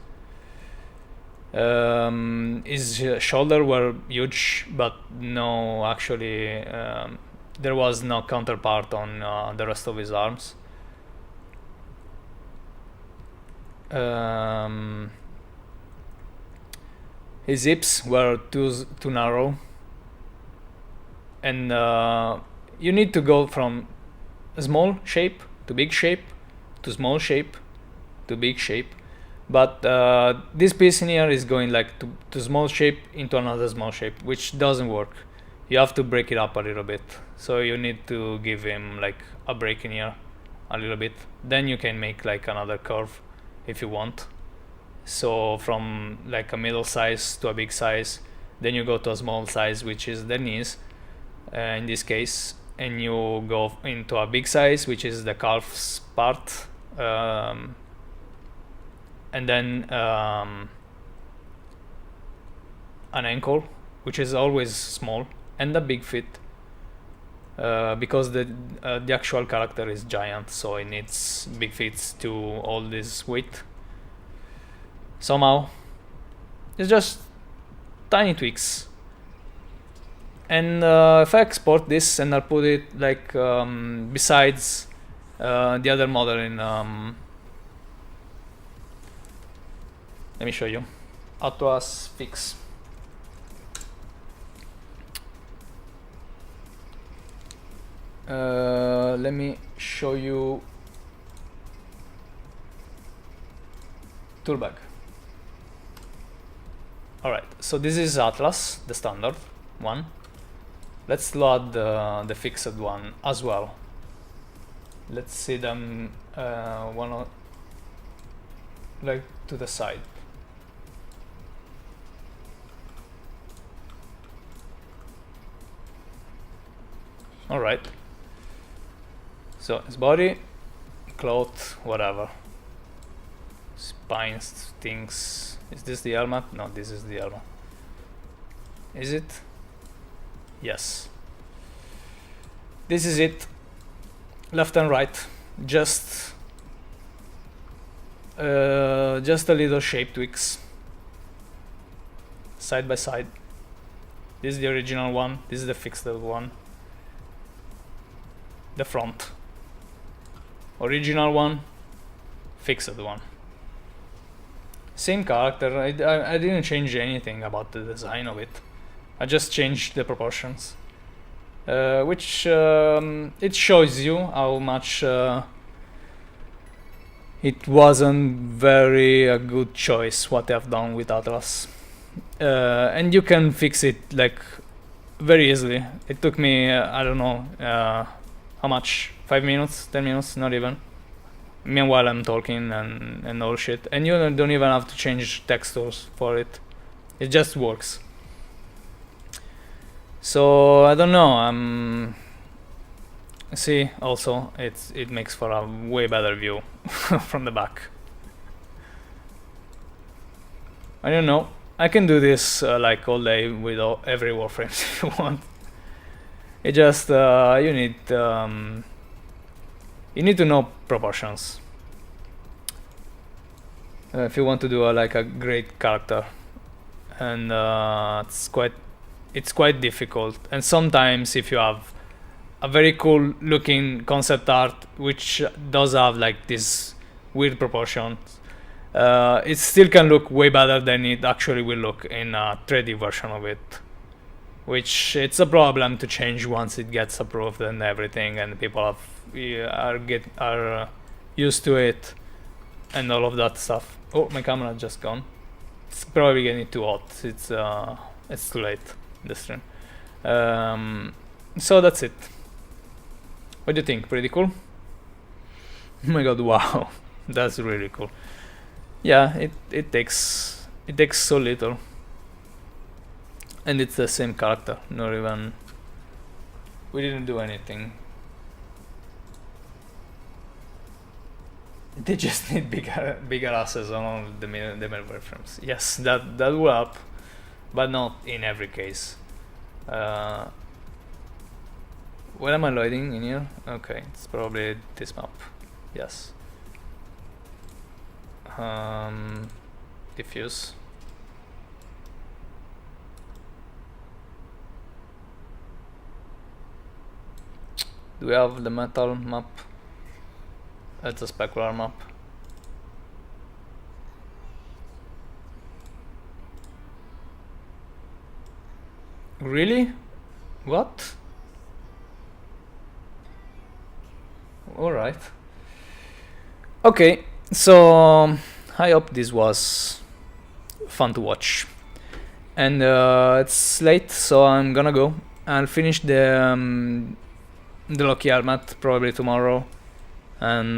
A: His shoulder were huge, but no, actually, there was no counterpart on the rest of his arms. His hips were too narrow, and you need to go from small shape to big shape to small shape to big shape, but this piece in here is going like to small shape into another small shape, which doesn't work. You have to break it up a little bit, so you need to give him like a break in here a little bit, then you can make like another curve if you want. So from like a middle size to a big size, then you go to a small size, which is the knees in this case, and you go into a big size, which is the calf's part, and then an ankle, which is always small, and a big foot, because the actual character is giant, so it needs big feet to hold this weight. Somehow it's just tiny tweaks, and if I export this and I'll put it like besides the other model in let me show you Atlas Fix. Let me show you toolbag. Alright, so this is Atlas, the standard one. Let's load the fixed one as well. Let's see them one like to the side. Alright, so his body, cloth, whatever, spines, things. Is this the helmet? No, this is the helmet. Is it? Yes. This is it. Left and right. Just a little shape tweaks. Side by side. This is the original one. This is the fixed one. The front. Original one. Fixed one. Same character. I didn't change anything about the design of it. I just changed the proportions, which it shows you how much it wasn't very a good choice what I've done with Atlas, and you can fix it like very easily. It took me I don't know how much, 5 minutes, 10 minutes, not even. Meanwhile I'm talking and all shit, and you don't even have to change textures for it. It just works. So I don't know. See, also it makes for a way better view from the back. I don't know. I can do this like all day with every Warframe if you want. It just you need to know proportions. if you want to do like a great character, and it's quite difficult. And sometimes if you have a very cool looking concept art which does have like this weird proportions, it still can look way better than it actually will look in a 3D version of it, which it's a problem to change once it gets approved and everything, and people are used to it and all of that stuff. Oh, my camera just gone. It's probably getting too hot. It's too late in the stream. So that's it. What do you think? Pretty cool? Oh my god! Wow, that's really cool. Yeah, it takes so little, and it's the same character. Not even. We didn't do anything. They just need bigger asses on all the middle frames. Yes, that will help, but not in every case. Where am I loading in here? Okay, it's probably this map. Yes. Diffuse. Do we have the metal map? It's a specular map. Really? What? Alright. Okay, so I hope this was fun to watch. And it's late, so I'm gonna go. I'll finish the Loki helmet probably tomorrow. And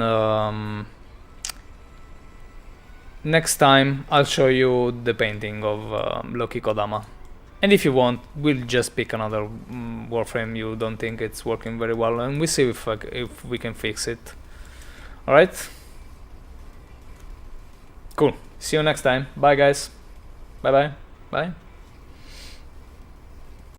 A: next time I'll show you the painting of Loki Kodama. And if you want, we'll just pick another warframe you don't think it's working very well, and we see if we can fix it. Alright? Cool. See you next time. Bye guys. Bye bye. Bye.